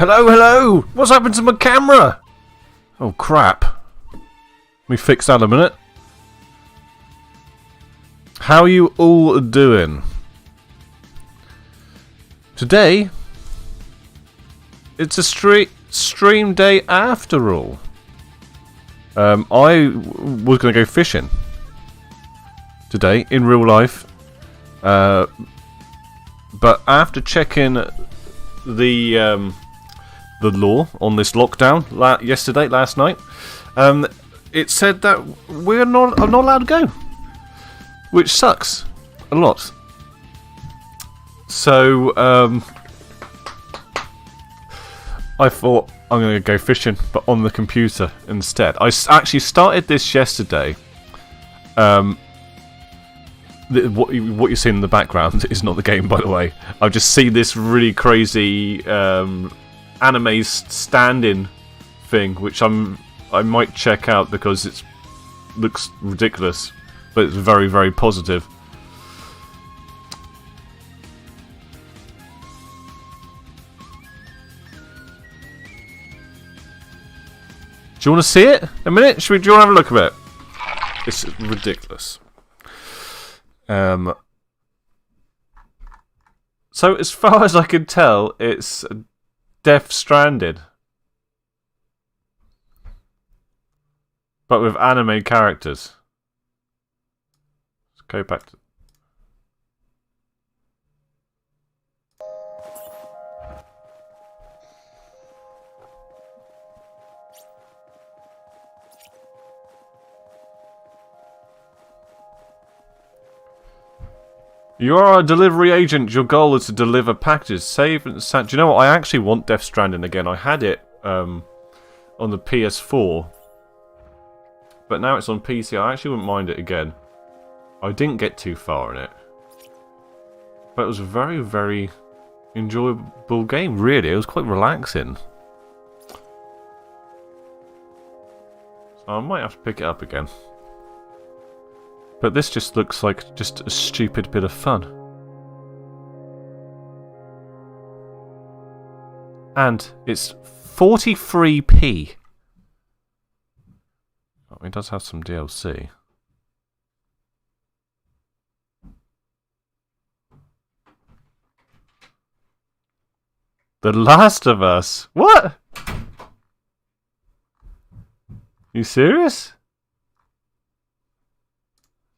Hello, hello! What's happened to my camera? Oh crap. Let me fix that in a minute. How are you all doing? Today, it's a stream day after all. I was going to go fishing today in real life, but after checking the law on this lockdown last night, it said that I'm not allowed to go, which sucks a lot. So I thought I'm going to go fishing, but on the computer instead. I actually started this yesterday. What you're seeing in the background is not the game, by the way. I've just seen this really crazy anime stand-in thing, which I might check out because it looks ridiculous, but it's very, very positive. Do you want to see it? A minute? Do you want to have a look at it? It's ridiculous. So as far as I can tell, it's Death Stranded, but with anime characters. Let's go back to... You are a delivery agent. Your goal is to deliver packages. Save and send. Do you know what? I actually want Death Stranding again. I had it on the PS4, but now it's on PC. I actually wouldn't mind it again. I didn't get too far in it, but it was a very, very enjoyable game. Really, it was quite relaxing. So I might have to pick it up again. But this just looks like just a stupid bit of fun. And it's 43p. Oh, it does have some DLC. The Last of Us? What? You serious?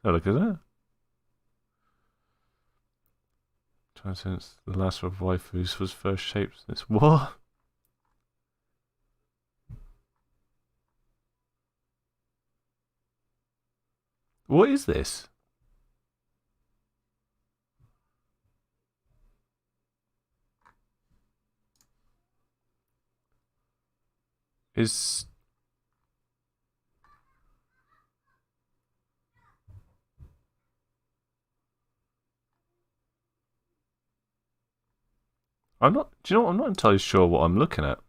Oh, look at that. Since the last of waifus was first shaped since what? What is this? I'm not. Do you know what? I'm not entirely sure what I'm looking at.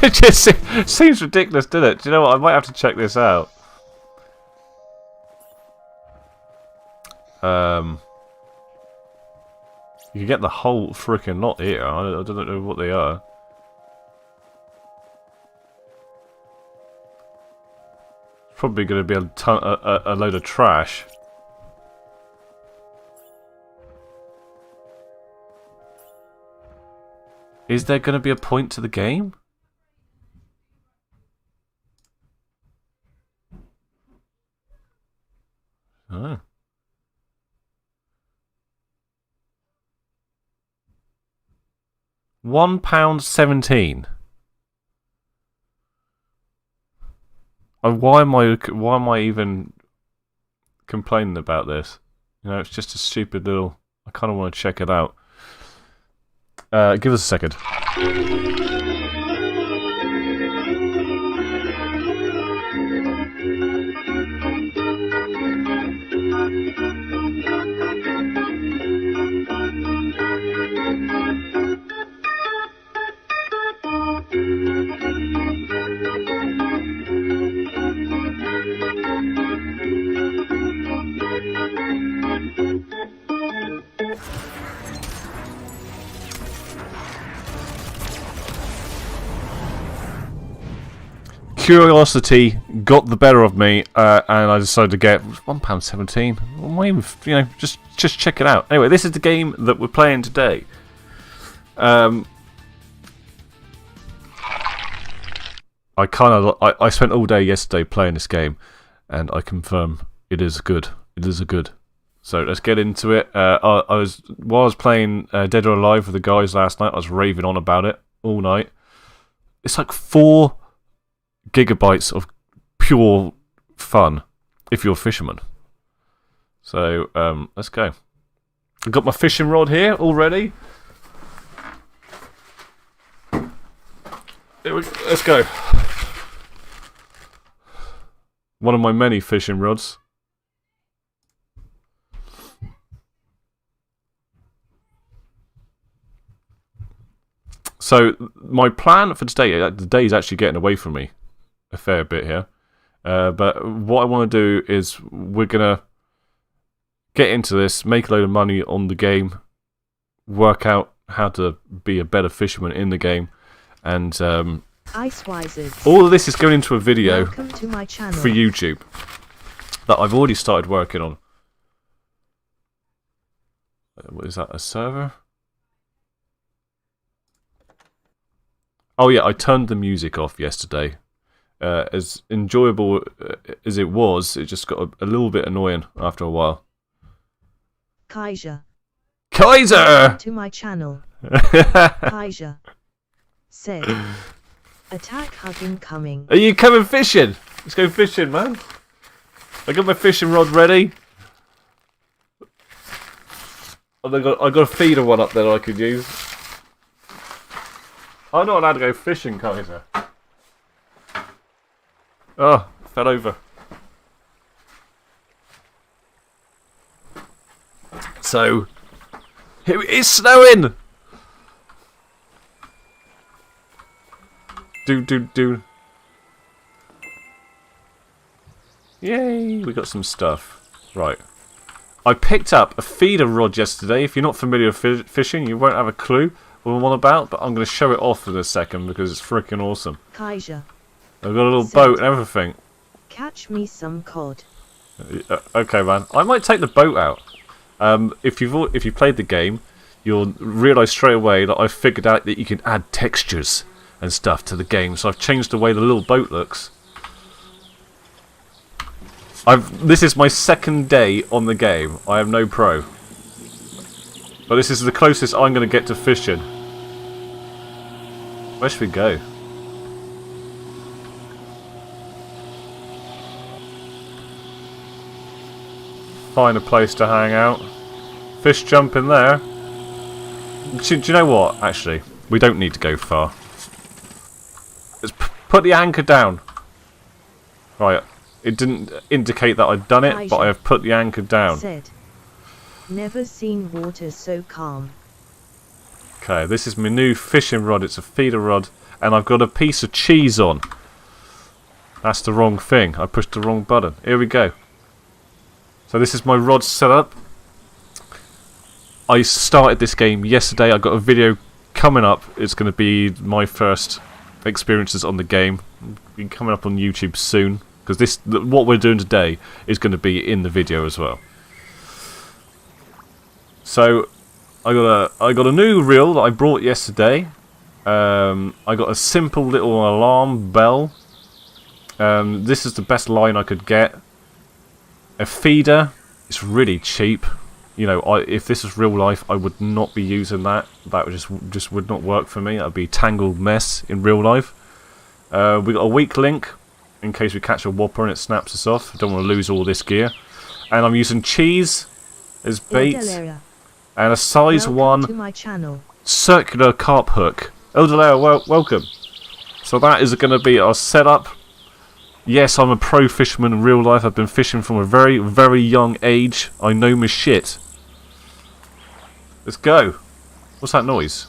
It just seems ridiculous, doesn't it? Do you know what? I might have to check this out. You can get the whole freaking lot here. I don't know what they are. It's probably going to be a load of trash. Is there going to be a point to the game? Oh. £1.17. And why am I even complaining about this? You know, it's just a stupid little... I kind of want to check it out. Give us a second. curiosity got the better of me, and I decided to get £1.17. Why even, just check it out. Anyway, this is the game that we're playing today. I spent all day yesterday playing this game, and I confirm it is good. It is a good. So let's get into it. While I was playing Dead or Alive with the guys last night, I was raving on about it all night. It's like 4 gigabytes of pure fun if you're a fisherman. So let's go. I've got my fishing rod here already. Let's go. One of my many fishing rods. So my plan for today, the day is actually getting away from me a fair bit here. But what I want to do is we're going to get into this, make a load of money on the game, work out how to be a better fisherman in the game, and all of this is going into a video to my channel for YouTube that I've already started working on. What is that, a server? Oh yeah, I turned the music off yesterday. As enjoyable as it was, it just got a little bit annoying after a while. Kaiser To my channel. Kaiser said, attack hug incoming. Are you coming fishing? Let's go fishing, man. I got my fishing rod ready. And I got a feeder one up there that I could use. I'm not allowed to go fishing, Kaiser. Oh, fell over. So, it is snowing! Do. Yay, we got some stuff. Right. I picked up a feeder rod yesterday. If you're not familiar with fishing, you won't have a clue what I'm on about, but I'm going to show it off in a second because it's freaking awesome. Kaiser. I've got a little boat and everything. Catch me some cod. Okay, man. I might take the boat out. If you played the game, you'll realise straight away that I've figured out that you can add textures and stuff to the game. So I've changed the way the little boat looks. This is my second day on the game. I am no pro. But this is the closest I'm going to get to fishing. Where should we go? Find a place to hang out. Fish jump in there. Do you know what? Actually, we don't need to go far. Let's put the anchor down. Right. It didn't indicate that I'd done it, but I have put the anchor down. Said, never seen water so calm. Okay, this is my new fishing rod. It's a feeder rod, and I've got a piece of cheese on. That's the wrong thing. I pushed the wrong button. Here we go. So this is my rod setup. I started this game yesterday. I got a video coming up. It's going to be my first experiences on the game. Be coming up on YouTube soon, because what we're doing today is going to be in the video as well. So I got a new reel that I brought yesterday. I got a simple little alarm bell. This is the best line I could get. A feeder. It's really cheap. You know, if this was real life, I would not be using that. That would just would not work for me. That would be a tangled mess in real life. We got a weak link in case we catch a whopper and it snaps us off. I don't want to lose all this gear. And I'm using cheese as bait and a size 1 to my channel. circular carp hook. Eldalea, welcome. So that is going to be our setup. Yes, I'm a pro fisherman in real life. I've been fishing from a very, very young age. I know my shit. Let's go. What's that noise?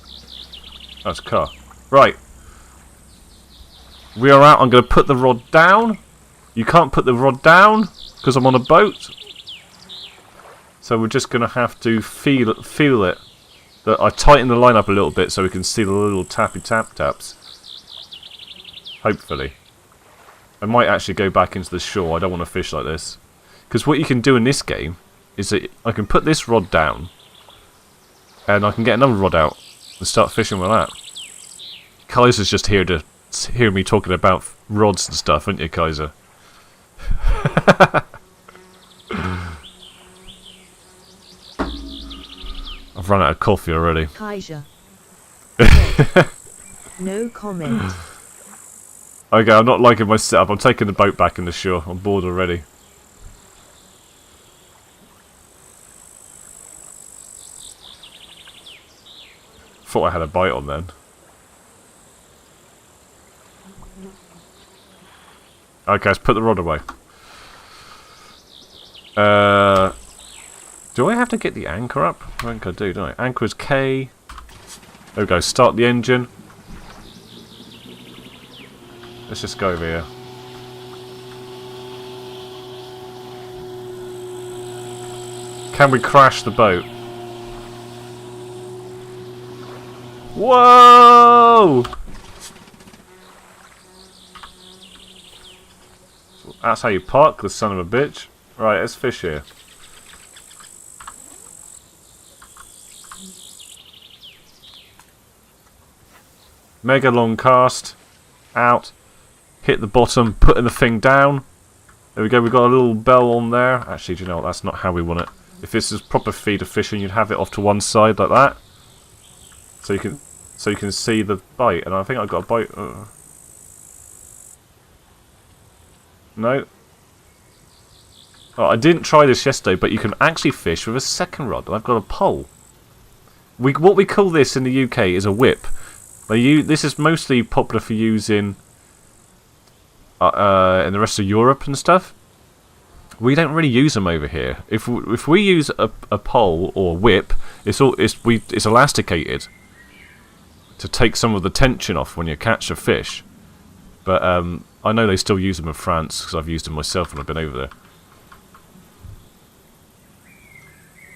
Oh, it's a car. Right. We are out. I'm going to put the rod down. You can't put the rod down because I'm on a boat. So we're just going to have to feel it. That I tighten the line up a little bit so we can see the little tappy taps. Hopefully. I might actually go back into the shore. I don't want to fish like this. Because what you can do in this game is that I can put this rod down and I can get another rod out and start fishing with that. Kaiser's just here to hear me talking about rods and stuff, aren't you, Kaiser? I've run out of coffee already. Kaiser. No comment. Okay, I'm not liking my setup. I'm taking the boat back in the shore. I'm bored already. Thought I had a bite on then. Okay, let's put the rod away. Do I have to get the anchor up? I think I do, don't I? Anchor is K. There we go, start the engine. Let's just go over here. Can we crash the boat? Whoa! That's how you park, the son of a bitch. Right, let's fish here. Mega long cast. Out. Hit the bottom, putting the thing down. There we go, we've got a little bell on there. Actually, do you know what? That's not how we want it. If this is proper feeder fishing, you'd have it off to one side like that. So you can see the bite. And I think I've got a bite. No. Oh, I didn't try this yesterday, but you can actually fish with a second rod. And I've got a pole. What we call this in the UK is a whip. This is mostly popular for use in the rest of Europe and stuff. We don't really use them over here. If we use a pole or a whip, it's elasticated to take some of the tension off when you catch a fish. But I know they still use them in France because I've used them myself when I've been over there.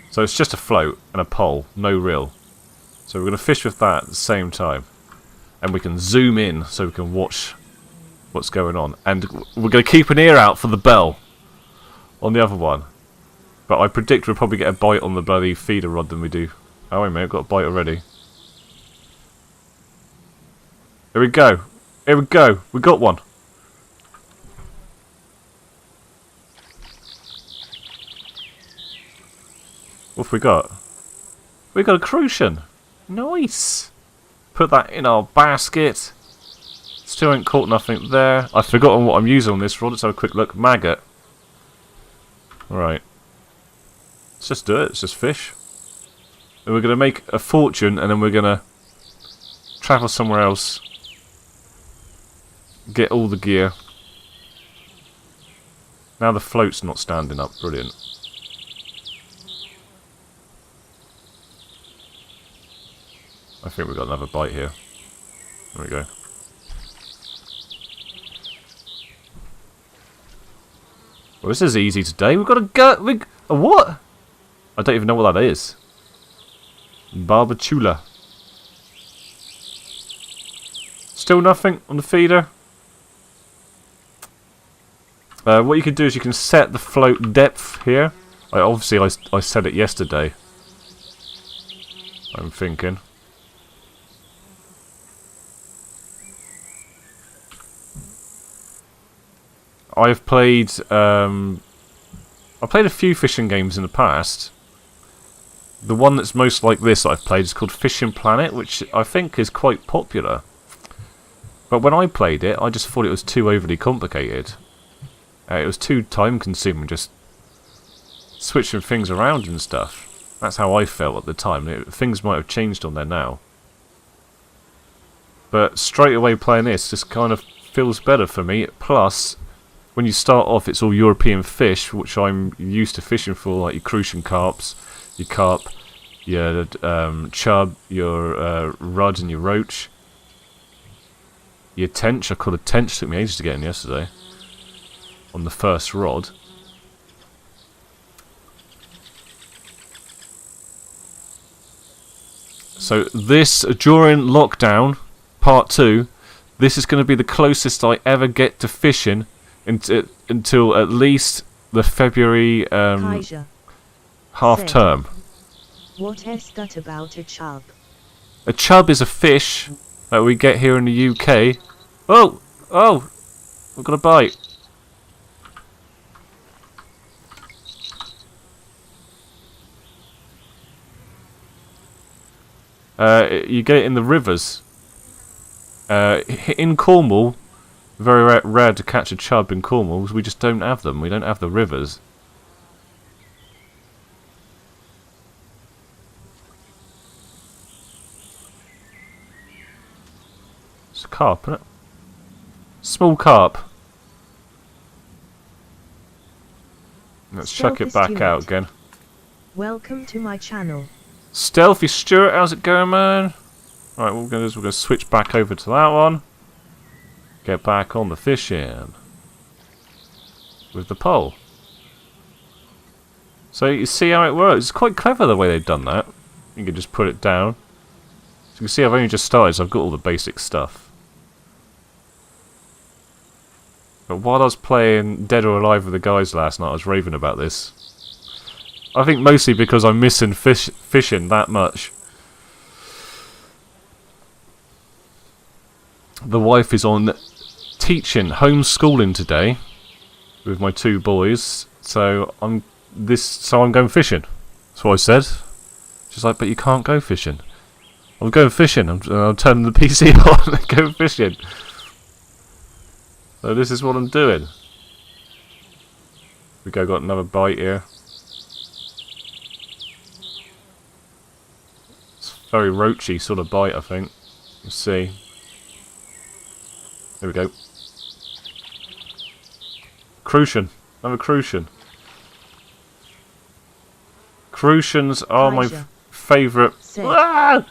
So it's just a float and a pole, no reel. So we're going to fish with that at the same time. And we can zoom in so we can watch what's going on. And we're going to keep an ear out for the bell on the other one. But I predict we'll probably get a bite on the bloody feeder rod than we do. Oh wait a minute, got a bite already. Here we go. Here we go. We got one. What have we got? We got a crucian. Nice. Put that in our basket. Still ain't caught nothing there. I've forgotten what I'm using on this rod. Let's have a quick look. Maggot. Alright. Let's just do it. Let's just fish. And we're going to make a fortune and then we're going to travel somewhere else. Get all the gear. Now the float's not standing up. Brilliant. I think we've got another bite here. There we go. Well, this is easy today. We've got a what? I don't even know what that is. Barbachula. Still nothing on the feeder. What you can do is you can set the float depth here. Obviously I set it yesterday. I'm thinking. I've played a few fishing games in the past. The one that's most like this that I've played is called Fishing Planet, which I think is quite popular. But when I played it, I just thought it was too overly complicated. It was too time consuming, just switching things around and stuff. That's how I felt at the time. Things might have changed on there now. But straight away playing this just kind of feels better for me. Plus, when you start off, it's all European fish, which I'm used to fishing for, like your crucian carps, your carp, your chub, your rudd and your roach. Your tench, I caught a tench, took me ages to get in yesterday. On the first rod. So this, during lockdown, part 2, this is going to be the closest I ever get to fishing until at least the February Kaiser. half Say. term. What is that about a chub? A chub is a fish that we get here in the UK. Oh! Oh! I've got a bite. You get it in the rivers. In Cornwall, very rare to catch a chub in Cornwall because we just don't have them. We don't have the rivers. It's a carp, isn't it? Small carp. Let's chuck it back out again. Welcome to my channel. Stealthy Stuart, how's it going, man? Alright, what we're going to do is we're going to switch back over to that one. Get back on the fishing. With the pole. So you see how it works. It's quite clever the way they've done that. You can just put it down. So you can see I've only just started, so I've got all the basic stuff. But while I was playing Dead or Alive with the guys last night, I was raving about this. I think mostly because I'm missing fishing that much. The wife is on teaching, homeschooling today with my 2 boys, so I'm going fishing. That's what I said. She's like, but you can't go fishing. I'm going fishing. I'm turning the PC on and going fishing. So this is what I'm doing. We got another bite here. It's a very roachy sort of bite, I think. Let's see. There we go. Crucian. Another crucian. Crucians are my favourite. Ah!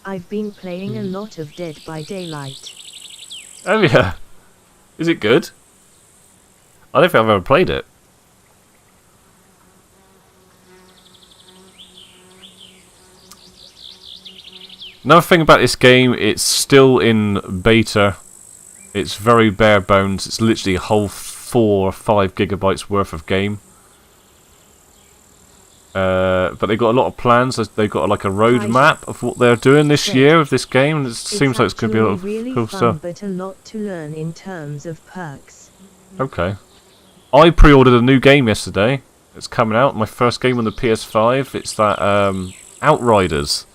I've been playing a lot of Dead by Daylight. Oh yeah. Is it good? I don't think I've ever played it. Another thing about this game, it's still in beta. It's very bare bones. It's literally a whole 4 or 5 gigabytes worth of game. But they've got a lot of plans. They've got like a roadmap of what they're doing this year with this game. And it seems like it's going to be a lot of really cool fun, stuff. but a lot to learn in terms of perks. Okay. I pre-ordered a new game yesterday. It's coming out. My first game on the PS5. It's that Outriders.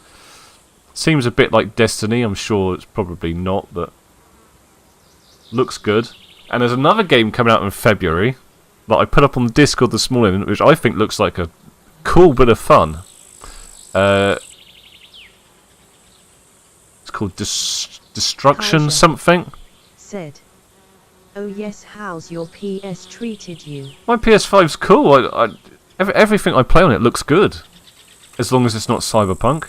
Seems a bit like Destiny. I'm sure it's probably not, but looks good. And there's another game coming out in February that I put up on the Discord this morning, which I think looks like a cool bit of fun. It's called Destruction Kaiser something. Said, "Oh yes, how's your PS treated you?" My PS5's cool. Everything I play on it looks good, as long as it's not Cyberpunk.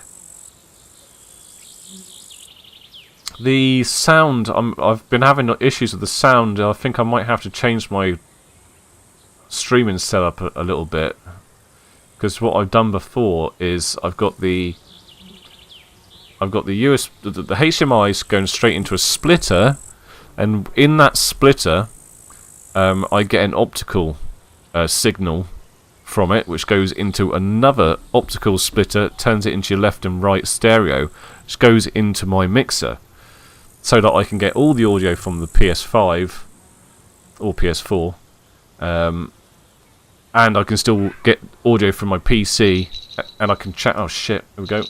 The sound, I've been having issues with the sound. I think I might have to change my streaming setup a little bit. Because what I've done before is I've got the HDMI going straight into a splitter, and in that splitter, I get an optical signal from it, which goes into another optical splitter, turns it into your left and right stereo, which goes into my mixer, so that I can get all the audio from the PS5 or PS4. And I can still get audio from my PC, and I can chat. Oh shit! Here we go.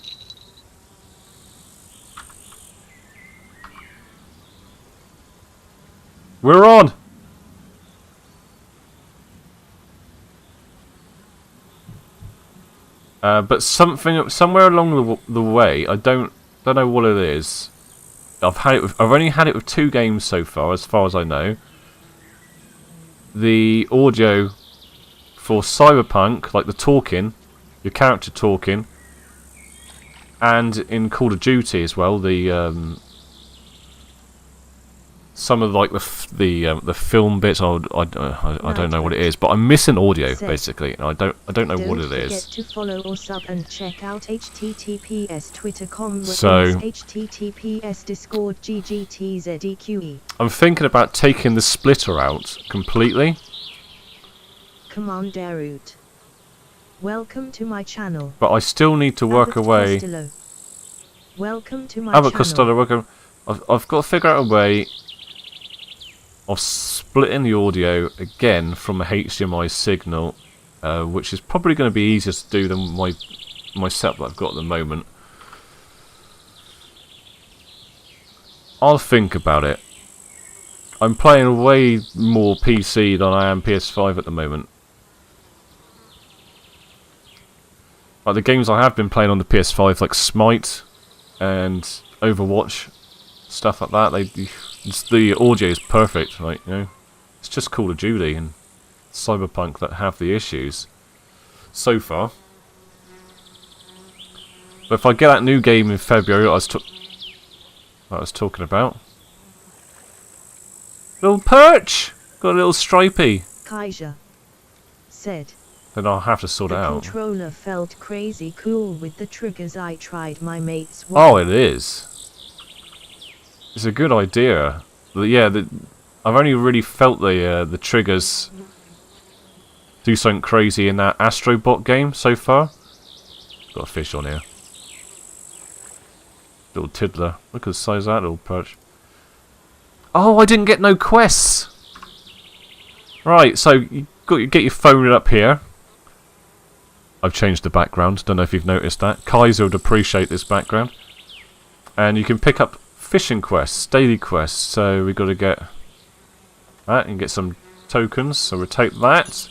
We're on. But somewhere along the way, I don't know what it is. I've only had it with 2 games so far as I know. The audio for Cyberpunk, like the talking, your character talking, and in Call of Duty as well, the some of like the film bits. I don't know what it is, but I'm missing audio basically. And I don't know what it is. Don't forget to follow or sub and check out https twitter.com So https discord ggtzeque. I'm thinking about taking the splitter out completely. Commander Root. Welcome to my channel. But I still need to work Abbott away. Costello. Welcome to my Abbott channel. Costello, welcome. I've got to figure out a way of splitting the audio again from a HDMI signal, which is probably going to be easier to do than my setup that I've got at the moment. I'll think about it. I'm playing way more PC than I am PS5 at the moment. Like the games I have been playing on the PS5, like Smite and Overwatch, stuff like that, the audio is perfect, like, you know. It's just Call of Duty and Cyberpunk that have the issues so far. But if I get that new game in February I was talking about. Little perch! Got a little stripey. Kaiser said. Then I'll have to sort it The out. controller felt crazy cool with the triggers. I tried my mate's one. Oh, it is. It's a good idea. But yeah, I've only really felt the triggers do something crazy in that Astrobot game so far. Got a fish on here. Little tiddler. Look at the size of that little perch. Oh, I didn't get no quests. Right, so you get your phone up here. I've changed the background. Don't know if you've noticed that. Kaiser would appreciate this background. And you can pick up fishing quests, daily quests. So we've got to get that and get some tokens. So we'll take that.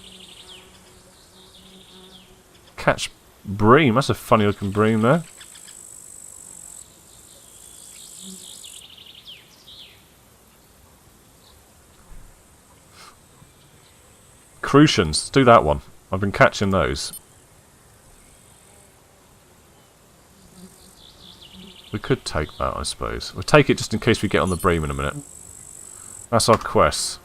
Catch bream. That's a funny looking bream there. Crucians. Let's do that one. I've been catching those. We could take that, I suppose. We'll take it just in case we get on the bream in a minute. That's our quest.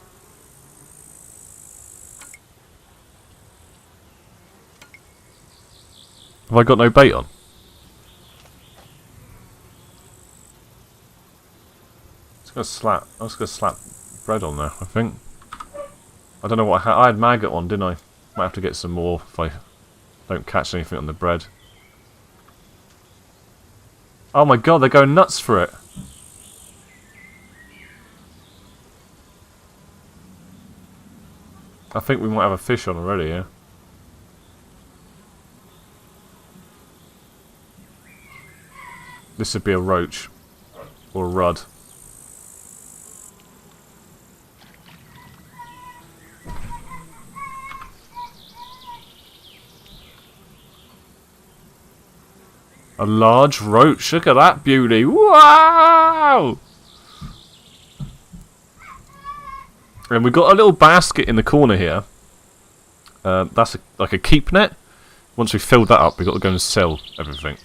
Have I got no bait on? I'm just gonna slap bread on there, I think. I don't know what I had maggot on, didn't I? Might have to get some more if I don't catch anything on the bread. Oh my god, they're going nuts for it. I think we might have a fish on already, yeah. This would be a roach. Or a rudd. A large roach. Look at that beauty. Wow! And we've got a little basket in the corner here. That's like a keep net. Once we've filled that up, we've got to go and sell everything.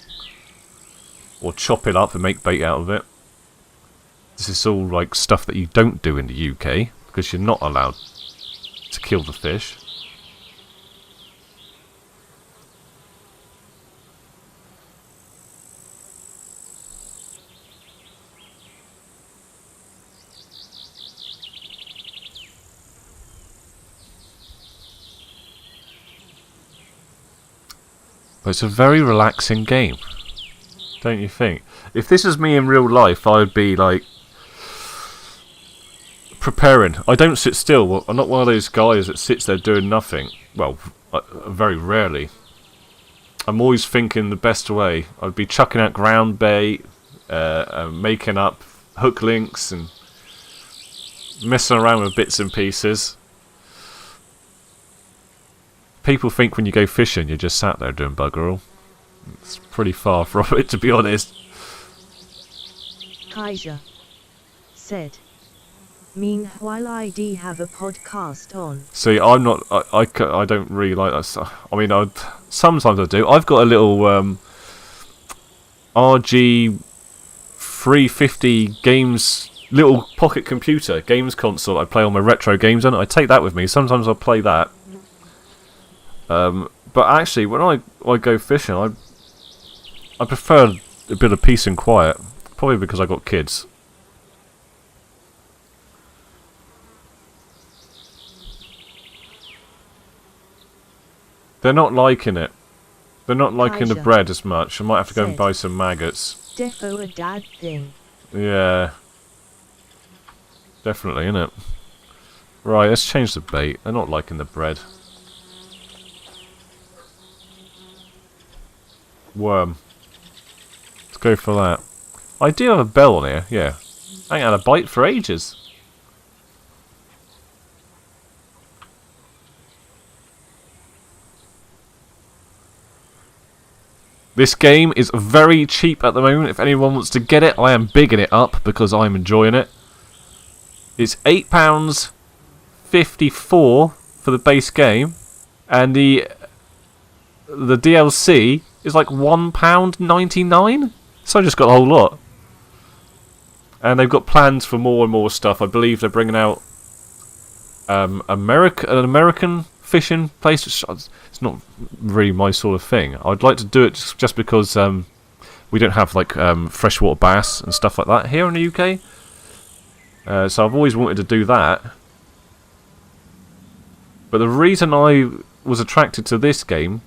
Or chop it up and make bait out of it. This is all like stuff that you don't do in the UK. Because you're not allowed to kill the fish. But it's a very relaxing game, don't you think? If this was me in real life, I would be like preparing. I don't sit still. I'm not one of those guys that sits there doing nothing. Well, very rarely. I'm always thinking the best way. I'd be chucking out ground bait, making up hook links, and messing around with bits and pieces. People think when you go fishing, you're just sat there doing bugger all. It's pretty far from it, to be honest. Kaiser said. Meanwhile, I do have a podcast on. See, I'm not. I don't really like that stuff. I mean, sometimes I do. I've got a little RG 350 games little pocket computer, games console I play all my retro games on. I take that with me. Sometimes I'll play that. But actually, when I go fishing, I prefer a bit of peace and quiet. Probably because I got kids. They're not liking it. They're not liking the bread as much. I might have to go and buy some maggots. Defo a dad thing. Yeah. Definitely, innit? Right, let's change the bait. They're not liking the bread. Worm. Let's go for that. I do have a bell on here, yeah. I ain't had a bite for ages. This game is very cheap at the moment. If anyone wants to get it, I am bigging it up because I'm enjoying it. It's £8.54 for the base game, and the DLC is like £1.99. So I just got the whole lot. And they've got plans for more and more stuff. I believe they're bringing out an American fishing place. It's not really my sort of thing. I'd like to do it just because we don't have like freshwater bass and stuff like that here in the UK. So I've always wanted to do that. But the reason I was attracted to this game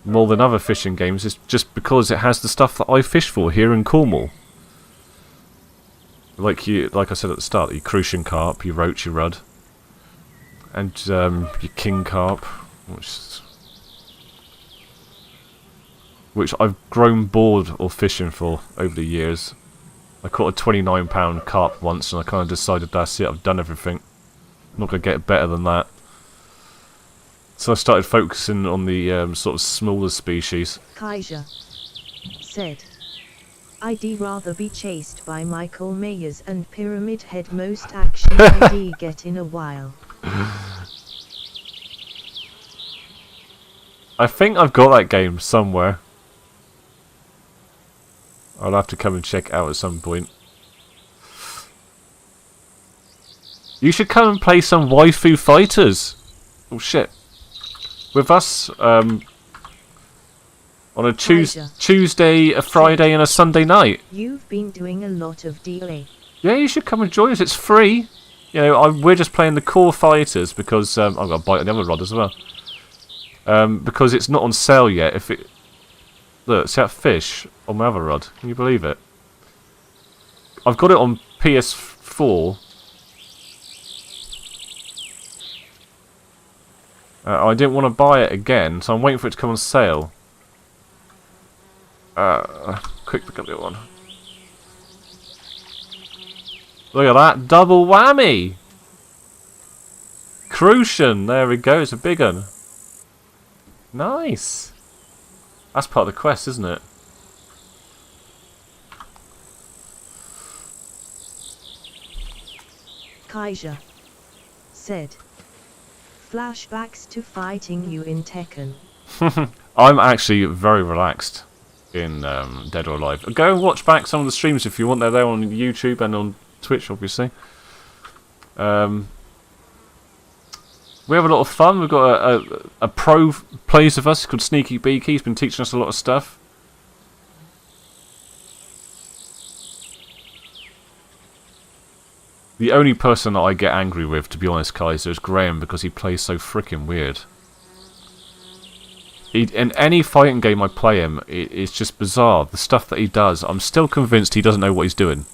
more than other fishing games is just because it has the stuff that I fish for here in Cornwall. Like I said at the start, your crucian carp, your roach, your rudd, and your king carp, which I've grown bored of fishing for over the years. I caught a £29 carp once, and I kind of decided that's it. I've done everything. I'm not gonna get better than that. So I started focusing on the sort of smaller species. Kaiser said, I'd rather be chased by Michael Myers and Pyramid Head. Most action I'd get in a while. I think I've got that game somewhere. I'll have to come and check it out at some point. You should come and play some Waifu Fighters. Oh shit. With us, on a Tuesday, a Friday, and a Sunday night. You've been doing a lot of DA. Yeah, you should come and join us. It's free. You know, we're just playing the core fighters because I've got a bite on the other rod as well. Because it's not on sale yet. Look, see that fish on my other rod? Can you believe it? I've got it on PS4. I didn't want to buy it again, so I'm waiting for it to come on sale. Quick pick up the other one. Look at that, double whammy! Crucian, there we go, it's a big one. Nice! That's part of the quest, isn't it? Kaiser said, flashbacks to fighting you in Tekken. I'm actually very relaxed in Dead or Alive. Go and watch back some of the streams if you want. They're there on YouTube and on Twitch, obviously. We have a lot of fun. We've got a pro plays with us called Sneaky Beaky. He's been teaching us a lot of stuff. The only person that I get angry with, to be honest, Kaiser, is Graham because he plays so freaking weird. In any fighting game I play him, it's just bizarre. The stuff that he does, I'm still convinced he doesn't know what he's doing.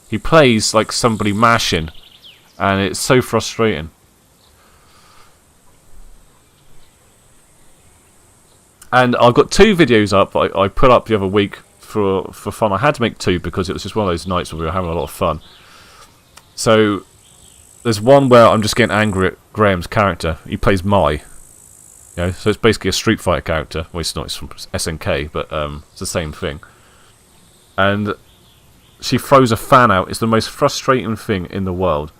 He plays like somebody mashing, and it's so frustrating. And I've got 2 videos up I put up the other week for fun. I had to make 2 because it was just one of those nights where we were having a lot of fun. So, there's one where I'm just getting angry at Graham's character. He plays Mai. You know, so it's basically a Street Fighter character. Well, it's not, it's from SNK, but it's the same thing. And she throws a fan out. It's the most frustrating thing in the world.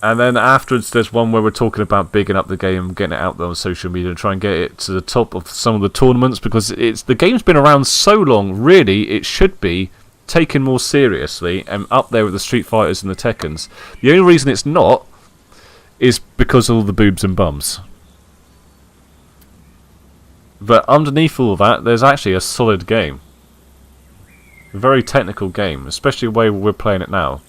And then afterwards, there's one where we're talking about bigging up the game, getting it out there on social media, and try and get it to the top of some of the tournaments, because the game's been around so long. Really, it should be taken more seriously and up there with the Street Fighters and the Tekkens. The only reason it's not is because of all the boobs and bums. But underneath all that, there's actually a solid game. A very technical game, especially the way we're playing it now.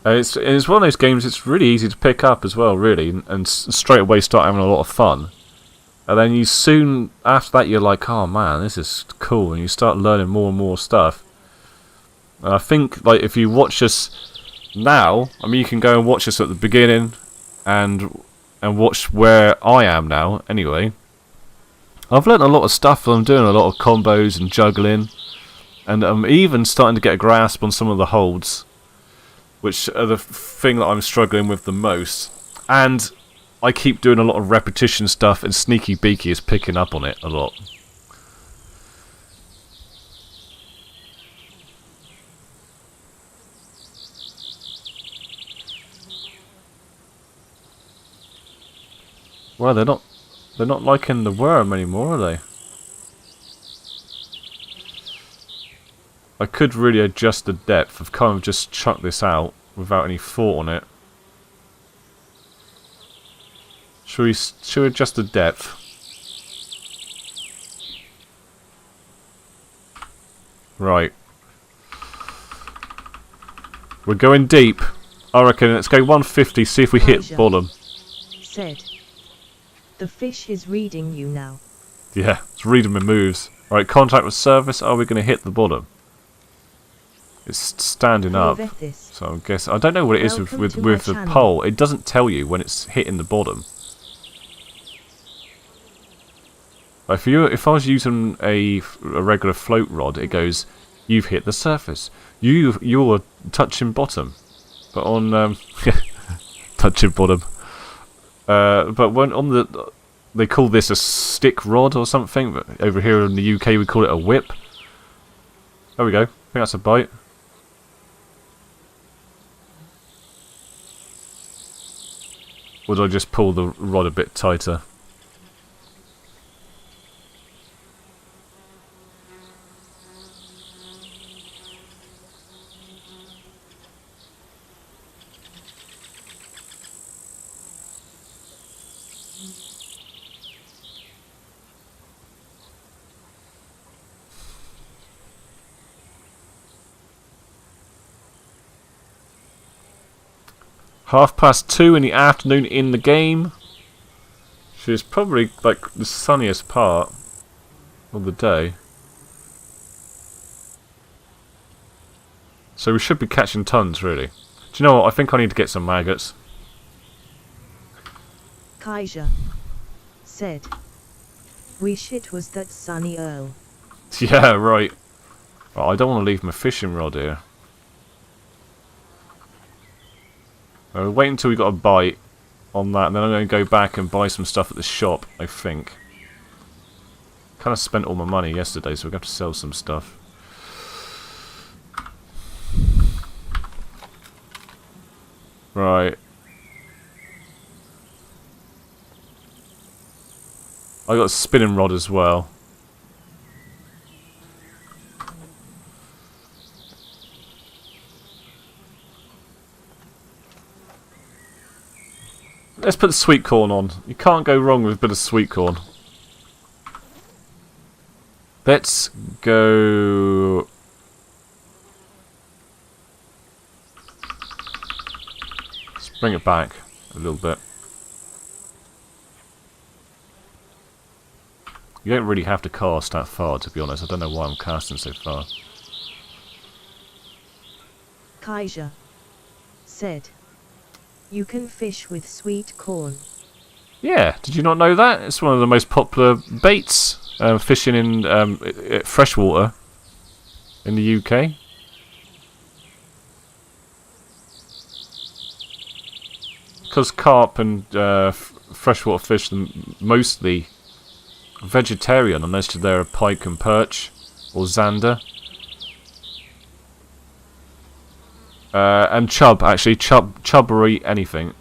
It's one of those games. It's really easy to pick up as well, really, and straight away start having a lot of fun. And then you soon after that you're like, oh man, this is cool, and you start learning more and more stuff. And I think like if you watch us now, I mean, you can go and watch us at the beginning, and watch where I am now. Anyway, I've learned a lot of stuff. I'm doing a lot of combos and juggling, and I'm even starting to get a grasp on some of the holds, which are the thing that I'm struggling with the most. And I keep doing a lot of repetition stuff, and Sneaky Beaky is picking up on it a lot. Well, they're not liking the worm anymore, are they? I could really adjust the depth. I've kind of just chucked this out without any thought on it. Should we adjust the depth? Right. We're going deep. I reckon let's go 150, see if we hit bottom. Said. The fish is reading you now. Yeah, it's reading my moves. Alright, contact with surface. Are we going to hit the bottom? It's standing up. So I guess I don't know what it is with the pole. It doesn't tell you when it's hitting the bottom. If I was using a regular float rod, it goes, you've hit the surface. You're touching bottom. But on touching bottom. But when on the they call this a stick rod or something. But over here in the UK we call it a whip. There we go. I think that's a bite. Or did I just pull the rod a bit tighter? (2:30 in the afternoon in the game. Which is probably like the sunniest part of the day. So we should be catching tons, really. Do you know what? I think I need to get some maggots. Kaiser said, "Wish it was that sunny Earl." Yeah, right. Right, I don't want to leave my fishing rod here. Wait until we got a bite on that, and then I'm going to go back and buy some stuff at the shop, I think. Kind of spent all my money yesterday, so we're going to have to sell some stuff. Right. I got a spinning rod as well. Let's put the sweet corn on. You can't go wrong with a bit of sweet corn. Let's go... Let's bring it back a little bit. You don't really have to cast that far, to be honest. I don't know why I'm casting so far. Kaiser said, "You can fish with sweet corn." Yeah, did you not know that? It's one of the most popular baits fishing in freshwater in the UK. Because carp and freshwater fish are mostly vegetarian, unless they're a pike and perch or zander. And chub, actually. Chub will eat anything.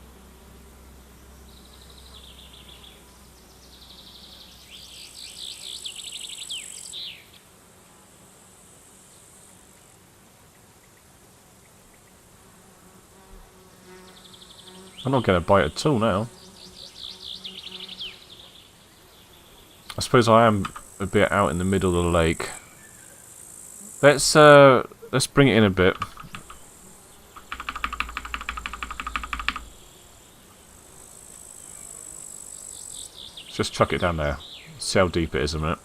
I'm not getting a bite at all now. I suppose I am a bit out in the middle of the lake. Let's bring it in a bit. Just chuck it down there. See how deep it is a minute.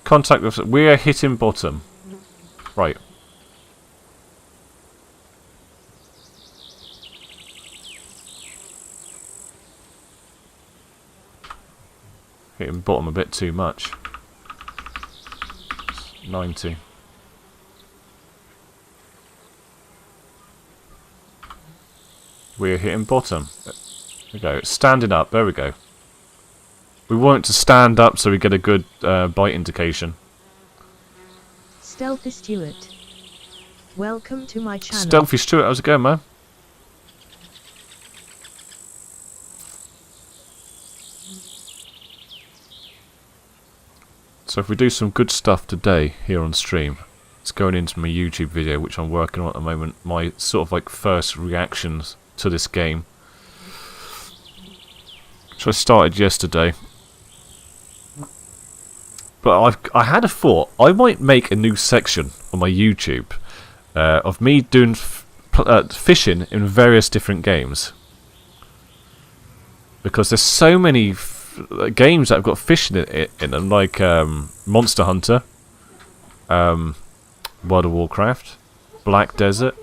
Contact with... We're hitting bottom. Right. Hitting bottom a bit too much. 90. We're hitting bottom. There we go. Standing up. There we go. We want it to stand up so we get a good bite indication. Stealthy Stuart. Welcome to my channel. Stealthy Stuart, how's it going, man? So if we do some good stuff today here on stream, it's going into my YouTube video, which I'm working on at the moment. My sort of like first reactions to this game, which I started yesterday. But I had a thought. I might make a new section on my YouTube of me doing fishing in various different games, because there's so many games that have got fishing in them, like Monster Hunter, World of Warcraft, Black Desert,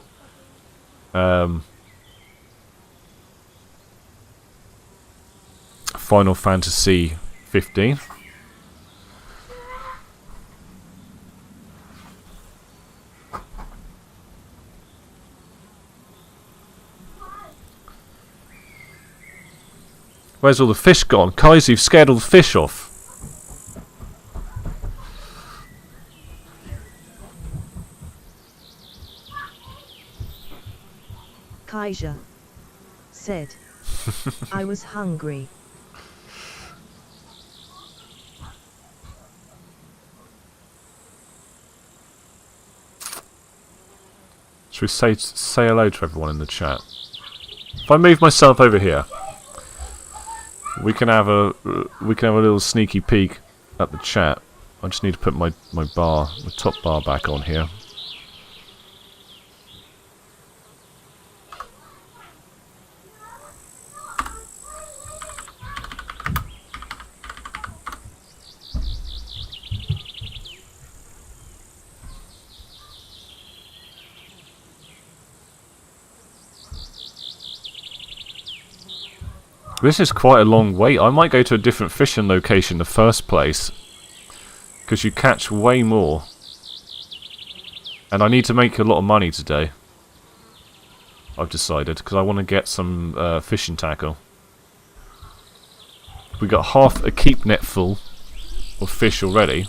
Final Fantasy 15. Where's all the fish gone? Kaiser, you've scared all the fish off. Kaiser said, I was hungry. Should we say hello to everyone in the chat? If I move myself over here, we can have a little sneaky peek at the chat. I just need to put my top bar back on here. This is quite a long wait. I might go to a different fishing location in the first place, because you catch way more. And I need to make a lot of money today, I've decided, because I want to get some fishing tackle. We got half a keep net full of fish already.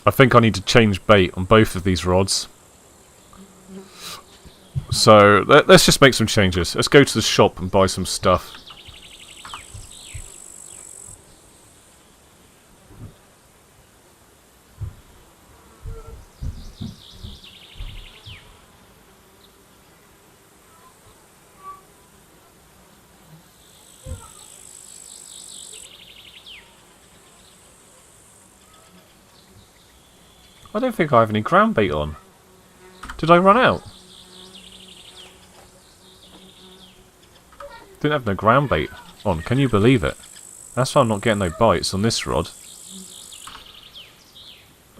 I think I need to change bait on both of these rods. So, let's just make some changes. Let's go to the shop and buy some stuff. I don't think I have any ground bait on. Did I run out? Didn't have no ground bait on. Can you believe it? That's why I'm not getting no bites on this rod.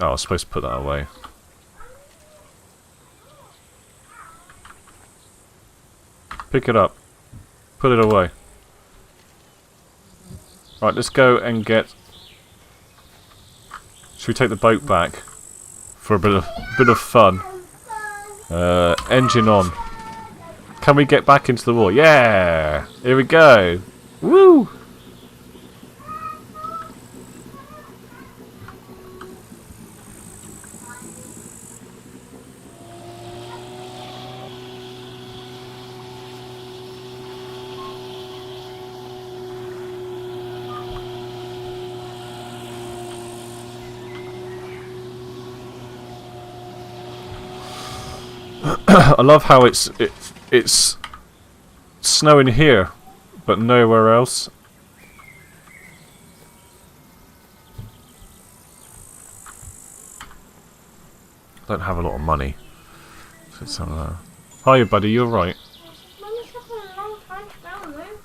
Oh, I was supposed to put that away. Pick it up. Put it away. Right, let's go and get... Should we take the boat back? For a bit of fun. Engine on. Can we get back into the war? Yeah! Here we go! Woo! I love how it's snowing here, but nowhere else. Don't have a lot of money. So it's, hiya, buddy. You're right. Mummy took a long time to download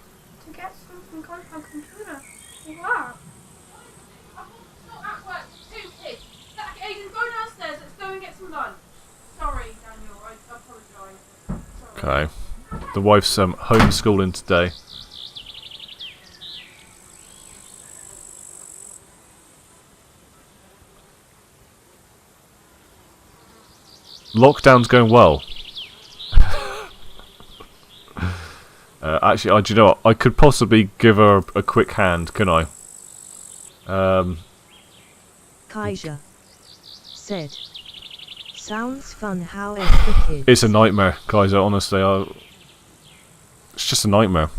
to get something on my computer. Wow. Not at work. Two kids. Aiden, go downstairs. Let's go and get some lunch. Sorry, Daniel. I apologise. Sorry. Okay. The wife's homeschooling today. Lockdown's going well. Actually, do you know what? I could possibly give her a quick hand, can I? Kaiser said, sounds fun, how is the kids? It's a nightmare, Kaiser, honestly. It's just a nightmare.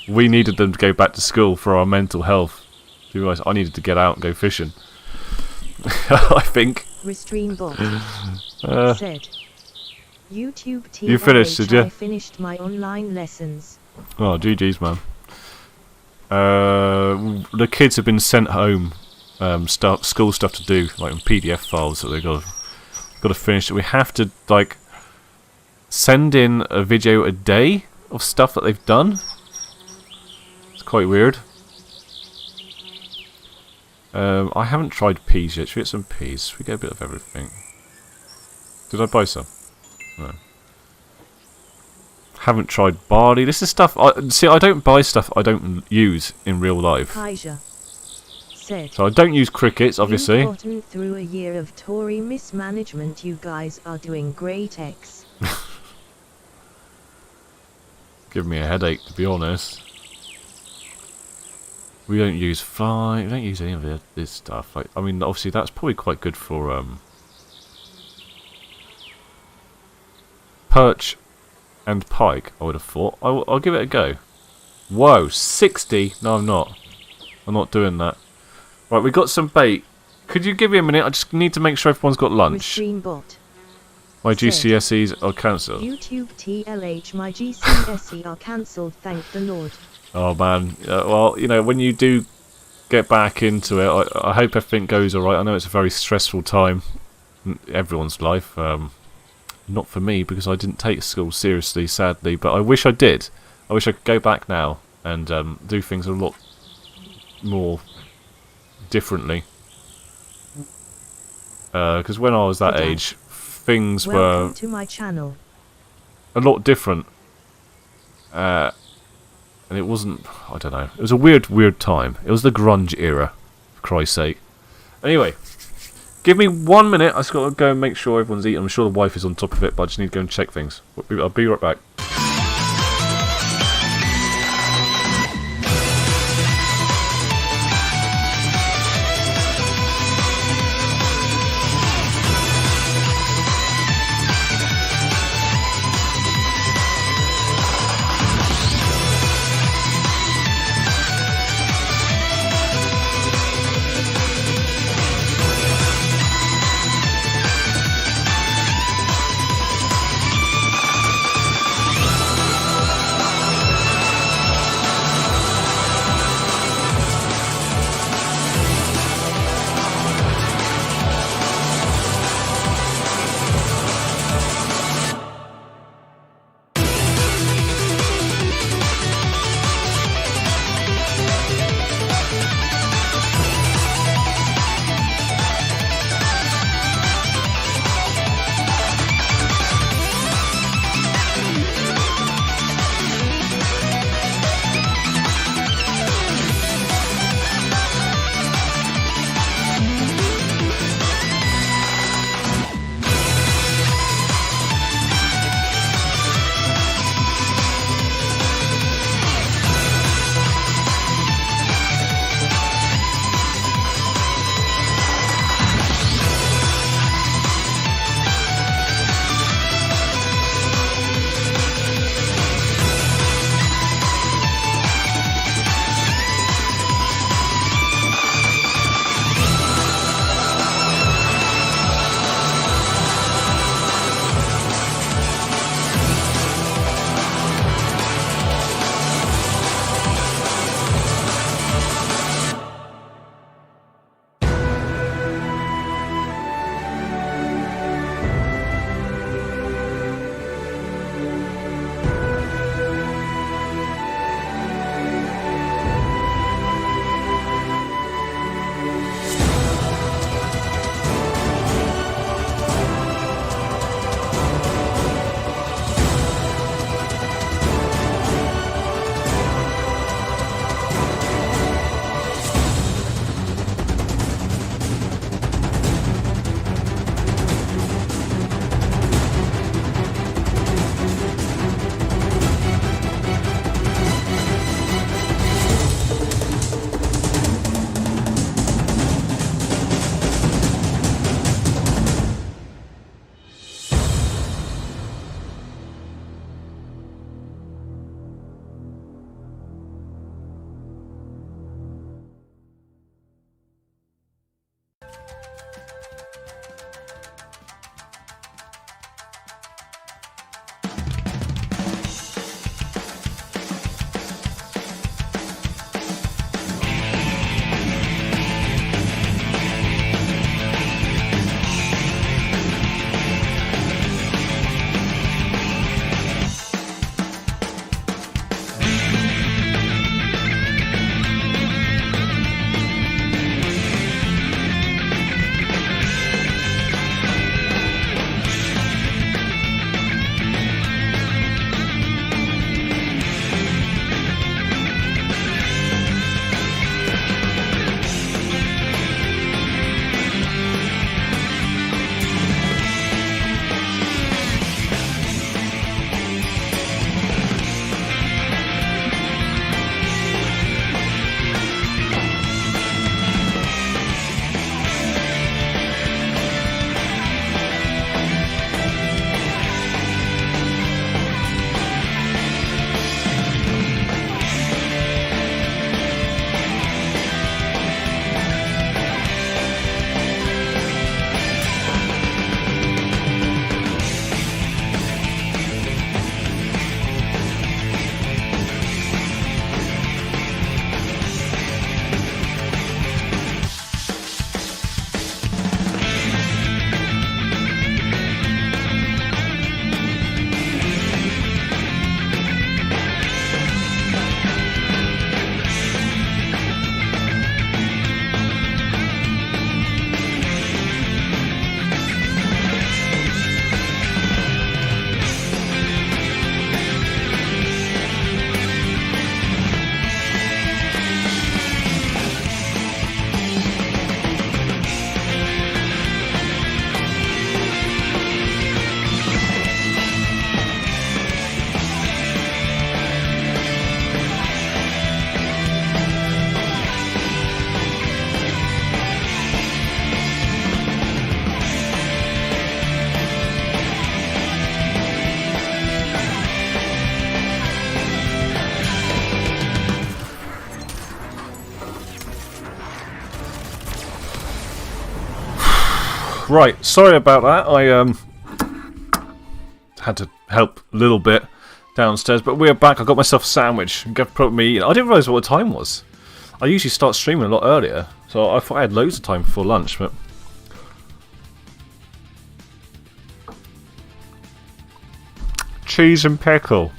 We needed them to go back to school for our mental health. To be honest, I needed to get out and go fishing. I think. Restreambot said, YouTube TLH, You finished, did you? I finished my online lessons. Oh, GG's, man. The kids have been sent home school stuff to do, like in PDF files that they've got to finish. We have to, like, send in a video a day of stuff that they've done. It's quite weird. I haven't tried peas yet. Should we get some peas? We get a bit of everything. Did I buy some? No. Haven't tried barley. This is stuff. See, I don't buy stuff I don't use in real life. Kaiser said, So I don't use crickets, obviously. You've gotten through a year of Tory mismanagement. You guys are doing great. X. Give me a headache, to be honest. We don't use fly. We don't use any of this stuff. Like, I mean, obviously that's probably quite good for perch and pike. I would have thought. I'll give it a go. Whoa, 60? No, I'm not. I'm not doing that. Right, we got some bait. Could you give me a minute? I just need to make sure everyone's got lunch. Restreambot My said, GCSEs are cancelled. YouTube TLH, my GCSE are cancelled. Thank the Lord. Oh man, well, you know, when you do get back into it, I hope everything goes alright. I know it's a very stressful time in everyone's life. Not for me, because I didn't take school seriously, sadly, but I wish I did. I wish I could go back now and do things a lot more differently. Because when I was that age, things Welcome were to my channel. a lot different. And it wasn't, I don't know, it was a weird time. It was the grunge era, for Christ's sake. Anyway, give me 1 minute, I've just got to go and make sure everyone's eating. I'm sure the wife is on top of it, but I just need to go and check things. I'll be right back. Right, sorry about that. I had to help a little bit downstairs, but we're back. I got myself a sandwich. Put me. I didn't realise what the time was. I usually start streaming a lot earlier, so I thought I had loads of time before lunch, but. Cheese and pickle.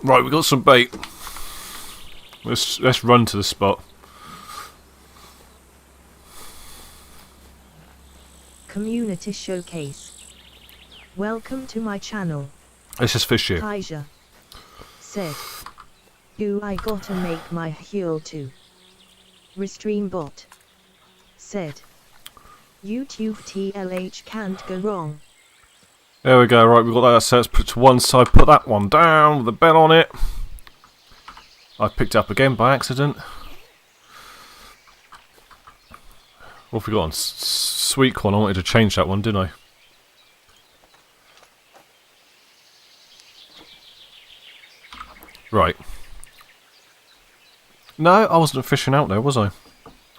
Right, we got some bait. Let's run to the spot. Community Showcase. Welcome to my channel. Let's just fish here. Kaija said, "Do I gotta make my heel too?" Restream bot said, "YouTube TLH can't go wrong." There we go. Right, we've got that set. Let's put it to one side. Put that one down with a bell on it. I picked it up again by accident. What have we got on? Sweet corn. I wanted to change that one, didn't I? Right. No, I wasn't fishing out there, was I?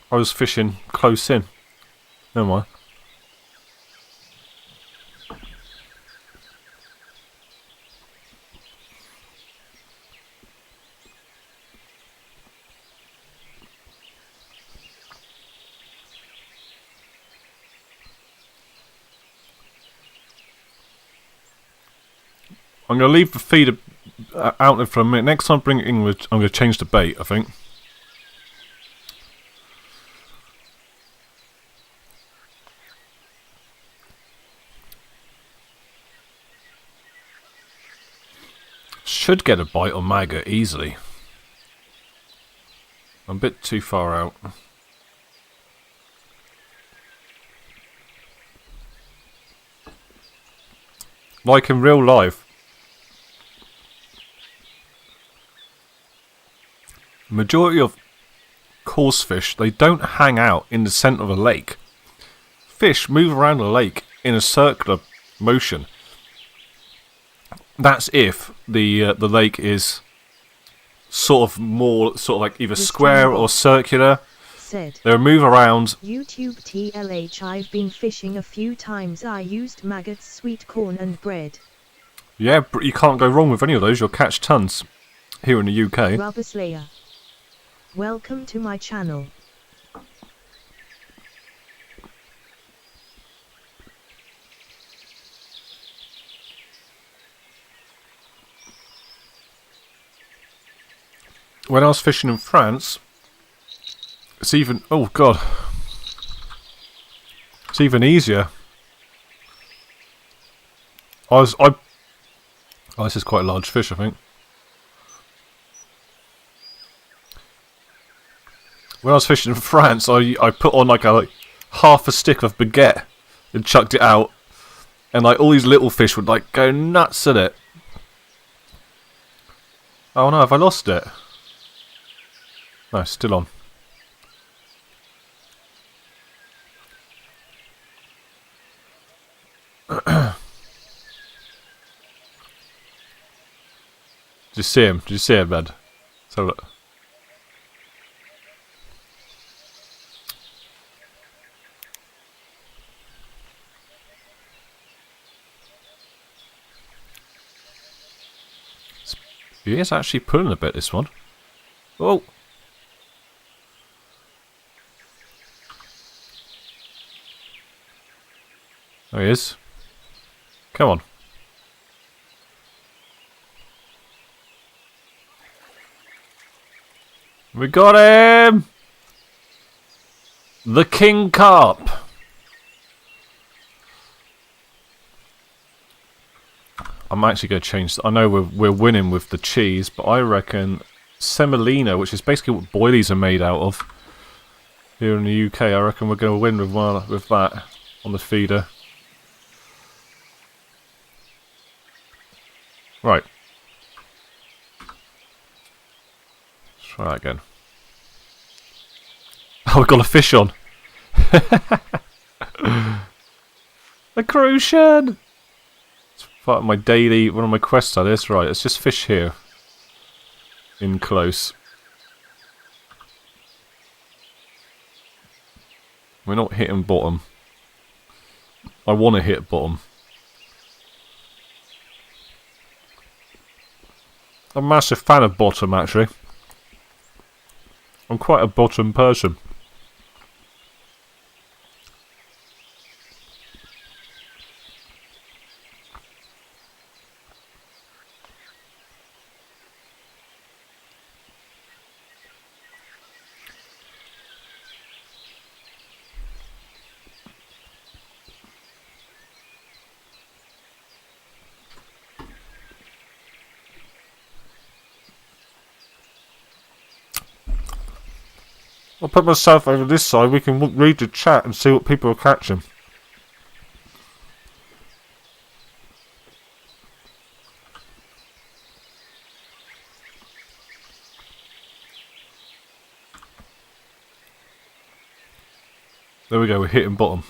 I was fishing close in. Never mind. I'm going to leave the feeder out there for a minute. Next time I bring it in, I'm going to change the bait, I think. Should get a bite on maggot easily. I'm a bit too far out. Like in real life. Majority of coarse fish, they don't hang out in the centre of a lake. Fish move around a lake in a circular motion. That's if the lake is sort of like either square or circular. Said, they move around. YouTube TLH, I've been fishing a few times. I used maggots, sweet corn and bread. Yeah, you can't go wrong with any of those. You'll catch tons here in the UK. Rubber Slayer. Welcome to my channel. When I was fishing in France, it's even... oh god. It's even easier. Oh, this is quite a large fish, I think. When I was fishing in France, I put on like half a stick of baguette and chucked it out, and like all these little fish would like go nuts at it. Oh no, have I lost it? No, still on. Did you see him? Did you see him, man? Let's have a look. He is actually pulling a bit, this one. Oh! There he is. Come on. We got him! The King Carp. I'm actually going to change. I know we're winning with the cheese, but I reckon semolina, which is basically what boilies are made out of here in the UK, I reckon we're going to win with that on the feeder. Right. Let's try that again. Oh, we've got a fish on. A crucian! Part of my daily, one of my quests are this. Right, let's just fish here. In close. We're not hitting bottom. I want to hit bottom. I'm a massive fan of bottom, actually. I'm quite a bottom person. I'll put myself over this side, we can read the chat and see what people are catching. There we go, we're hitting bottom.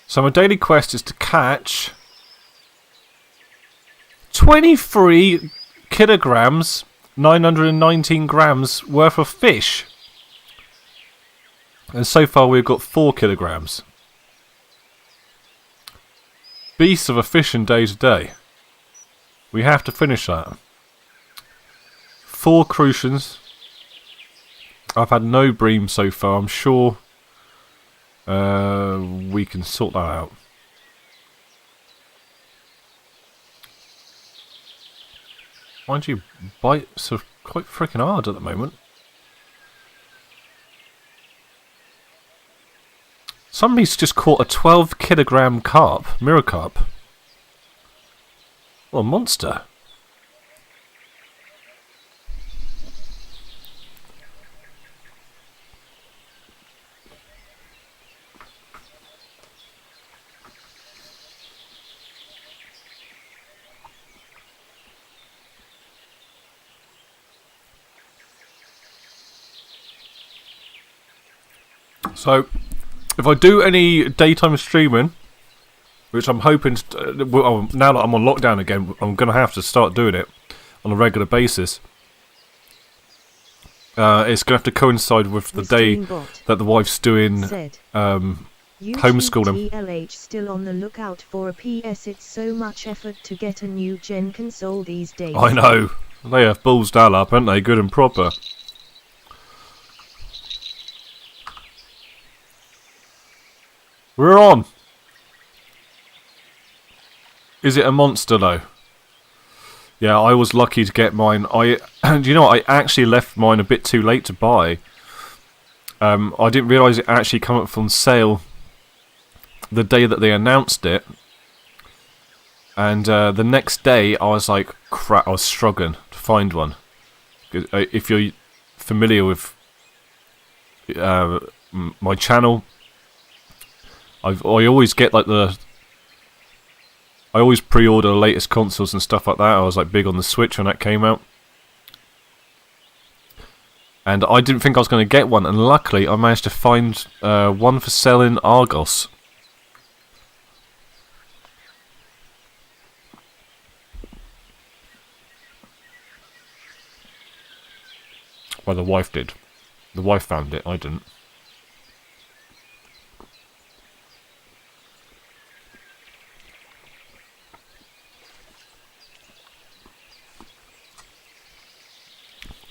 So my daily quest is to catch 23 kilograms, 919 grams worth of fish. And so far we've got 4 kilograms. Beast of a fishing day today. We have to finish that. 4 crucians. I've had no bream so far, I'm sure we can sort that out. Mind you, bites are quite freaking hard at the moment. Somebody's just caught a 12 kilogram carp, mirror carp. What a monster. So, if I do any daytime streaming, which I'm hoping, now that I'm on lockdown again, I'm going to have to start doing it on a regular basis. It's going to have to coincide with the day that the wife's doing homeschooling. TLH still on the lookout for a PS. It's so much effort to get a new gen console these days. I know. They have balls dial up, aren't they? Good and proper. We're on. Is it a monster though? Yeah, I was lucky to get mine. Do you know what? I actually left mine a bit too late to buy. I didn't realise it actually came up on sale the day that they announced it. And the next day, I was like, crap, I was struggling to find one. If you're familiar with my channel, I always get like I always pre-order the latest consoles and stuff like that. I was like big on the Switch when that came out. And I didn't think I was going to get one, and luckily I managed to find one for sale in Argos. Well, the wife did. The wife found it, I didn't.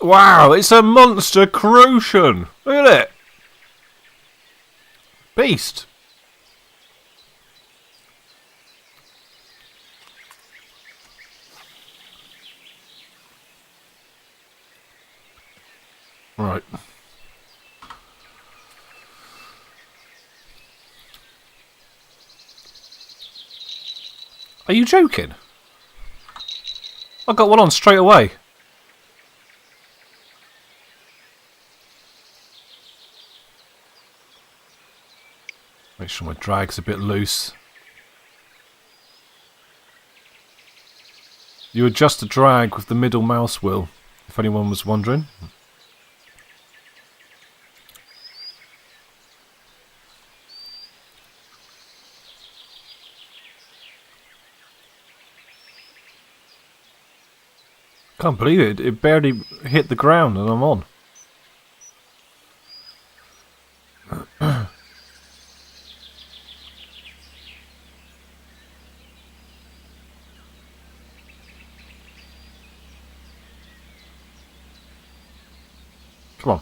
Wow, it's a monster crucian! Look at it! Beast! Right. Are you joking? I got one on straight away. Make sure my drag's a bit loose. You adjust the drag with the middle mouse wheel, if anyone was wondering. Can't believe it, it barely hit the ground and I'm on. Come on.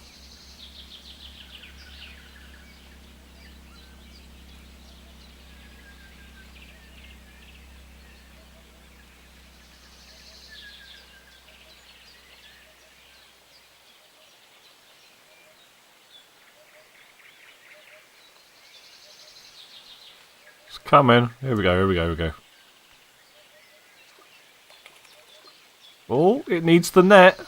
Just come in. Here we go, here we go, here we go. Oh, it needs the net.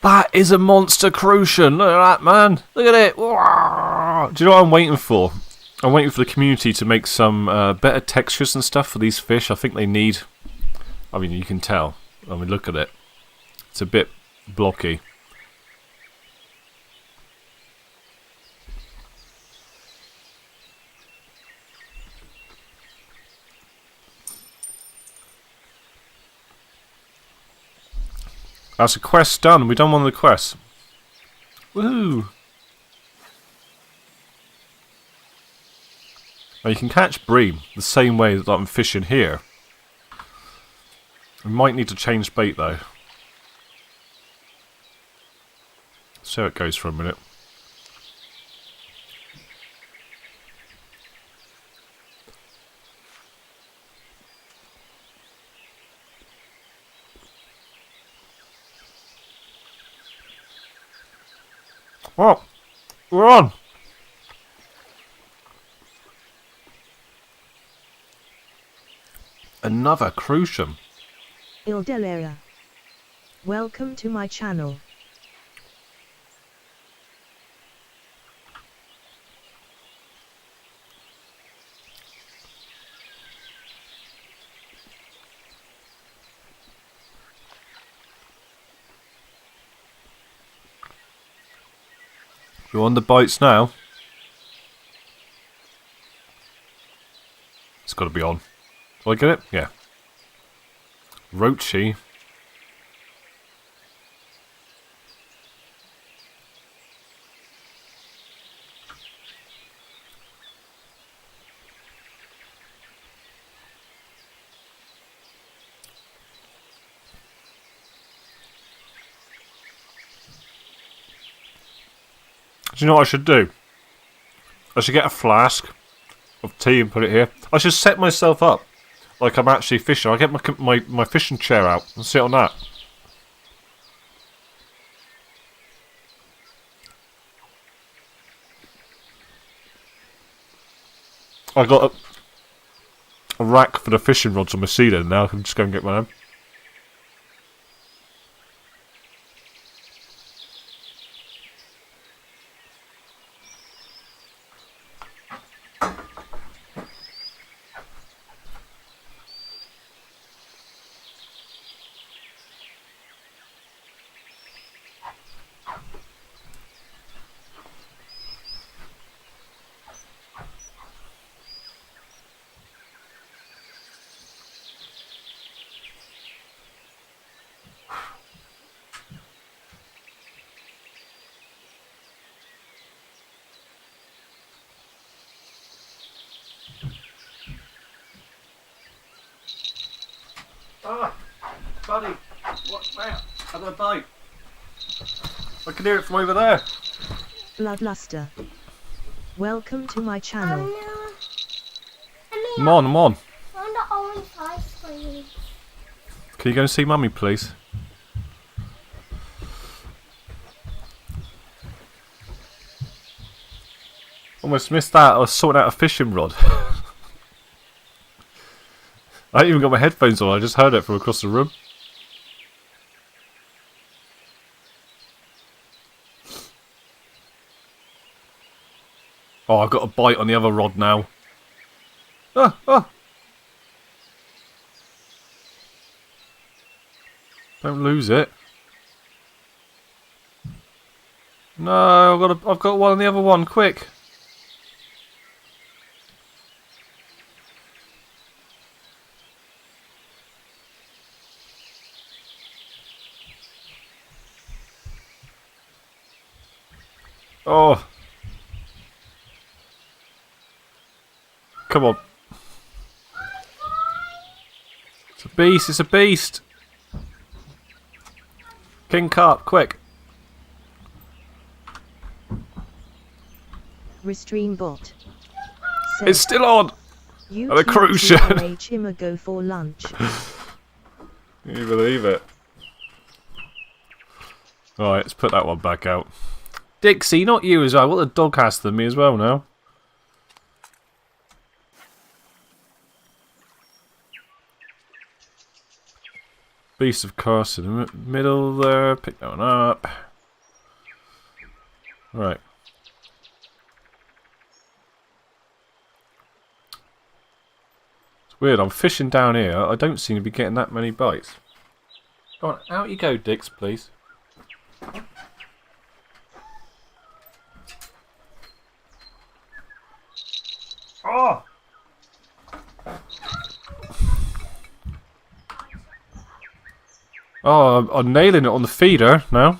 That is a monster crucian. Look at that, man. Look at it. Do you know what I'm waiting for? I'm waiting for the community to make some better textures and stuff for these fish. I think they need... I mean, you can tell. I mean, look at it. It's a bit blocky. That's a quest done. We've done one of the quests. Woohoo! Now you can catch bream the same way that I'm fishing here. We might need to change bait though. See how it goes for a minute. Well, we're on. Another crucian. Ildelera. Welcome to my channel. We're on the bites now. It's got to be on. Do I get it? Yeah. Roachy. Do you know what I should do? I should get a flask of tea and put it here. I should set myself up like I'm actually fishing. I'll get my fishing chair out and sit on that. I got a rack for the fishing rods on my ceiling now. I can just go and get my own. Ah, buddy, what now? How do I bite? I can hear it from over there. Bloodluster. Welcome to my channel. I'm on, I'm on. I want the orange ice cream. Can you go and see Mummy, please? Almost missed that. I was sorting out a fishing rod. I ain't even got my headphones on. I just heard it from across the room. Oh, I've got a bite on the other rod now. Ah, ah. Don't lose it. No, I've got one on the other one. Quick. Oh. Come on. It's a beast, it's a beast. King Carp, quick. Restream bot. It's still on. You on a cruise ship. him a go for lunch. Can you believe it? Right, let's put that one back out. Dixie, not you as well. What the dog has to me as well now. Beast of course in the middle there. Pick that one up. Right. It's weird. I'm fishing down here. I don't seem to be getting that many bites. Go on, out you go, Dix, please. Oh! Oh, I'm nailing it on the feeder now.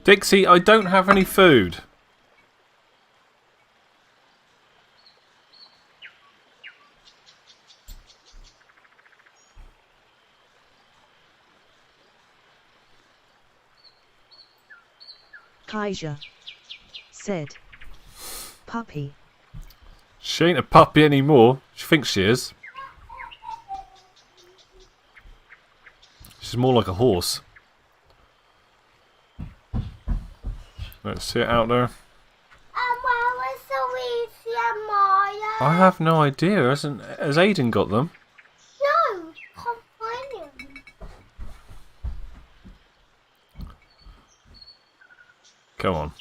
Dixie, I don't have any food. Kaiser said, "Puppy." She ain't a puppy anymore. She thinks she is. She's more like a horse. Let's see it out there. Where was Luigi and Maya? I have no idea. Has Aiden got them? No, can't find him. Come on.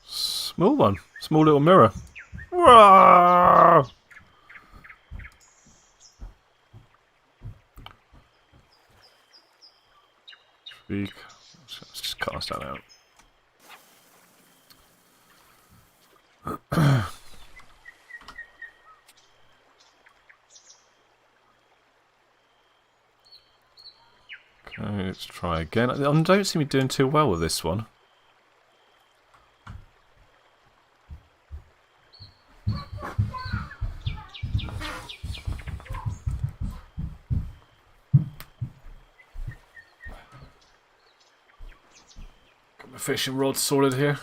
Small one. Small little mirror. Roar! Let's just cast that out. Okay, let's try again. I don't seem to be doing too well with this one. Got my fishing rod sorted here.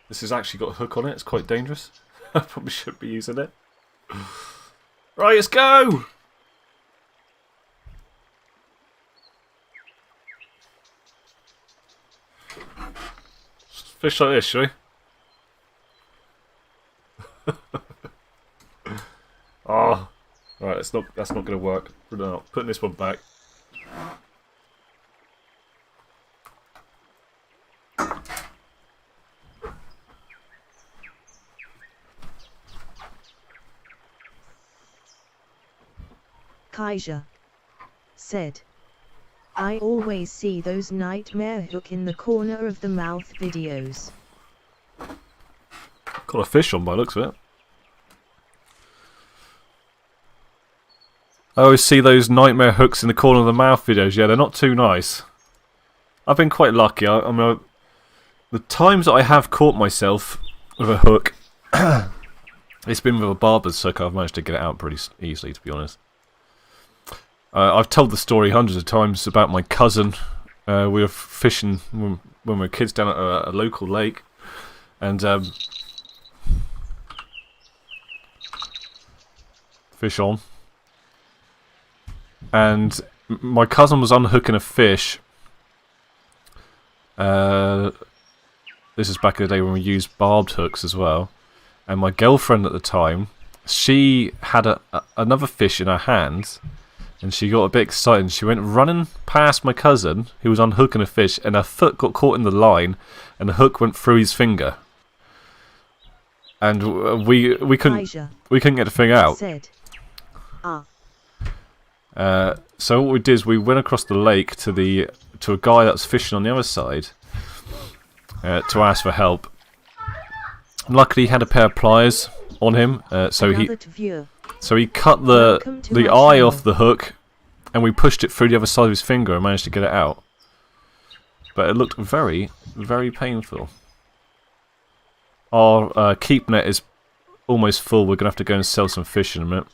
This has actually got a hook on it. It's quite dangerous. I probably shouldn't be using it. Right, let's go! Fish like this, shall we? Oh, right. That's not going to work. No, putting this one back. Kaiser said, "I always see those nightmare hook in the corner of the mouth videos." Got a fish on by the looks of it. I always see those nightmare hooks in the corner of the mouth videos. Yeah, they're not too nice. I've been quite lucky. I mean, the times that I have caught myself with a hook, it's been with a barber's hook. I've managed to get it out pretty easily, to be honest. I've told the story hundreds of times about my cousin. We were fishing when we were kids down at a local lake, and fish on. And my cousin was unhooking a fish, This is back in the day when we used barbed hooks as well. And my girlfriend at the time, she had another fish in her hands, and she got a bit excited. And she went running past my cousin, who was unhooking a fish, and her foot got caught in the line, and the hook went through his finger. And we couldn't get the thing out. Said. So what we did is we went across the lake to a guy that was fishing on the other side to ask for help. Luckily, he had a pair of pliers on him, so he cut the eye off the hook, and we pushed it through the other side of his finger and managed to get it out. But it looked very, very painful. Our keep net is almost full. We're gonna have to go and sell some fish in a minute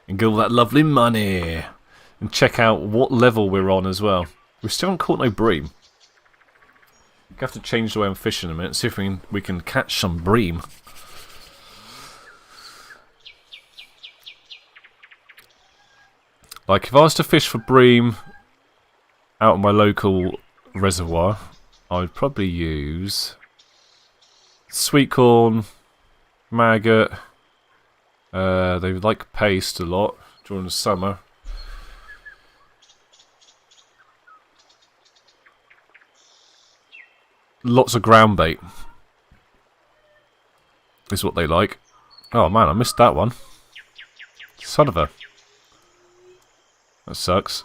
and get all that lovely money and check out what level we're on as well. We still haven't caught no bream. We have to change the way I'm fishing in a minute, see if we can catch some bream. Like, if I was to fish for bream out of my local reservoir, I would probably use sweet corn, maggot. They like paste a lot during the summer. Lots of ground bait is what they like. Oh man, I missed that one. Son of a... That sucks.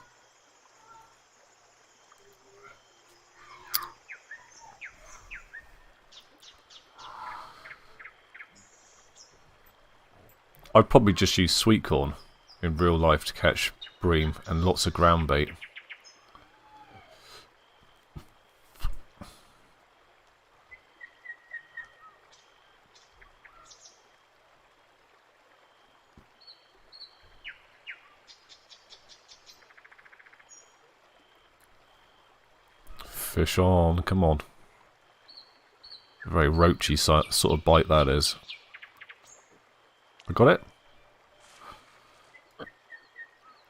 I'd probably just use sweet corn in real life to catch bream and lots of ground bait. Fish on, come on. Very roachy sort of bite that is. I got it?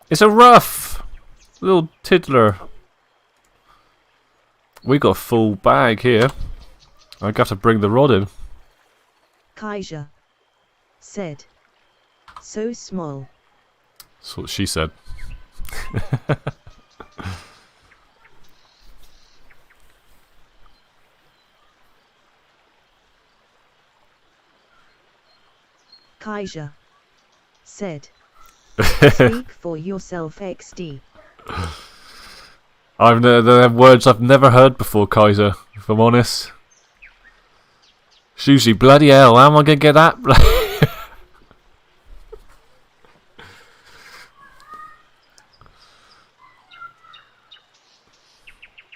It's a rough! Little tiddler. We got a full bag here. I got to bring the rod in. Kaiser said. So small. That's what she said. Kaiser said. Speak for yourself, XD. They're words I've never heard before, Kaiser, if I'm honest. It's usually bloody hell, how am I gonna get that?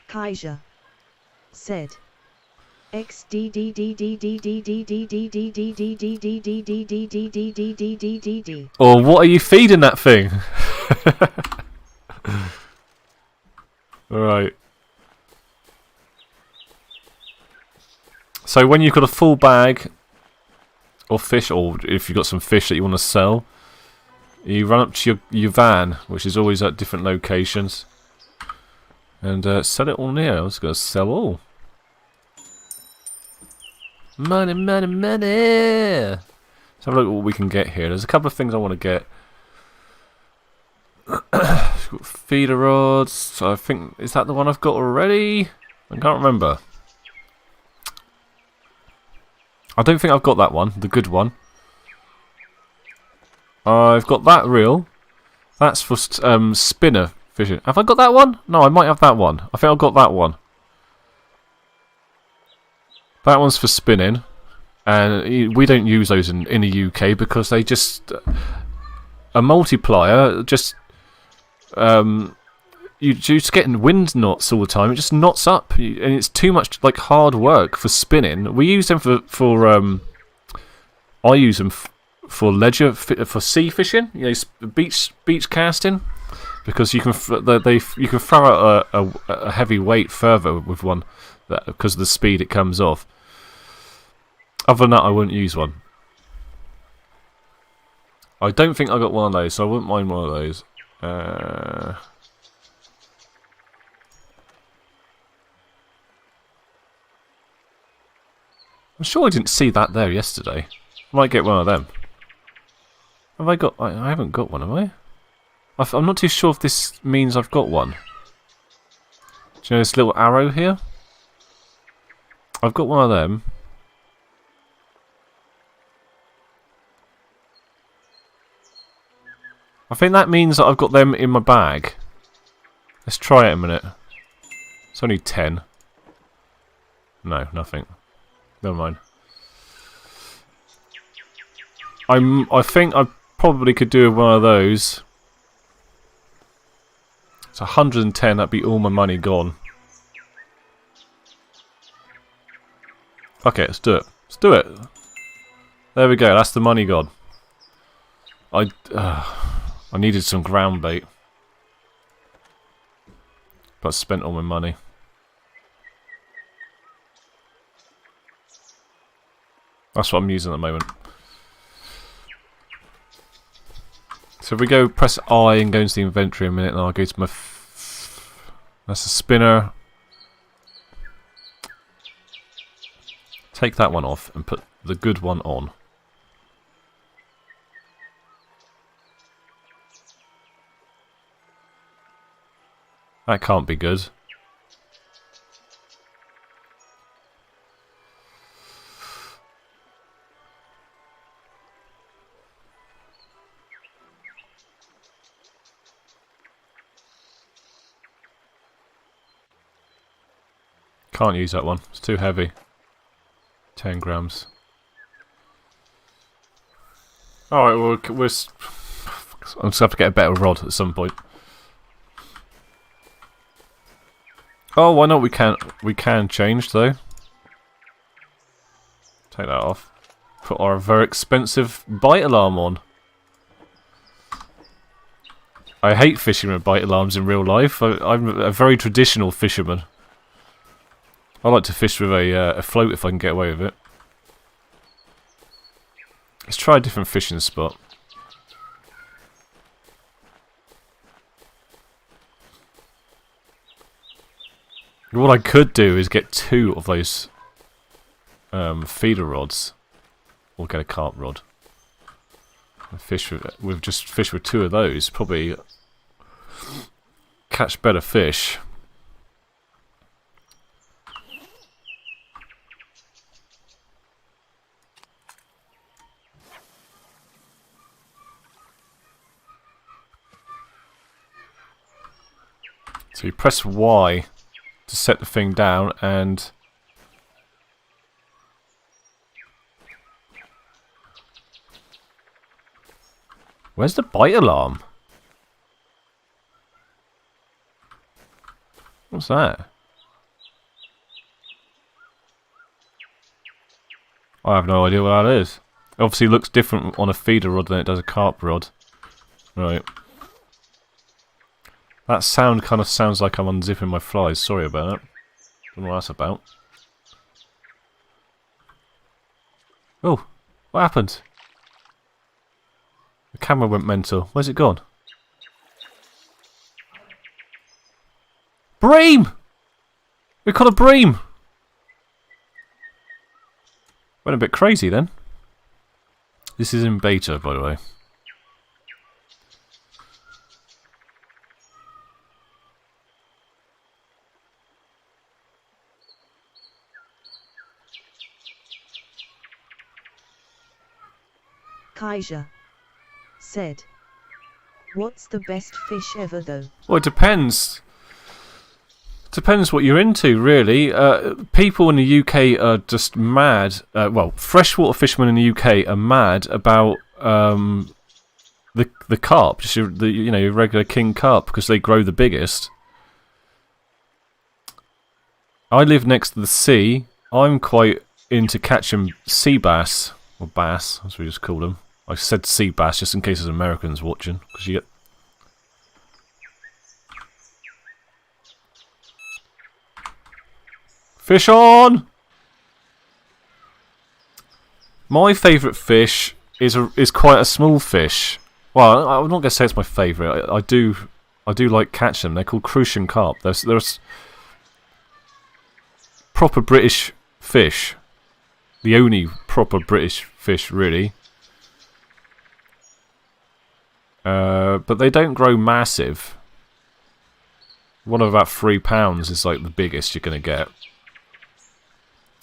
Kaiser said. Or what are you feeding that thing? Alright. So when you've got a full bag of fish, or if you've got some fish that you want to sell, you run up to your van, which is always at different locations, and sell it all near. I was going to sell all. Money, money, money! Let's have a look at what we can get here. There's a couple of things I want to get. Feeder rods. So I think, is that the one I've got already? I can't remember. I don't think I've got that one, the good one. I've got that reel. That's for spinner fishing. Have I got that one? No, I might have that one. I think I've got that one. That one's for spinning, and we don't use those in the UK because they just a multiplier just you're just getting wind knots all the time. It just knots up, and it's too much like hard work for spinning. We use them for I use them for leisure for sea fishing, you know, beach casting, because you can you can throw out a heavy weight further with one because of the speed it comes off. Other than that, I wouldn't use one. I don't think I got one of those, so I wouldn't mind one of those. I'm sure I didn't see that there yesterday. I might get one of them. Have I got... I haven't got one, have I? I'm not too sure if this means I've got one. Do you know this little arrow here? I've got one of them. I think that means that I've got them in my bag. Let's try it a minute. It's only 10. No, nothing. Never mind. I think I probably could do one of those. It's 110, that'd be all my money gone. Okay, let's do it. Let's do it. There we go, that's the money gone. I needed some ground bait. But I spent all my money. That's what I'm using at the moment. So if we go press I and go into the inventory a minute, and I'll go to my... that's a spinner. Take that one off and put the good one on. That can't be good. Can't use that one. It's too heavy. 10 grams. Alright, well, I'll just have to get a better rod at some point. Oh, why not? We can change though. Take that off. Put our very expensive bite alarm on. I hate fishing with bite alarms in real life. I'm a very traditional fisherman. I like to fish with a float if I can get away with it. Let's try a different fishing spot. What I could do is get 2 of those feeder rods, or get a carp rod. And fish with just fish with 2 of those. Probably catch better fish. So you press Y to set the thing down, and where's the bite alarm? What's that? I have no idea what that is. It obviously looks different on a feeder rod than it does a carp rod. Right. That sound kind of sounds like I'm unzipping my flies. Sorry about that. Don't know what that's about. Oh, what happened? The camera went mental. Where's it gone? Bream! We caught a bream! Went a bit crazy then. This is in beta, by the way. Kaiser said, "What's the best fish ever though?" Well, it depends. Depends what you're into, really. People in the UK are just mad. Well, freshwater fishermen in the UK are mad about the carp, just your regular king carp, because they grow the biggest. I live next to the sea. I'm quite into catching sea bass, or bass, as we just call them. I said sea bass just in case there's Americans watching, because you get... Fish on! My favourite fish is quite a small fish. Well, I'm not going to say it's my favourite. I do like catching them. They're called crucian carp. They're proper British fish. the only proper British fish, really. But they don't grow massive. One of about £3 is like the biggest you're going to get.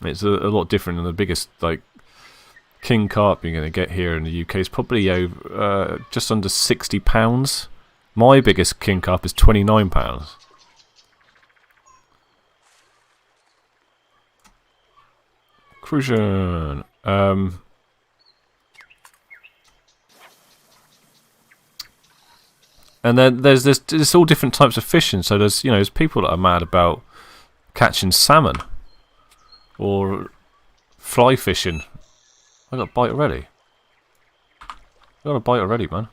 It's a lot different than the biggest, like, king carp you're going to get here in the UK. It's probably just under £60. My biggest king carp is £29. Crucian. And then there's all different types of fishing. So there's people that are mad about catching salmon or fly fishing. I got a bite already. I got a bite already, man.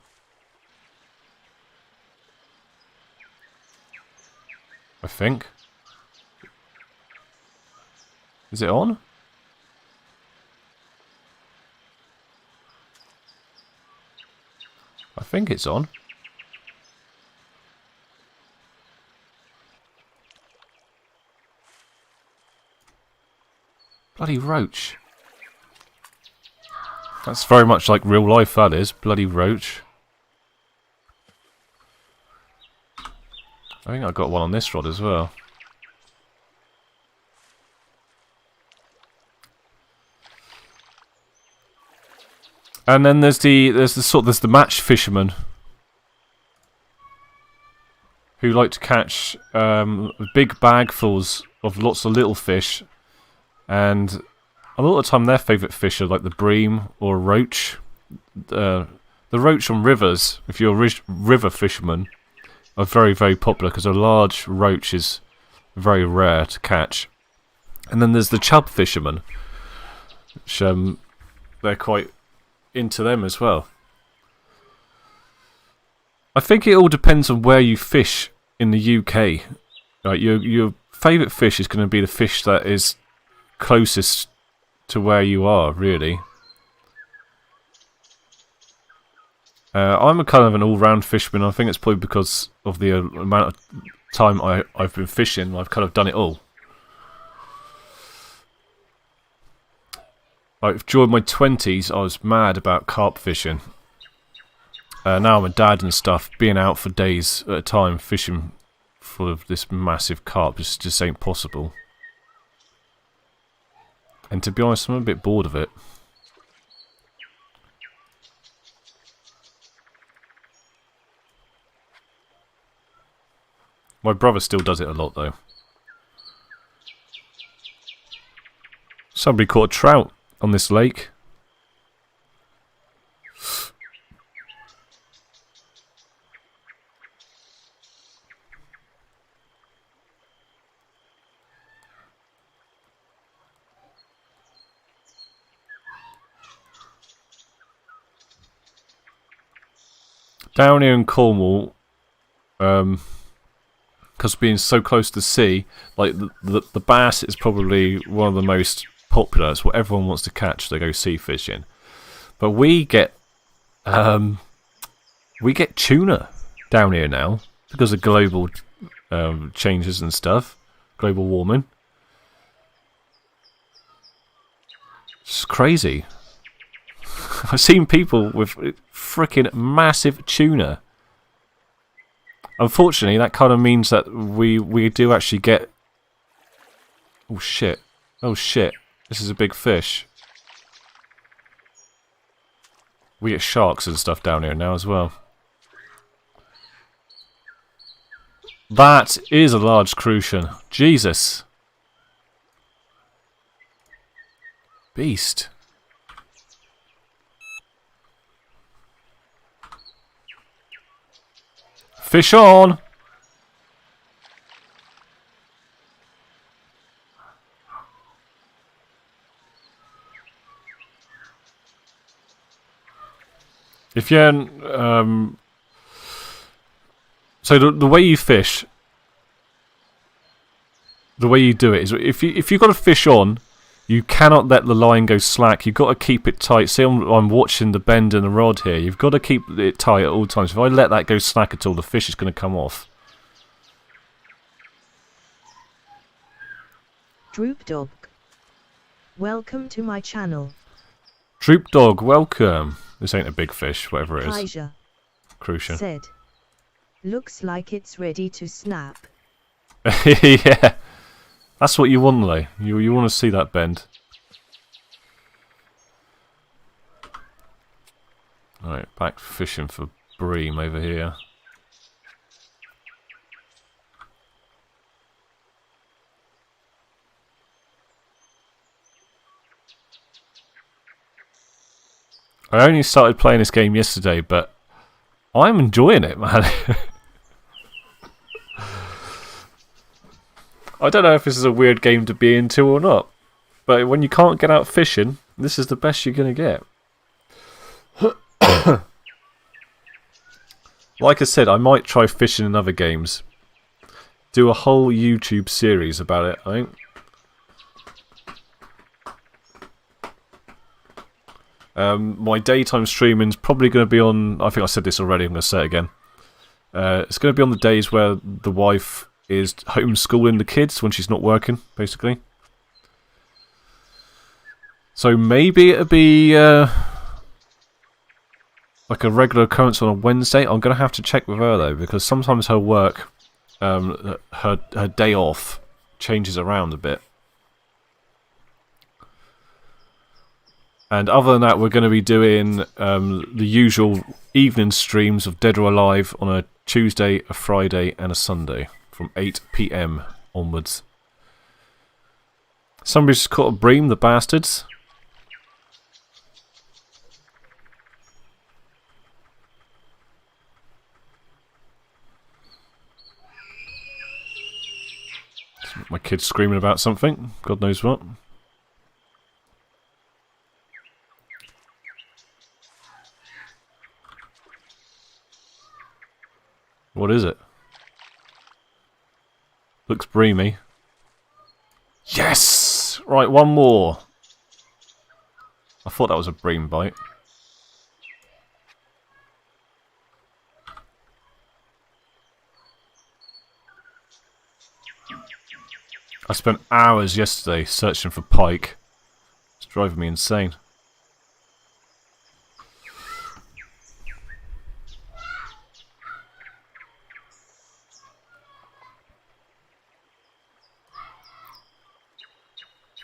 I think. Is it on? I think it's on. Bloody roach. That's very much like real life, that is. Bloody roach. I think I got one on this rod as well. And then there's the match fishermen who like to catch big bagfuls of lots of little fish, and a lot of the time their favourite fish are like the bream or roach. The roach on rivers, if you're a river fisherman, are very, very popular because a large roach is very rare to catch. And then there's the chub fishermen, which they're quite into them as well. I think it all depends on where you fish in the UK. Like your favourite fish is going to be the fish that is closest to where you are, really. I'm a kind of an all-round fisherman. I think it's probably because of the amount of time I've been fishing. I've kind of done it all. Like during my 20s, I was mad about carp fishing. Now I'm a dad and stuff. Being out for days at a time fishing for this massive carp just ain't possible. And to be honest, I'm a bit bored of it. My brother still does it a lot, though. Somebody caught a trout on this lake. Down here in Cornwall, because being so close to the sea, like the bass is probably one of the most popular. It's what everyone wants to catch. They go sea fishing, but we get tuna down here now because of global changes and stuff, global warming. It's crazy. I've seen people with freaking massive tuna. Unfortunately, that kind of means that we do actually get... Oh shit. Oh shit. This is a big fish. We get sharks and stuff down here now as well. That is a large crucian. Jesus. Beast. Fish on! If you're so the way you fish, the way you do it is if you've got a fish on, you cannot let the line go slack. You've got to keep it tight. See, I'm watching the bend in the rod here. You've got to keep it tight at all times. If I let that go slack at all, the fish is going to come off. Droop dog. Welcome to my channel. Troop Dog, welcome. This ain't a big fish, whatever it is. Kaija Crucian. said. Looks like it's ready to snap. Yeah. That's what you want, though. You want to see that bend. Alright, back fishing for bream over here. I only started playing this game yesterday, but I'm enjoying it, man. I don't know if this is a weird game to be into or not, but when you can't get out fishing, this is the best you're going to get. Like I said, I might try fishing in other games. Do a whole YouTube series about it, I think. My daytime streaming's probably going to be on... I think I said this already, I'm going to say it again. It's going to be on the days where the wife is homeschooling the kids when she's not working, basically. So maybe it'll be like a regular occurrence on a Wednesday. I'm going to have to check with her, though, because sometimes her work, her day off, changes around a bit. And other than that, we're going to be doing the usual evening streams of Dead or Alive on a Tuesday, a Friday, and a Sunday from 8 PM onwards. Somebody's just caught a bream, the bastards. My kid's screaming about something. God knows what. What is it? Looks breamy. Yes! Right, one more. I thought that was a bream bite. I spent hours yesterday searching for pike. It's driving me insane.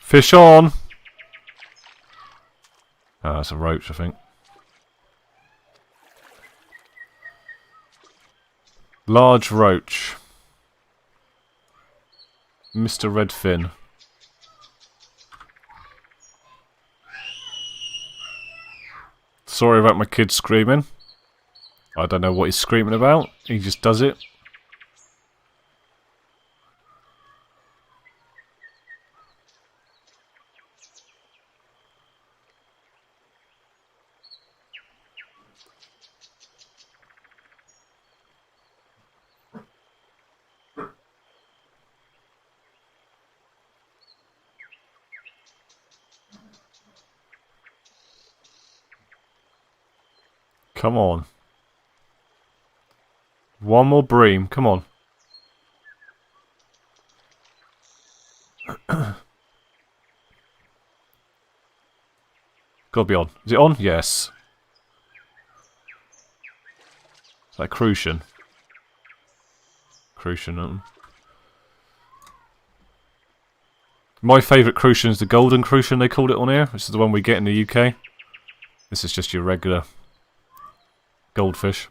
Fish on! Oh, that's a roach, I think. Large roach. Mr. Redfin. Sorry about my kid screaming. I don't know what he's screaming about. He just does it. Come on. One more bream. Come on. Gotta be on. Is it on? Yes. Is that Crucian? Crucian. My favourite Crucian is the Golden Crucian, they called it on here. This is the one we get in the UK. This is just your regular goldfish.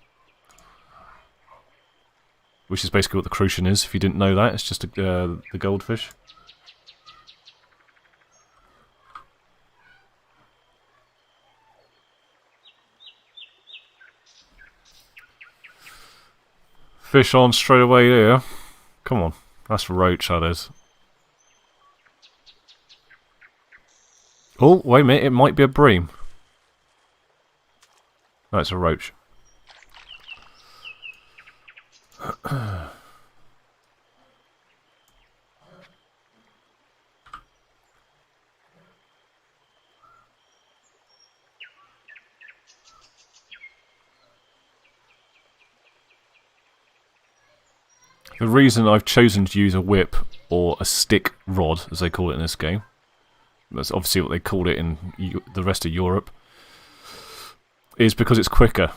Which is basically what the Crucian is. If you didn't know that, it's just the goldfish. Fish on straight away there. Come on. That's roach, that is. Oh, wait a minute. It might be a bream. No, it's a roach. The reason I've chosen to use a whip, or a stick rod, as they call it in this game, that's obviously what they called it in the rest of Europe, is because it's quicker.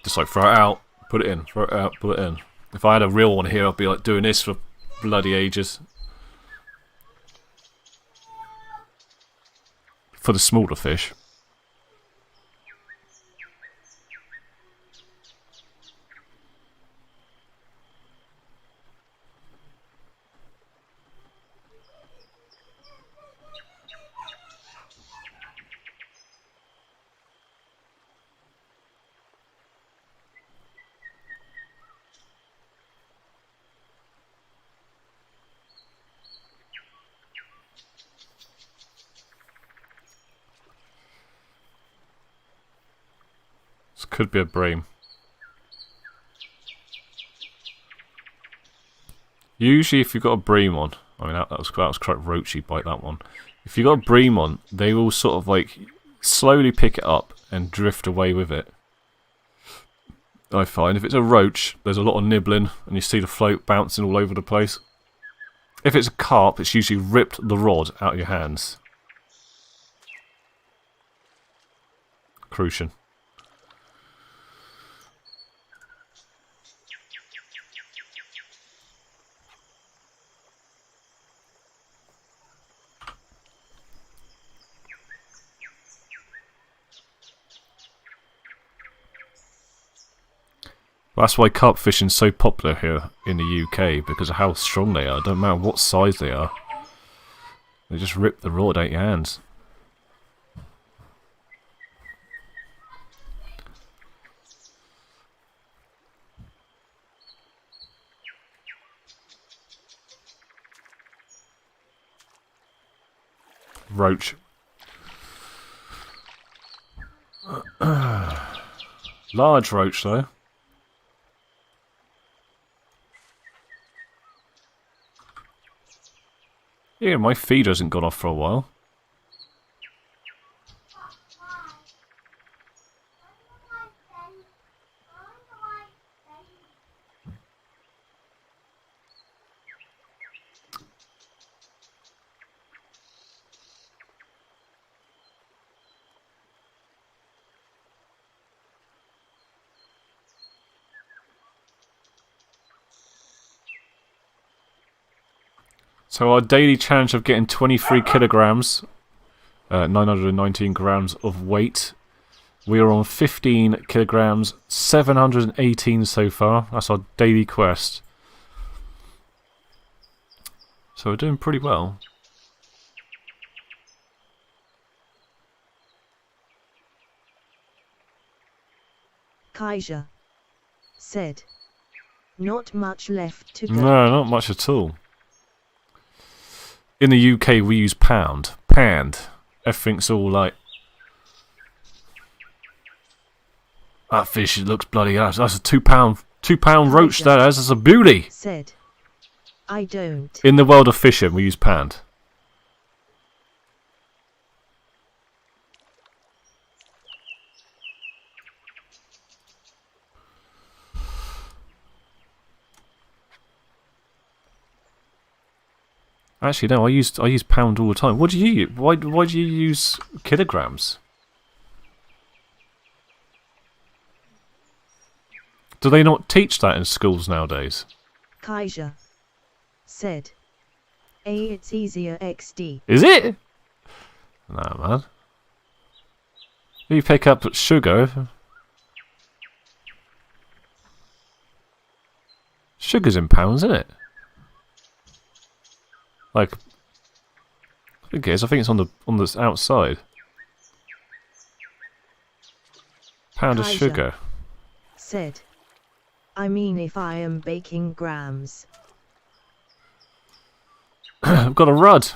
Just like throw it out, put it in, throw it out, put it in. If I had a real one here, I'd be like doing this for bloody ages. For the smaller fish. This could be a bream. Usually if you've got a bream on, I mean that was quite roachy, bite that one. If you've got a bream on, they will sort of like slowly pick it up and drift away with it. I find if it's a roach, there's a lot of nibbling and you see the float bouncing all over the place. If it's a carp, it's usually ripped the rod out of your hands. Crucian. That's why carp fishing is so popular here in the UK, because of how strong they are. Don't matter what size they are. They just rip the rod out your hands. Roach. Large roach though. Yeah, my feed hasn't gone off for a while. So our daily challenge of getting 23 kilograms, 919 grams of weight. We are on 15 kilograms, 718 so far. That's our daily quest. So we're doing pretty well. Kaiser said, "Not much left to go." No, not much at all. In the UK, we use pound. Panned. Everything's all like... That fish, it looks bloody ass. That's a two pound roach, that is. That's a beauty. Said, "I don't." In the world of fishing, we use panned. Actually, no. I use pound all the time. What do you use? Why do you use kilograms? Do they not teach that in schools nowadays? Kaiser said, "It's easier XD." Is it? Nah, man. You pick up sugar. Sugar's in pounds, isn't it? Like, I think it is. I think it's on the outside. Pound of Kaiser sugar. said, "I mean, if I am baking grams." I've got a rud.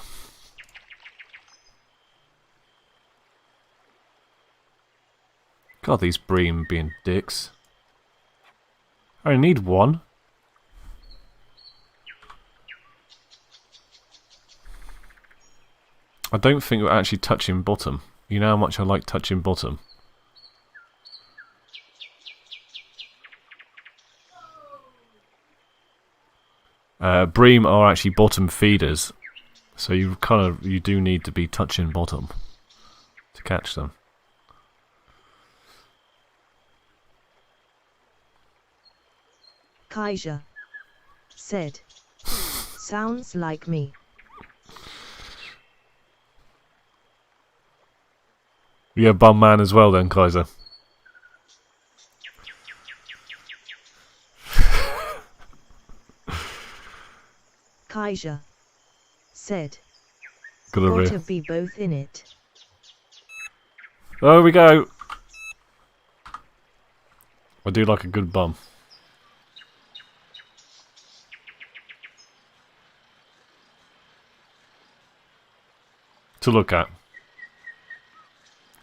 God, these bream being dicks. I only need one. I don't think we're actually touching bottom. You know how much I like touching bottom. Bream are actually bottom feeders. So you do need to be touching bottom to catch them. Kaiser said, sounds like me. You're a bum man as well then, Kaiser. Kaiser said, Gotta gotta be both in it. There we go. I do like a good bum. To look at.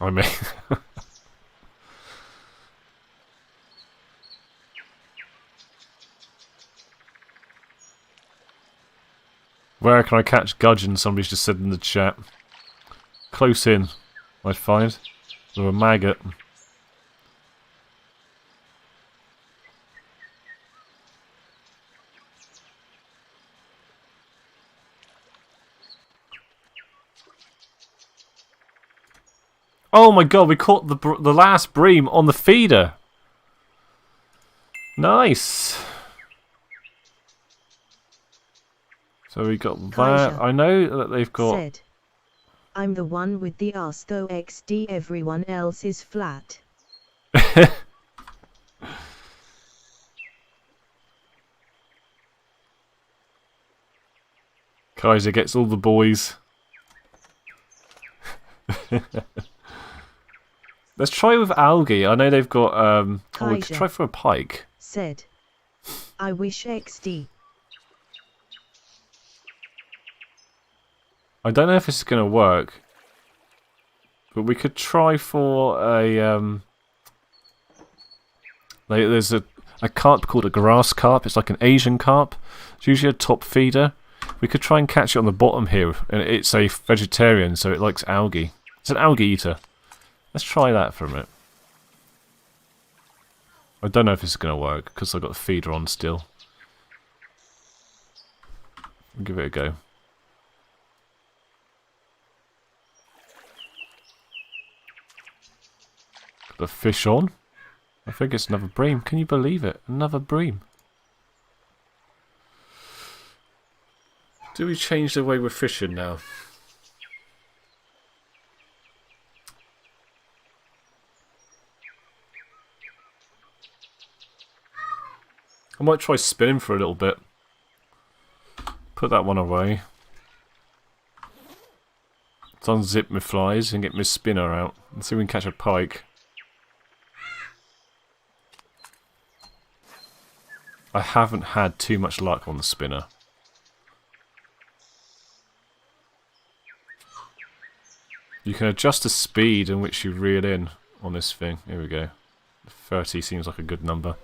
I mean... Where can I catch gudgeon? Somebody's just said in the chat. Close in, I'd find. With a maggot. Oh my god, we caught the last bream on the feeder. Nice. So we got Kaiser that. I know that they've got... said, I'm the one with the ass though XD, everyone else is flat. Kaiser gets all the boys. Let's try with algae. I know they've got... oh, we could try for a pike. Said, I wish XD. I don't know if this is going to work. But we could try for a... there's a carp called a grass carp. It's like an Asian carp. It's usually a top feeder. We could try and catch it on the bottom here. And it's a vegetarian, so it likes algae. It's an algae eater. Let's try that for a minute. I don't know if this is going to work, because I've got the feeder on still. I'll give it a go. Got the fish on. I think it's another bream. Can you believe it? Another bream. Do we change the way we're fishing now? I might try spinning for a little bit. Put that one away. Let's unzip my flies and get my spinner out. And see if we can catch a pike. I haven't had too much luck on the spinner. You can adjust the speed in which you reel in on this thing. Here we go. 30 seems like a good number.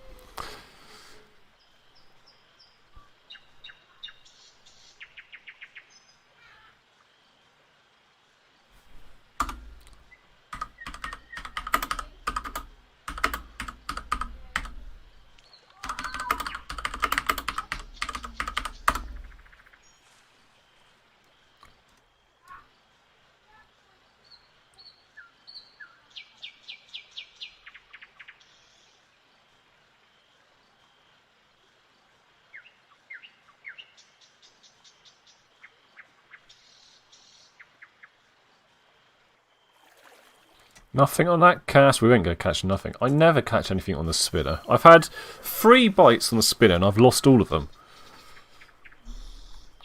Nothing on that cast. We won't go catch nothing. I never catch anything on the spinner. I've had 3 bites on the spinner and I've lost all of them.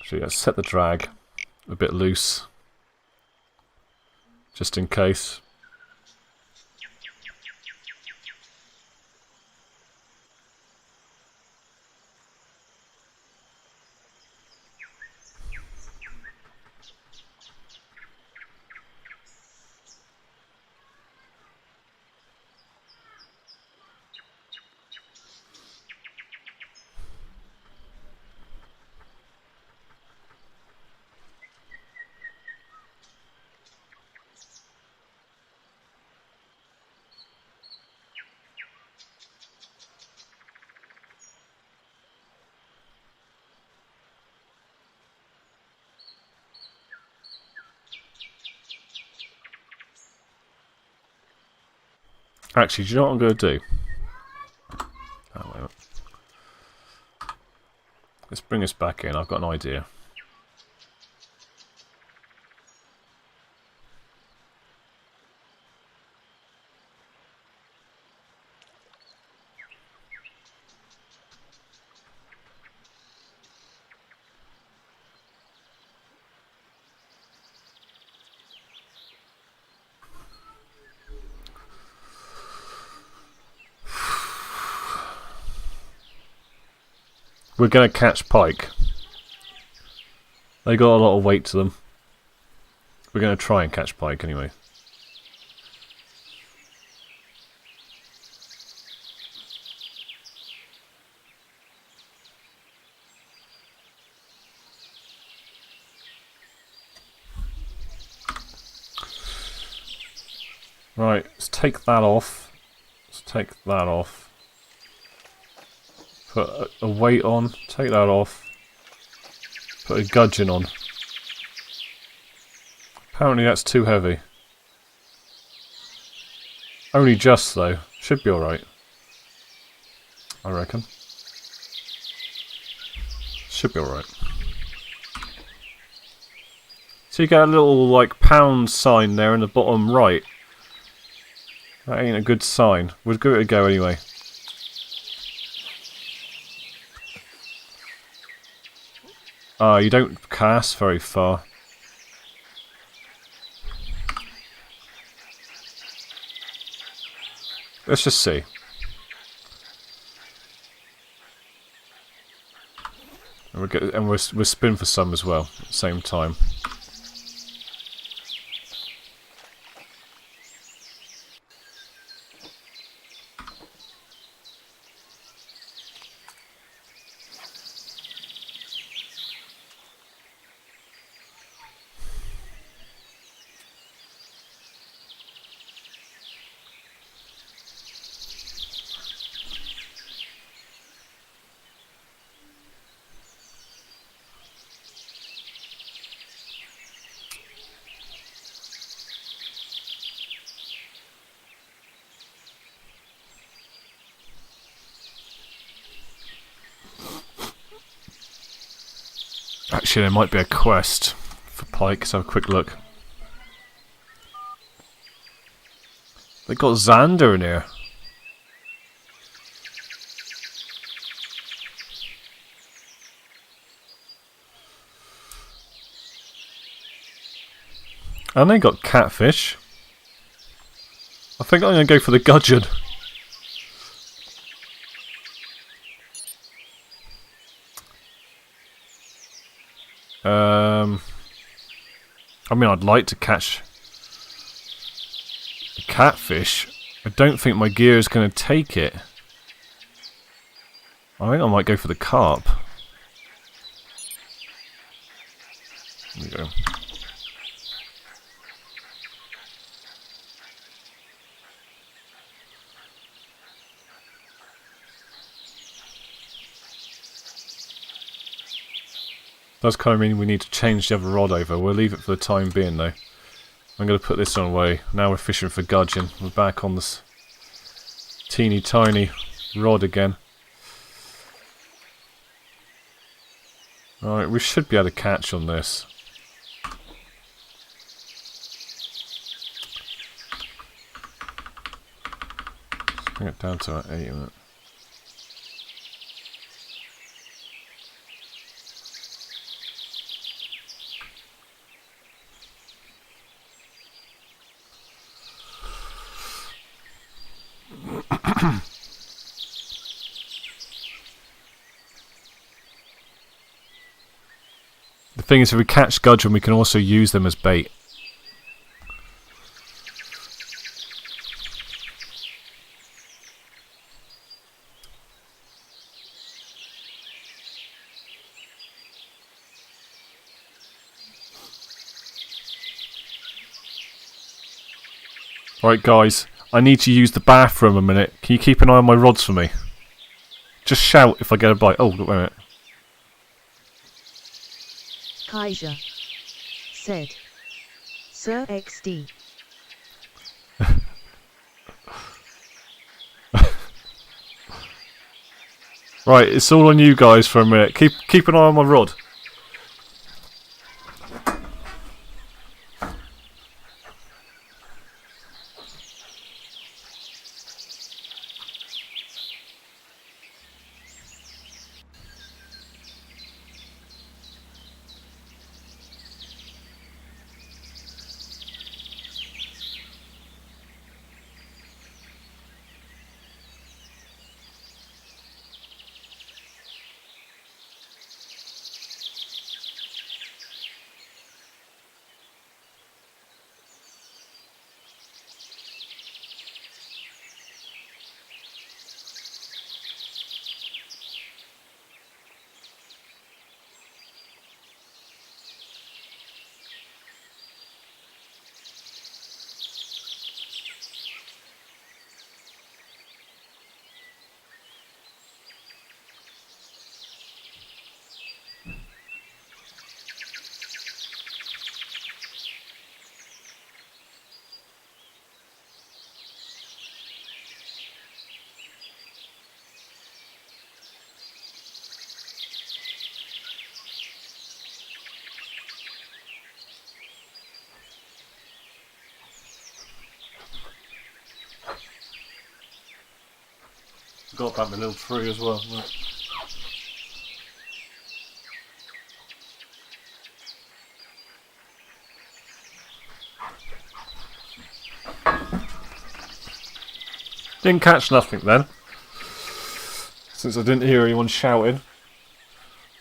So yeah, set the drag a bit loose. Just in case. Actually, do you know what I'm going to do? Oh, wait. Let's bring us back in. I've got an idea. We're going to catch pike. They got a lot of weight to them. We're going to try and catch pike anyway. Right, let's take that off. Let's take that off. Put a weight on, take that off. Put a gudgeon on. Apparently that's too heavy. Only just though. Should be alright. I reckon. Should be alright. So you get a little like pound sign there in the bottom right. That ain't a good sign. We'll give it a go anyway. You don't cast very far. Let's just see. And we'll spin for some as well at the same time. Actually, there might be a quest for pike. Let's have a quick look. They got Xander in here. And they got catfish. I think I'm going to go for the gudgeon. I mean, I'd like to catch a catfish. I don't think my gear is going to take it. I think I might go for the carp. There we go. Does kind of mean we need to change the other rod over. We'll leave it for the time being though. I'm going to put this on away. Now we're fishing for gudgeon. We're back on this teeny tiny rod again. Alright, we should be able to catch on this. Let's bring it down to 8 minutes. The thing is, if we catch gudgeon, we can also use them as bait. Right, guys, I need to use the bathroom a minute. Can you keep an eye on my rods for me? Just shout if I get a bite. Oh, wait a minute. Kaiser said, Sir XD. Right, it's all on you guys for a minute. Keep an eye on my rod. Forgot about my little tree as well. Right. Didn't catch nothing then, since I didn't hear anyone shouting.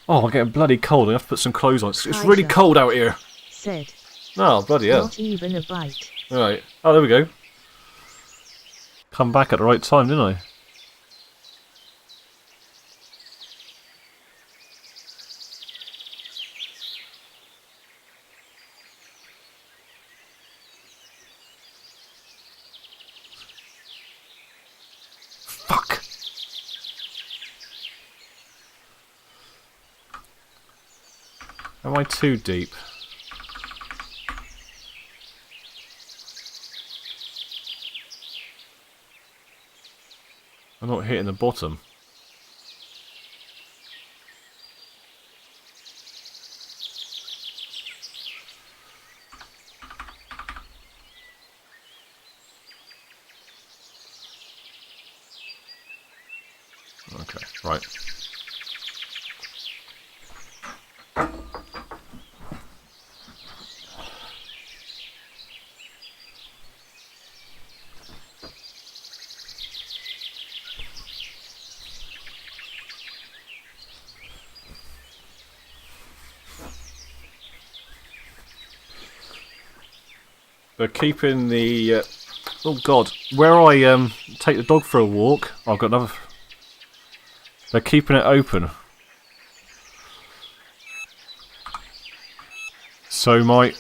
Oh, I'm getting bloody cold. I have to put some clothes on. It's really cold out here. Said. Oh, bloody hell. Not even a bite. Right. Oh, there we go. Come back at the right time, didn't I? Fuck! Am I too deep? I'm not hitting the bottom. Okay, right. They're keeping the oh god, where I take the dog for a walk. I've got another. They're keeping it open, so my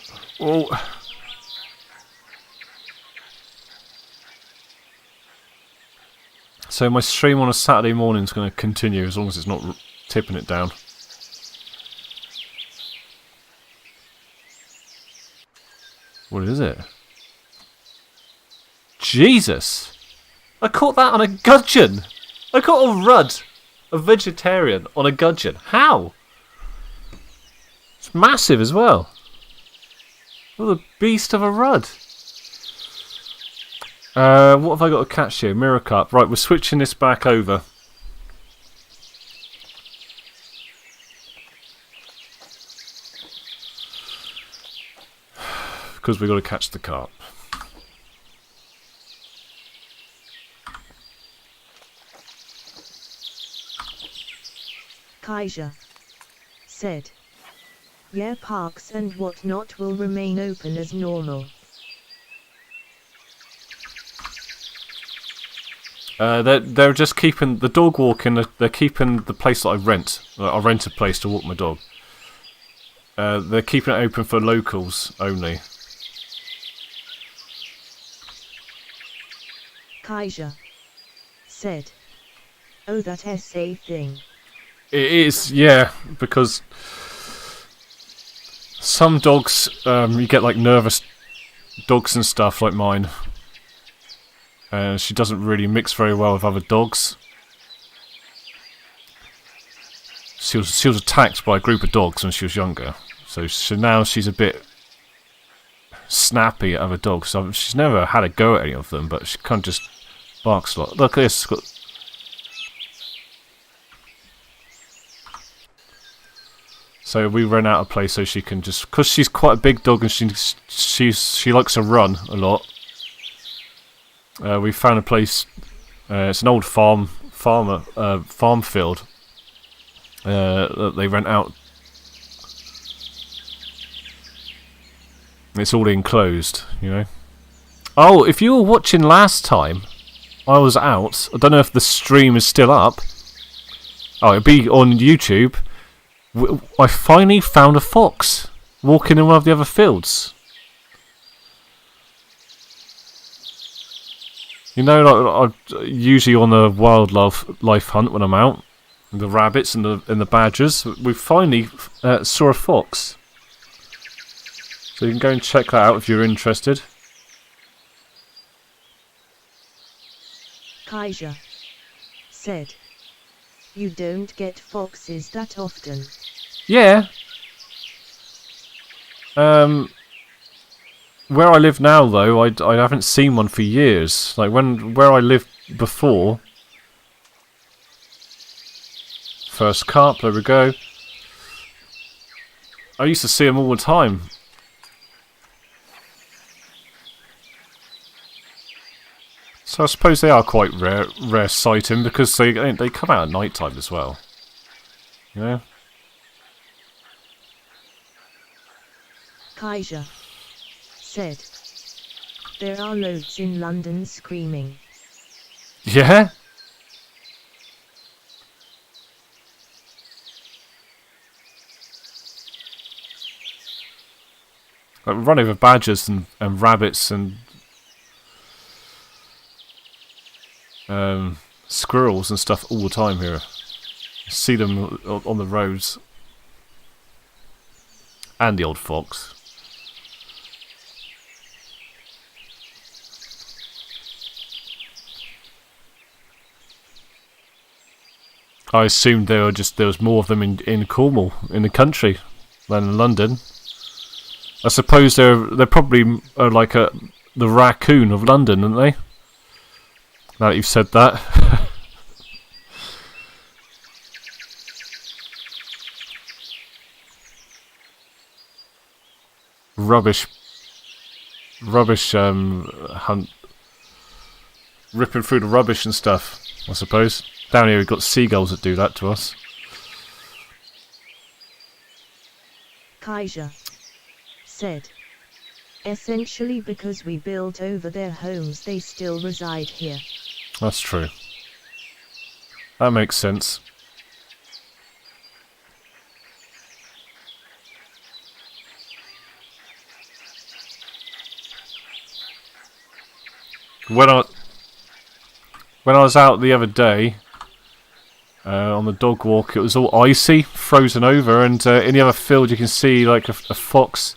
so my stream on a Saturday morning is going to continue as long as it's not tipping it down. What is it? Jesus! I caught that on a gudgeon! I caught a rudd! A vegetarian on a gudgeon. How? It's massive as well. What a beast of a rudd. What have I got to catch here? Mirror cup. Right, we're switching this back over. Because we've got to catch the carp. Kaiser said. Yeah, parks and whatnot will remain open as normal. They're just keeping the dog walking. They're keeping the place that I rent. I rent a place to walk my dog. They're keeping it open for locals only. Kaiser said. Oh, that SA thing. It is, yeah, because some dogs, you get like nervous dogs and stuff like mine. She doesn't really mix very well with other dogs. she was attacked by a group of dogs when she was younger. So now she's a bit snappy at other dogs. So she's never had a go at any of them, but she kind of just barks a lot. Look at this. So we rent out a place so she can just, because she's quite a big dog and she likes to run a lot. We found a place. It's an old farm field that they rent out. It's all enclosed, you know. Oh, if you were watching last time, I was out. I don't know if the stream is still up. Oh, it'd be on YouTube. I finally found a fox walking in one of the other fields. You know, like I'm usually on a wildlife hunt when I'm out. The rabbits and the badgers. We finally saw a fox. So you can go and check that out if you're interested. Kaiser said, "You don't get foxes that often." Yeah. Where I live now, though, I haven't seen one for years. Like where I lived before. First carp, there we go. I used to see them all the time. So I suppose they are quite rare sighting because they come out at night time as well. You know? Kaiser said, "There are loads in London screaming." Yeah? I run over badgers and rabbits and squirrels and stuff all the time here. See them on the roads. And the old fox. I assumed there was more of them in Cornwall, in the country, than in London. I suppose they're probably like the raccoon of London, aren't they? Now that you've said that. Rubbish hunt, ripping through the rubbish and stuff, I suppose. Down here we've got seagulls that do that to us. Kaiser said, "Essentially because we built over their homes, they still reside here." That's true. That makes sense. When I was out the other day on the dog walk, it was all icy, frozen over, and in the other field you can see like a fox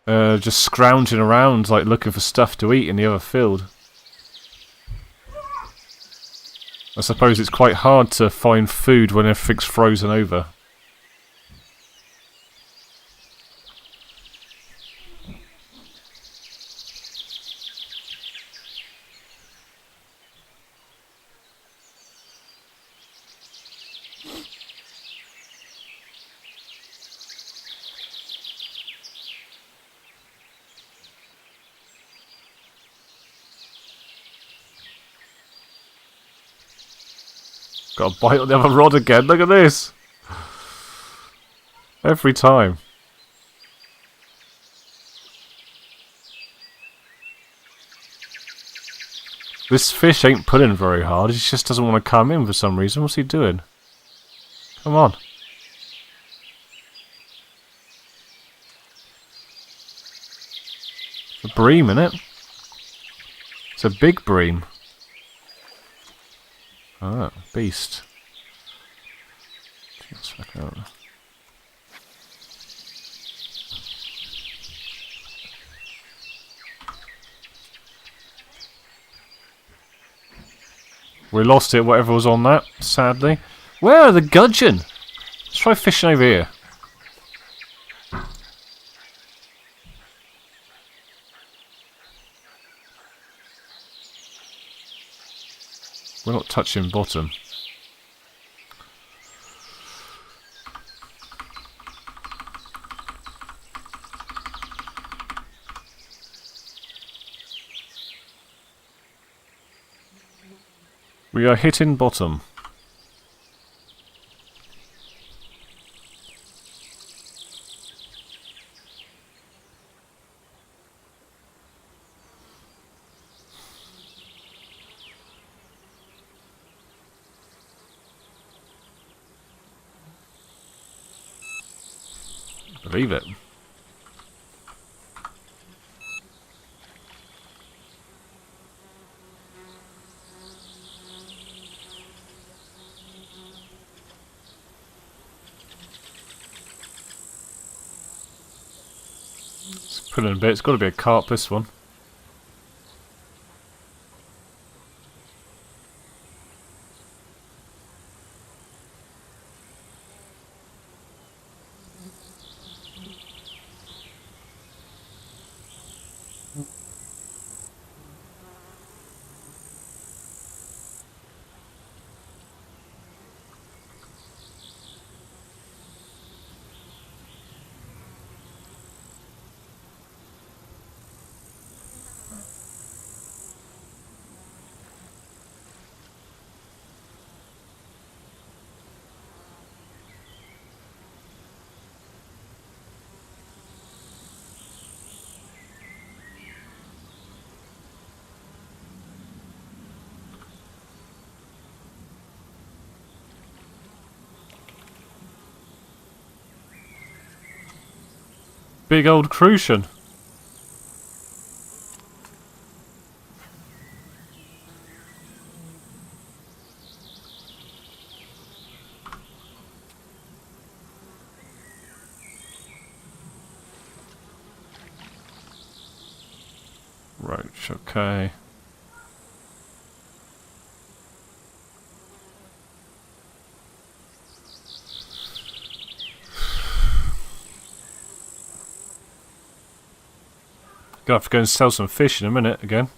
just scrounging around, like looking for stuff to eat in the other field. I suppose it's quite hard to find food when everything's frozen over. Got a bite on the other rod again. Look at this. Every time. This fish ain't pulling very hard. He just doesn't want to come in for some reason. What's he doing? Come on. It's a bream, innit? It's a big bream. Ah, beast. Let's check out. We lost it, whatever was on that, sadly. Where are the gudgeon? Let's try fishing over here. We're not touching bottom. We are hitting bottom. Believe it. Let's put in a bit. It's got to be a carp, this one. Big old crucian. Roach, okay. Gonna have to go and sell some fish in a minute again.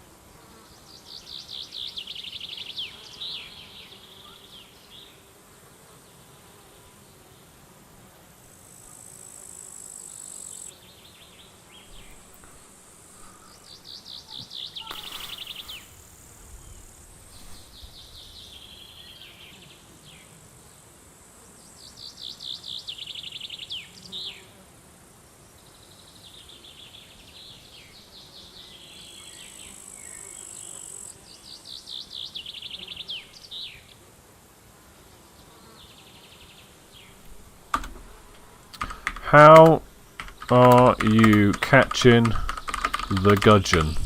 How are you catching the gudgeon?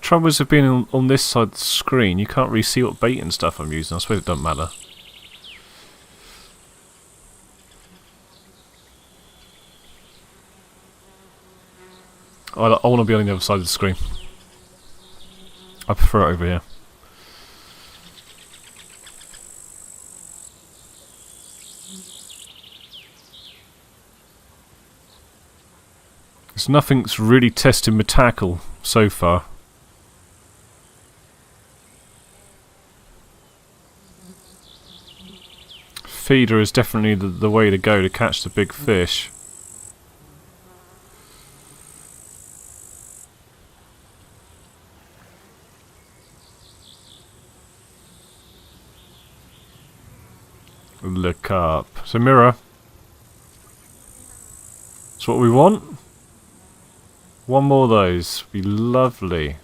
Troubles of being on this side of the screen, you can't really see what bait and stuff I'm using. I suppose it doesn't matter. I want to be on the other side of the screen. I prefer it over here. There's nothing that's really testing my tackle so far. Feeder is definitely the way to go to catch the big fish. Le Carp. So mirror. That's what we want. One more of those. Be lovely.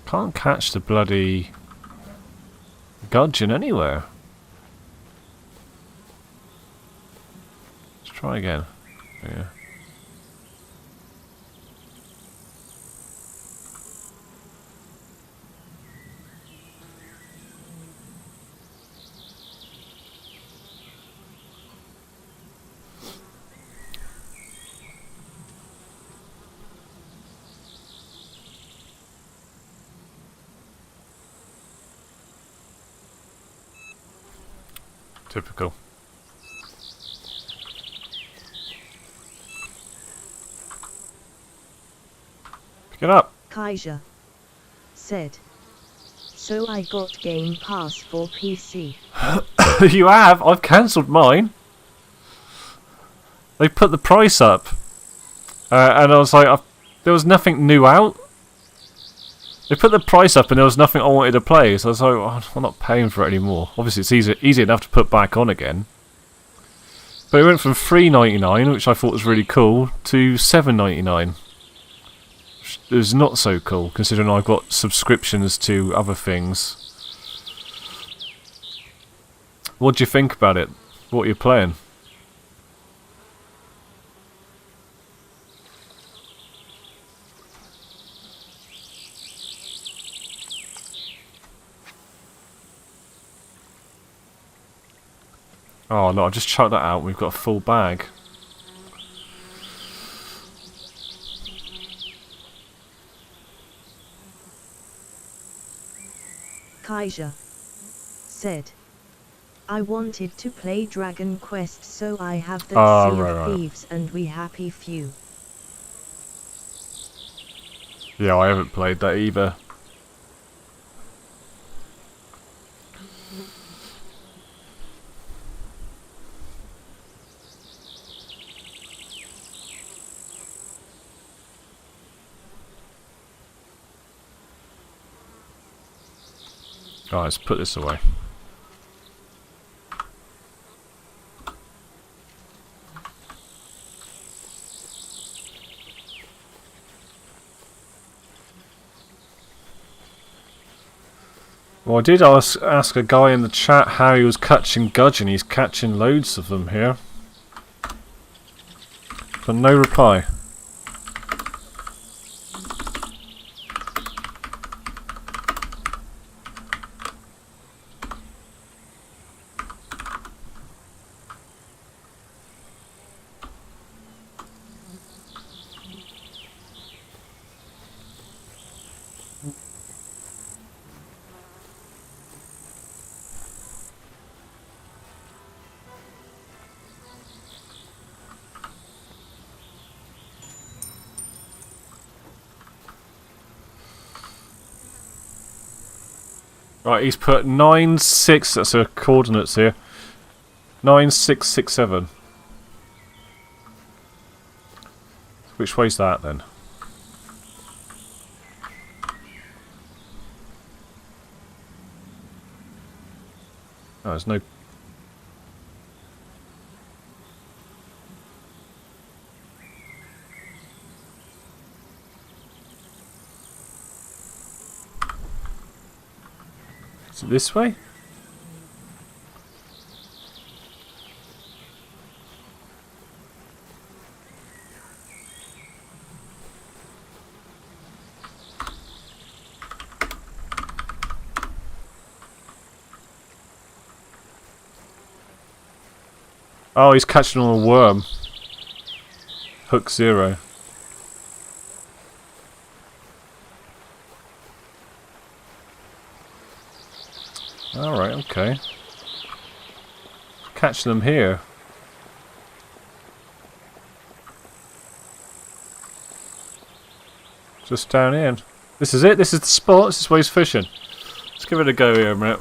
Can't catch the bloody gudgeon anywhere. Let's try again. Yeah. Typical. Pick it up. Kaiser said. So I got Game Pass for PC. You have? I've cancelled mine. They put the price up. And I was like, there was nothing new out. They put the price up and there was nothing I wanted to play. So I was like, oh, I'm not paying for it anymore. Obviously it's easy enough to put back on again. But it went from $3.99, which I thought was really cool, to $7.99. It was not so cool, considering I've got subscriptions to other things. What do you think about it? What you're playing? Oh no, I've just chucked that out. We've got a full bag. Kaiser said. I wanted to play Dragon Quest, so I have the Sea of Thieves and We Happy Few. Yeah, I haven't played that either. Alright, let's put this away. Well, I did ask a guy in the chat how he was catching gudgeon. He's catching loads of them here. But no reply. Right, he's put 96, that's the coordinates here. 9667. Which way's that then? Oh, there's no... Is it this way? Oh, he's catching on a worm. Hook 0. Alright, okay. Catch them here. Just down here. This is it, this is the spot, this is where he's fishing. Let's give it a go here a minute.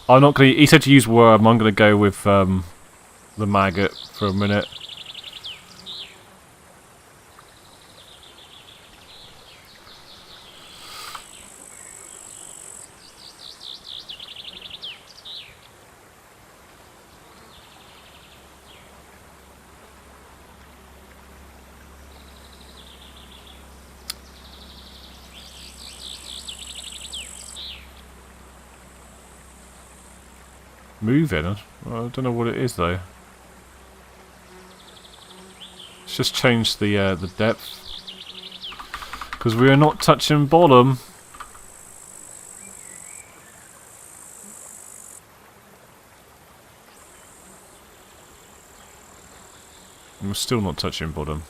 I'm not gonna, he said to use worm, I'm gonna go with the maggot for a minute. moving. I don't know what it is though. Let's just change the depth. Because we are not touching bottom. And we're still not touching bottom.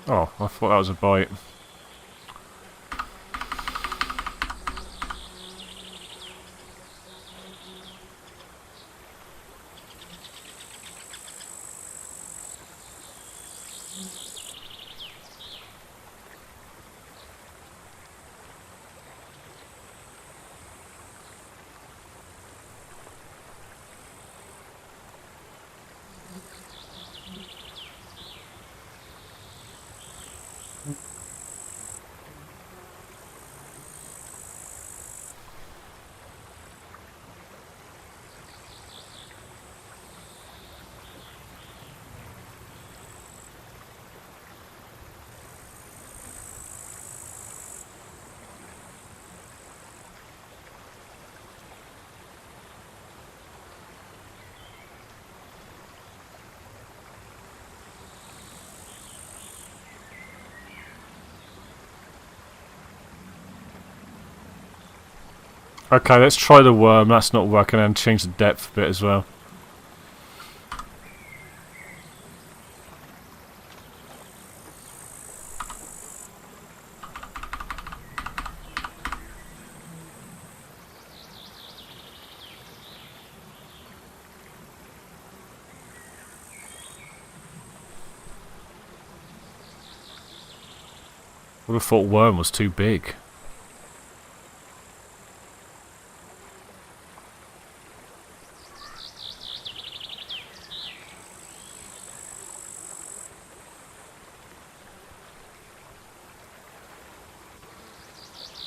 Oh, I thought that was a bite. Okay, let's try the worm. That's not working, and change the depth a bit as well. Would have thought worm was too big.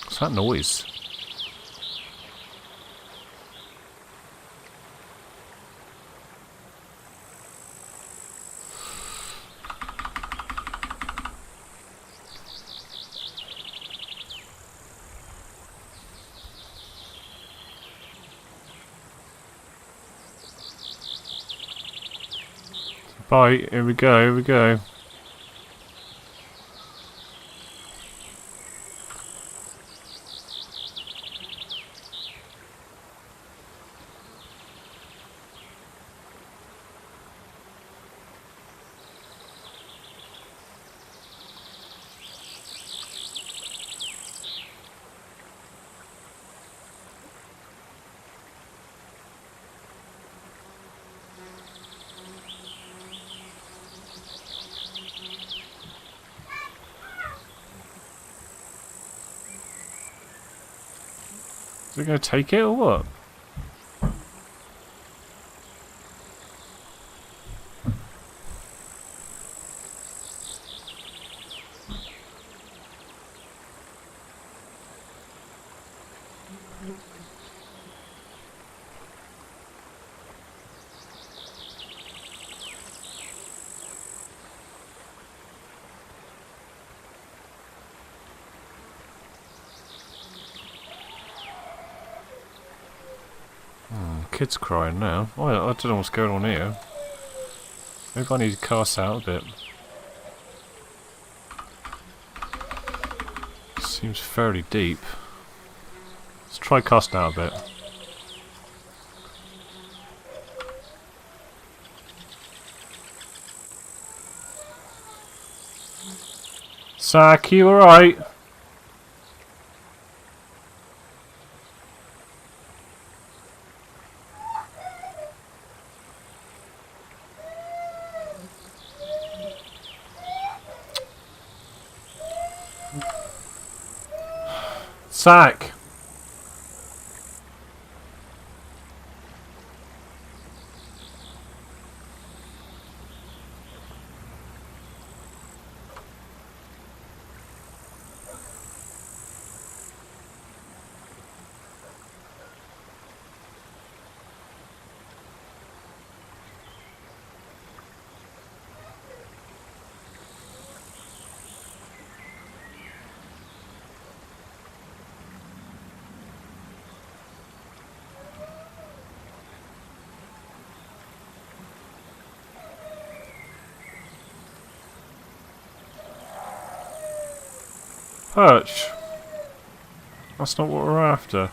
What's that noise? Bite, here we go, here we go. Is it going to take it or what? Kid's crying now. Oh, I don't know what's going on here. Maybe I need to cast out a bit. Seems fairly deep. Let's try casting out a bit. Sack, you alright? Sack! Perch. That's not what we're after.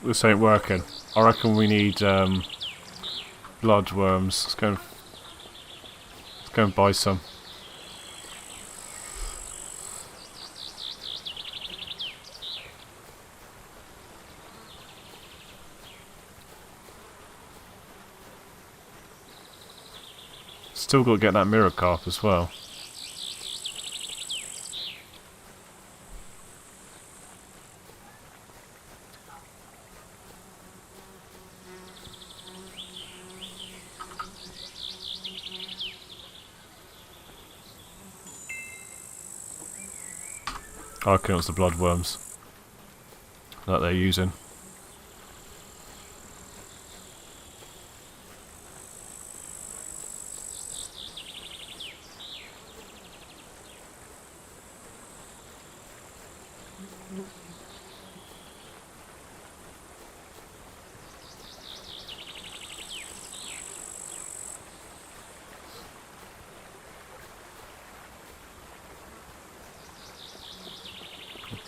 This ain't working. I reckon we need bloodworms. Let's go and buy some. Still got to get that mirror carp as well. I reckon it's the bloodworms that they're using.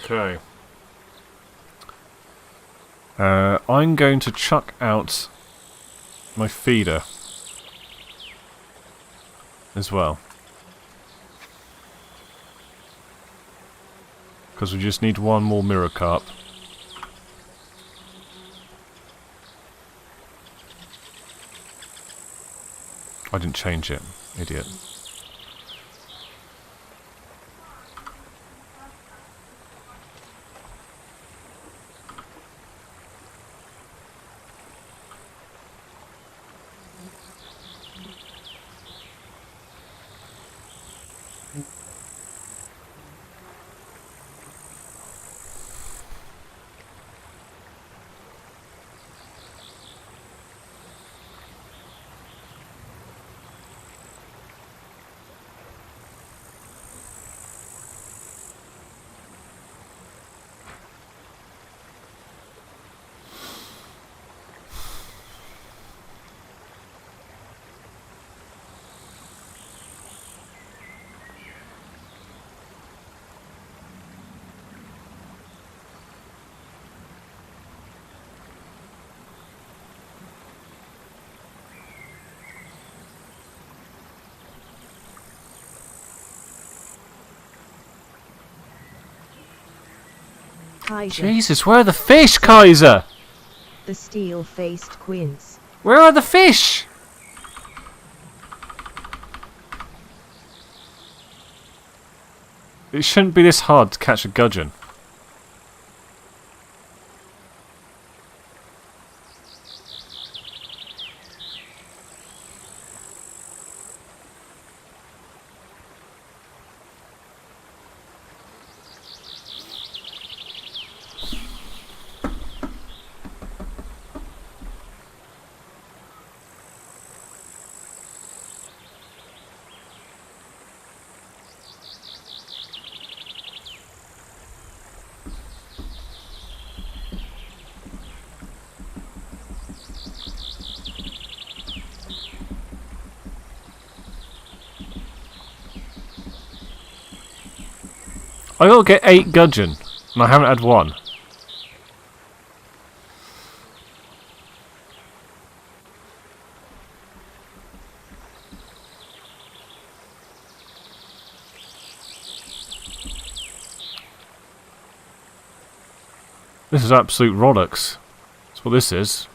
Okay. I'm going to chuck out my feeder as well. Because we just need one more mirror carp. I didn't change it, idiot. Kaiser, Jesus, where are the fish, Kaiser? the steel-faced quince. Where are the fish? It shouldn't be this hard to catch a gudgeon. I gotta get 8 gudgeon, and I haven't had one. This is absolute Rolex. That's what this is.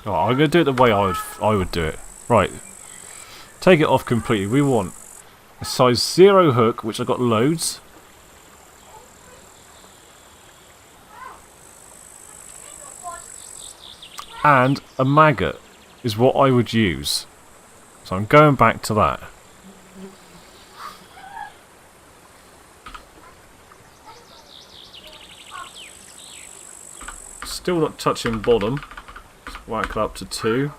Oh, I'm going to do it the way I would do it. Right. Take it off completely. We want a size 0 hook, which I've got loads. And a maggot is what I would use. So I'm going back to that. Still not touching bottom. Let's whack that up to 2.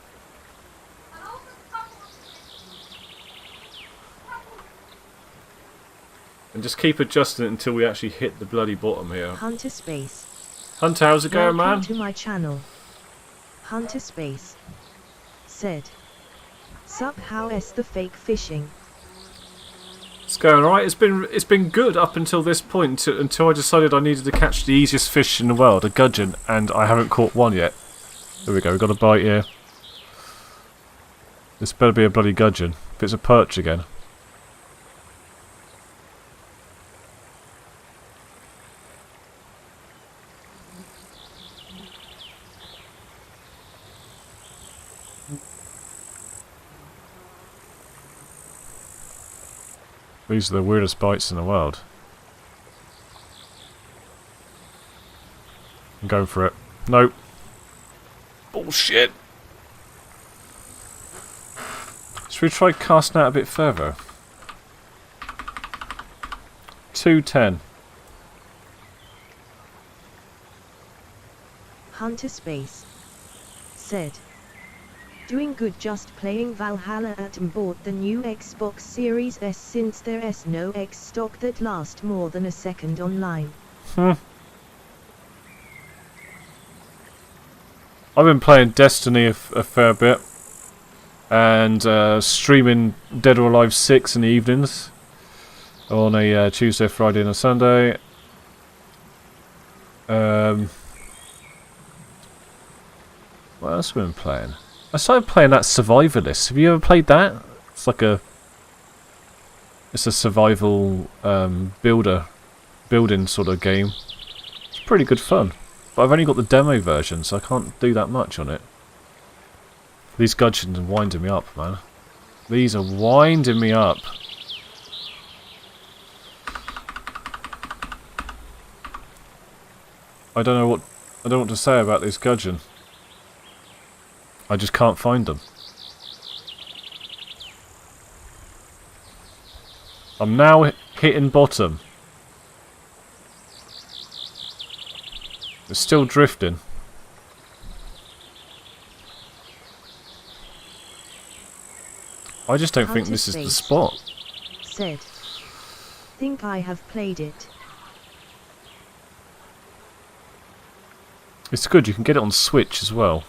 And just keep adjusting it until we actually hit the bloody bottom here. Hunter Space. Hunter, how's it going, man? Welcome to my channel. Hunter Space. Said. Sup, how is the fake fishing? It's going alright. It's been good up until this point, until I decided I needed to catch the easiest fish in the world, a gudgeon, and I haven't caught one yet. There we go, we've got a bite here. This better be a bloody gudgeon. If it's a perch again. These are the weirdest bites in the world. I'm going for it. Nope. Bullshit. Should we try casting out a bit further? 210. Hunter Space. Said. Doing good, just playing Valhalla at and bought the new Xbox Series S since there's no X stock that last more than a second online. I've been playing Destiny a fair bit. And streaming Dead or Alive 6 in the evenings. On a Tuesday, Friday and a Sunday. What else have we been playing? I started playing that Survivalist. Have you ever played that? It's like a survival building sort of game. It's pretty good fun. But I've only got the demo version, so I can't do that much on it. These gudgeons are winding me up, man. These are winding me up. I don't know what to say about this gudgeon. I just can't find them. I'm now hitting bottom. It's still drifting. I just don't think this is the spot. Said. Think I have played it. It's good, you can get it on Switch as well.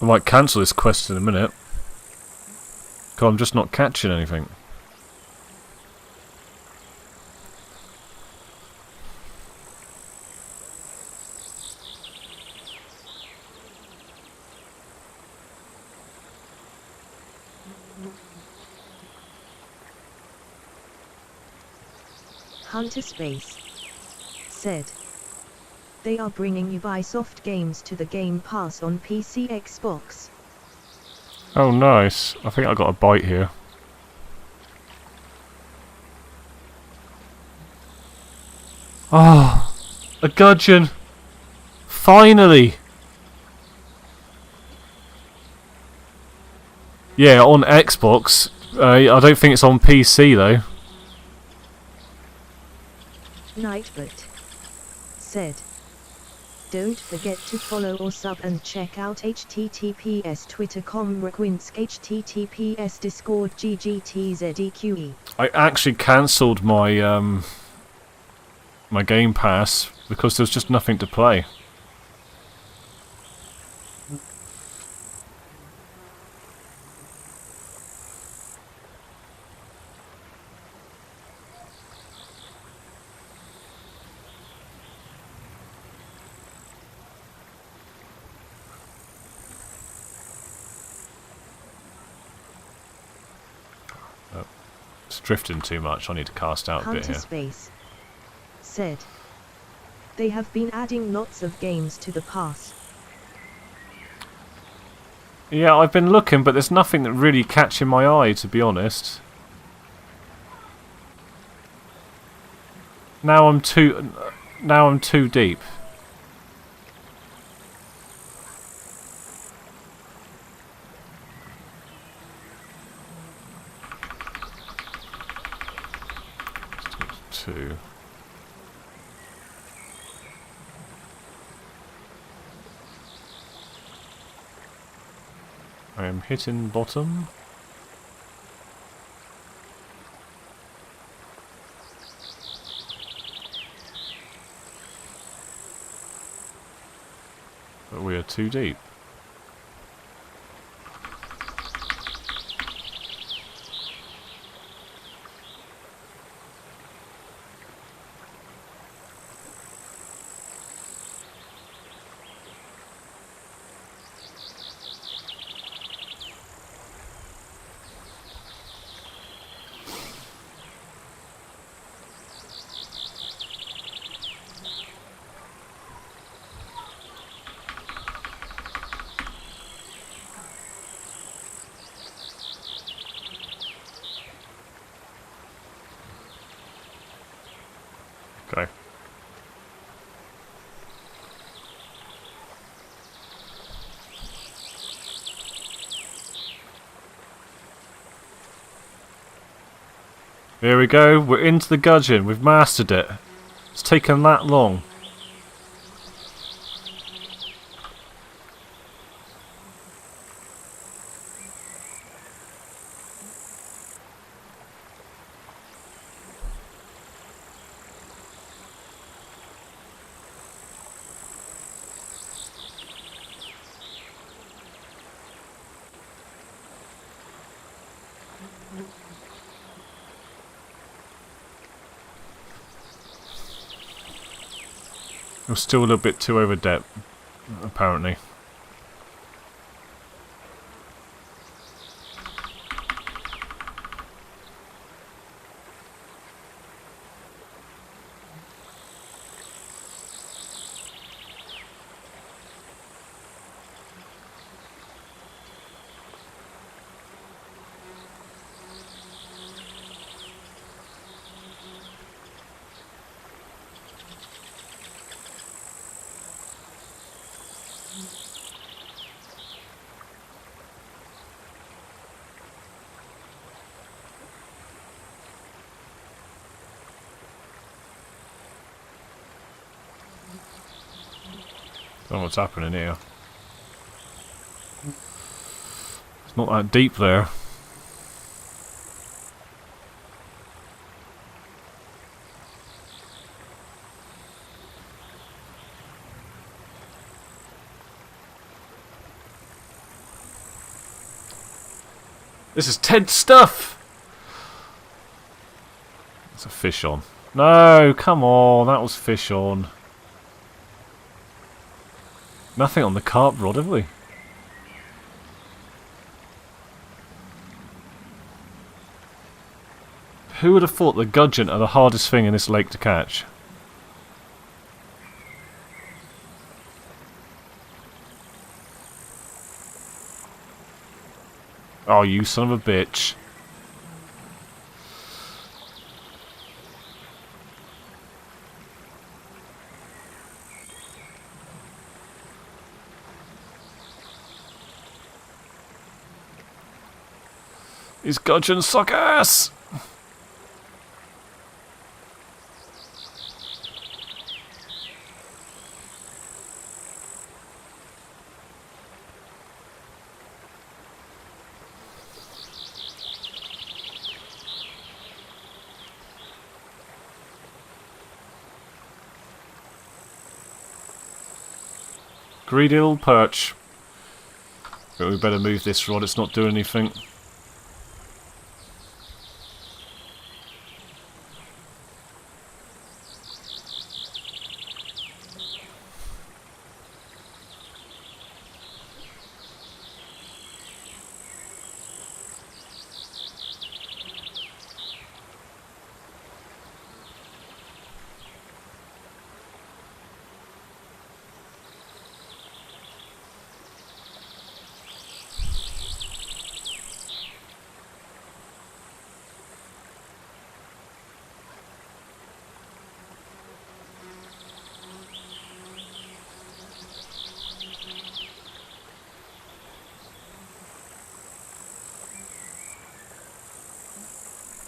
I might cancel this quest in a minute. Because I'm just not catching anything. Hunter Space. Said. They are bringing Ubisoft games to the Game Pass on PC, Xbox. Oh, nice. I think I got a bite here. Oh, a gudgeon. Finally. Yeah, on Xbox. I don't think it's on PC though. Nightbot. Said. Don't forget to follow or sub and check out https twitter.com Requinsk https discord ggtzeque. I actually cancelled my my Game Pass because there's just nothing to play. It's drifting too much. I need to cast out a bit Hunter here. Space said, they have been adding lots of games to the pass. Yeah, I've been looking, but there's nothing that really catching my eye, to be honest. Now I'm too deep. Two. I am hitting bottom. But we are too deep. Okay. Here we go, we're into the gudgeon, we've mastered it. It's taken that long. We're still a little bit too over depth, apparently. Don't know what's happening here. It's not that deep there. This is tense stuff! There's a fish on. No, come on, that was fish on. Nothing on the carp rod, have we? Who would have thought the gudgeon are the hardest thing in this lake to catch? Oh, you son of a bitch. These gudgeons suck ass! Greedy little perch. But we better move this rod, it's not doing anything.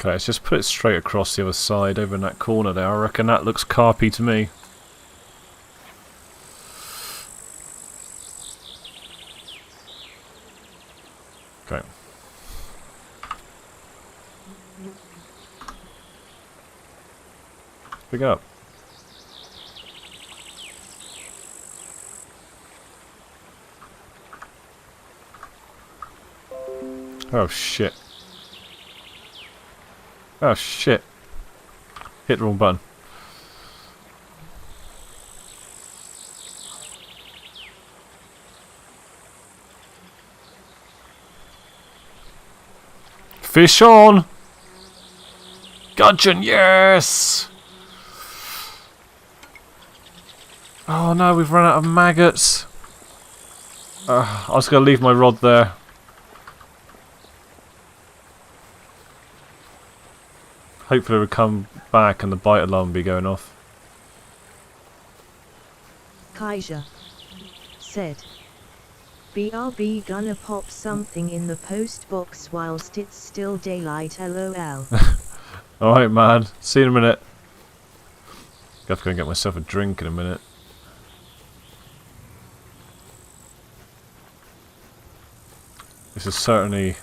Okay, let's just put it straight across the other side, over in that corner there. I reckon that looks carpy to me. Okay. Pick up. Oh shit. Oh shit. Hit the wrong button. Fish on! Gudgeon, yes! Oh no, we've run out of maggots. I was going to leave my rod there. Hopefully we'll come back and the bite alarm will be going off. Kaiser said, BRB gonna pop something in the post box whilst it's still daylight, lol. Alright man, see you in a minute. I have to go and get myself a drink in a minute. This is certainly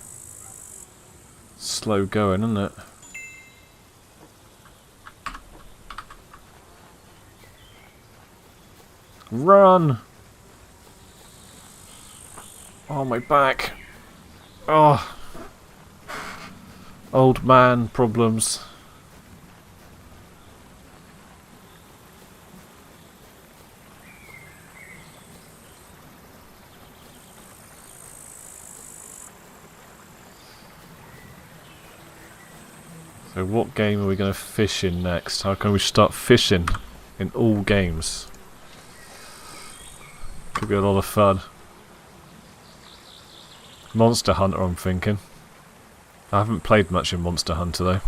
slow going, isn't it? Run! Oh, my back. Oh. Old man problems. So what game are we going to fish in next? How can we start fishing in all games? Could be a lot of fun. Monster Hunter, I'm thinking. I haven't played much in Monster Hunter though.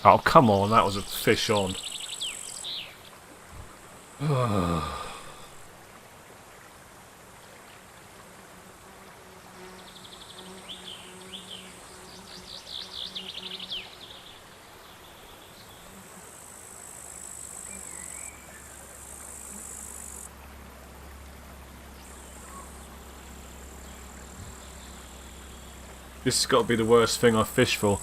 Oh, come on, that was a fish on. This has got to be the worst thing I've fished for.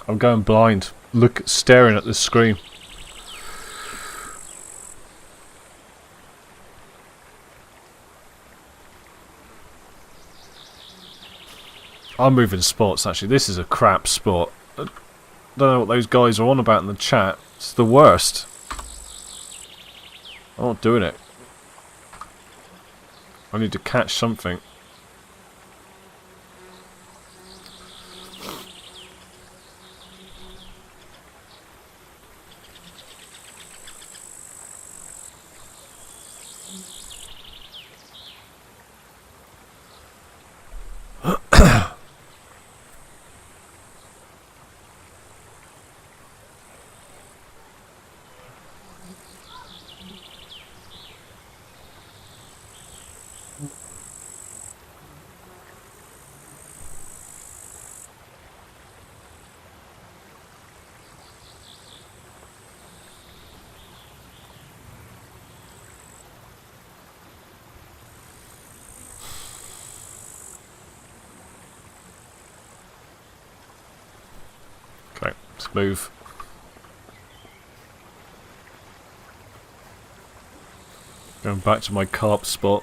I'm going blind. Look, staring at the screen. I'm moving spots actually. This is a crap spot. I don't know what those guys are on about in the chat. It's the worst. I'm not doing it. I need to catch something. Let's move. Going back to my carp spot.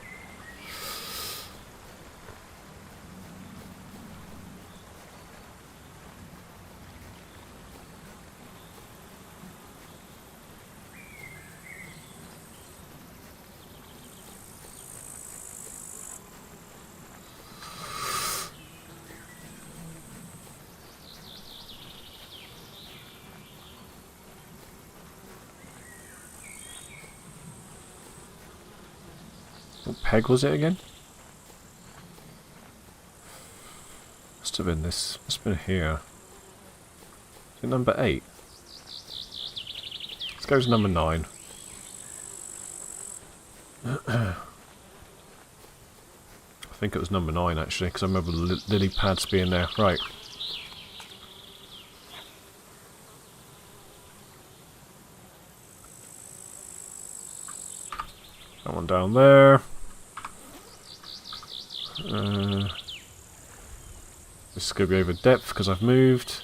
What peg was it again? Must have been this. Must have been here. Is it number 8? Let's go to number 9. I think it was number 9 actually, because I remember the lily pads being there. Right. That one down there. This is going to be over depth because I've moved.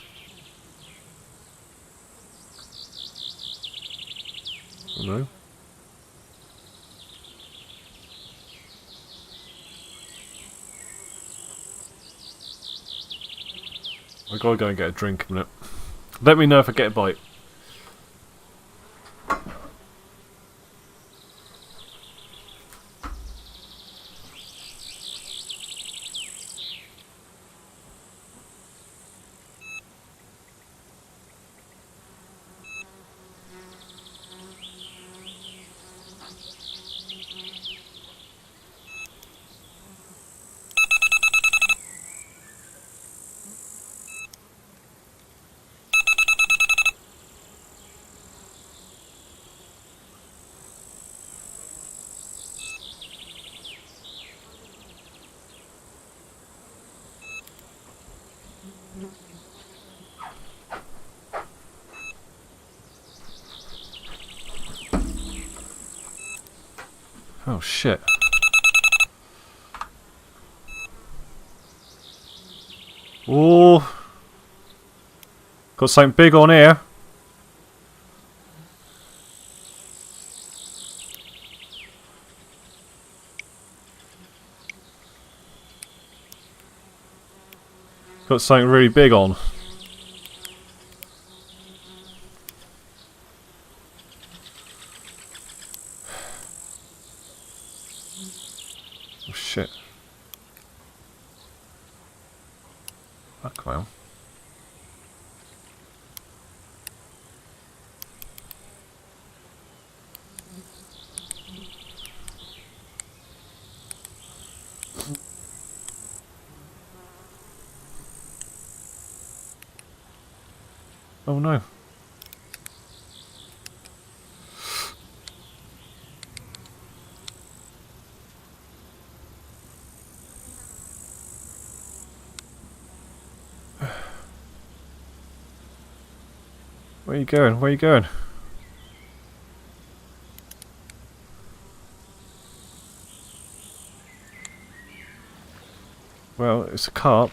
Oh no. I gotta go and get a drink a minute. Let me know if I get a bite. Oh shit. Oh, got something big on here. Got something really big on. Oh shit. Fuck well. Oh no. Where are you going? Where are you going? Well, it's a carp.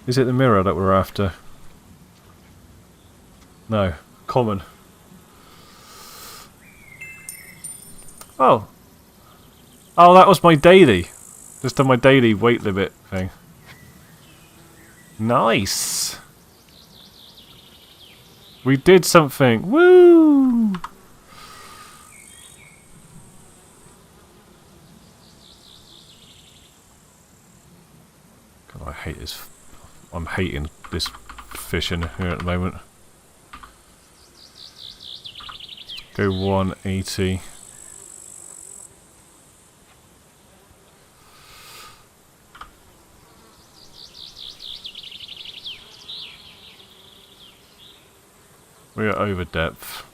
Is it the mirror that we're after? No. Common. Oh. Oh, that was my daily. Just on my daily weight limit thing. Nice. We did something. Woo! God, I hate this. I'm hating this fishing here at the moment. Go 180. We are over depth.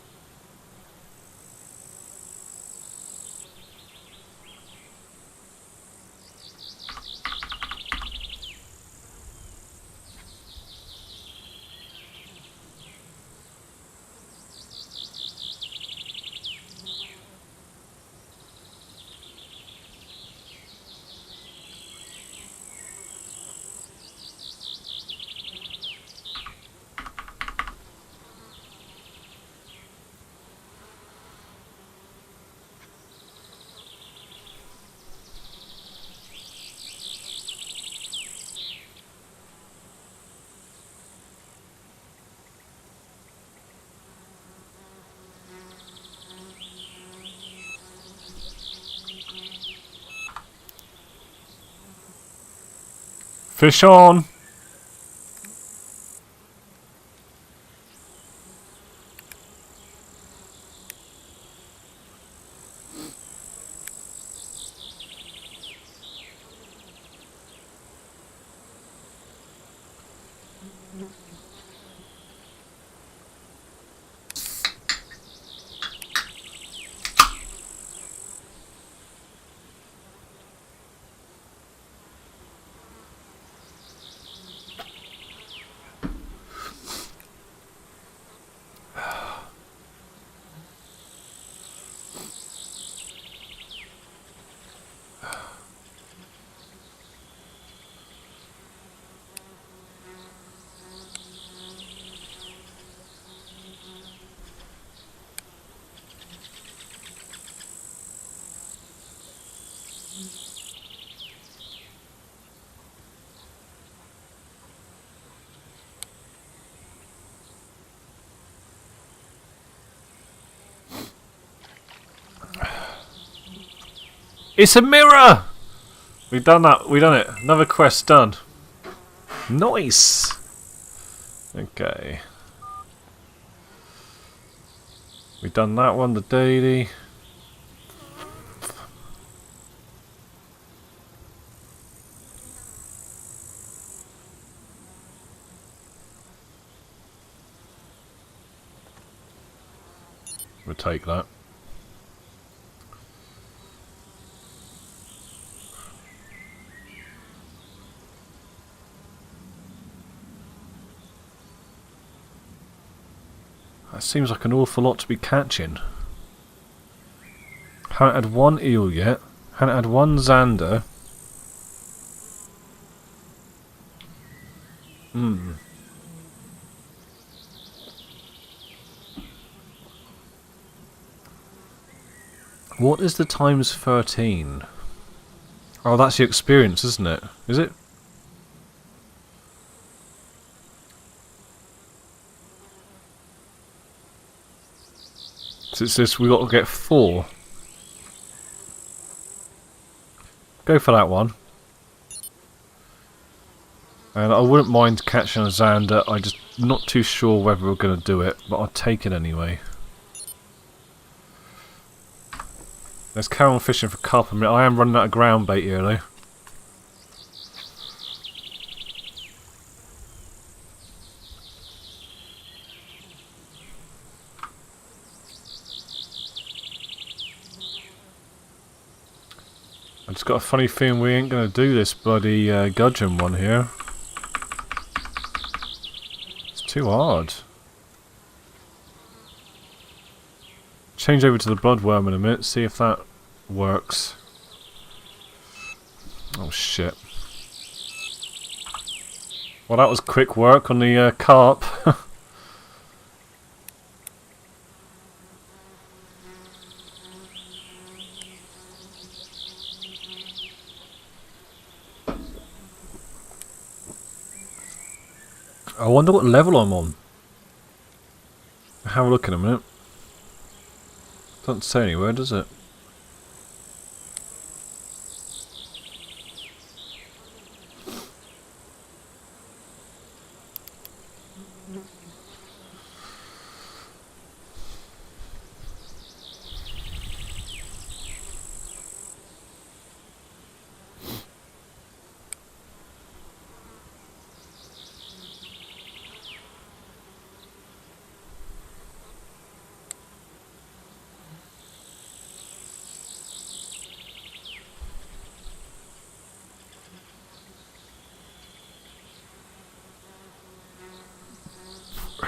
Fish on! It's a mirror! We've done that. We've done it. Another quest done. Nice! Okay. We've done that one, the daily. We'll take that. That seems like an awful lot to be catching. Haven't had one eel yet. Haven't had one zander. What is the times 13? Oh, that's your experience, isn't it? Is it? So it says we got to get 4. Go for that one. And I wouldn't mind catching a zander. I'm just not too sure whether we're going to do it, but I'll take it anyway. Let's carry on fishing for carp a minute. I am running out of ground bait here though. I just got a funny feeling we ain't going to do this bloody gudgeon one here. It's too hard. Change over to the bloodworm in a minute, see if that works. Oh shit. Well, that was quick work on the carp. I wonder what level I'm on. I'll have a look in a minute. Doesn't say anywhere, does it?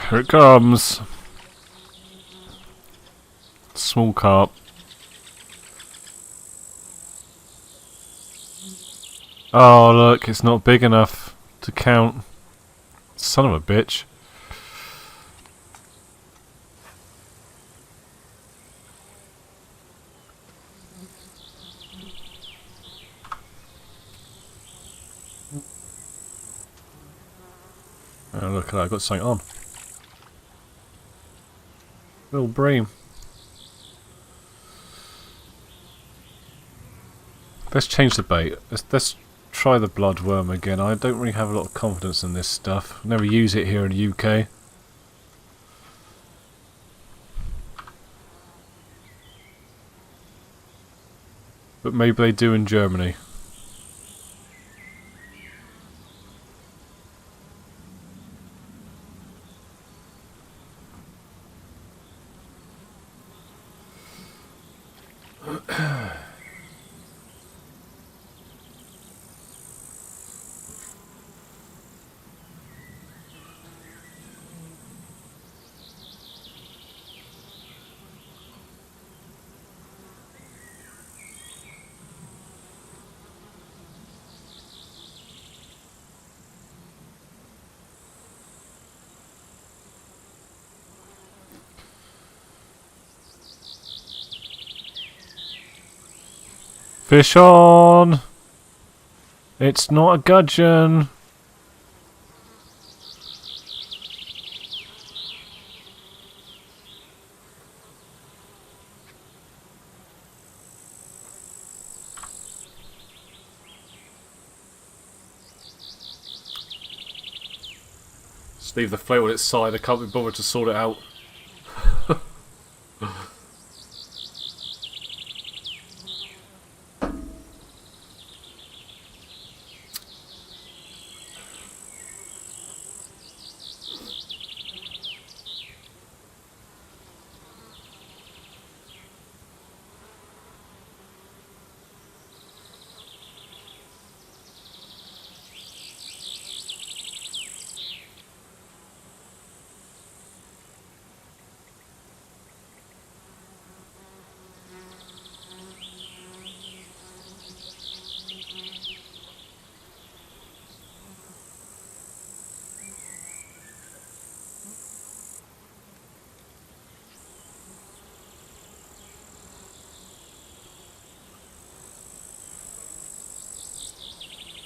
Here it comes. Small carp. Oh look, it's not big enough to count. Son of a bitch. Oh look at that, I've got something on. Little bream. Let's change the bait. Let's try the bloodworm again. I don't really have a lot of confidence in this stuff. Never use it here in the UK. But maybe they do in Germany. Fish on! It's not a gudgeon! Just leave the float on its side, I can't be bothered to sort it out.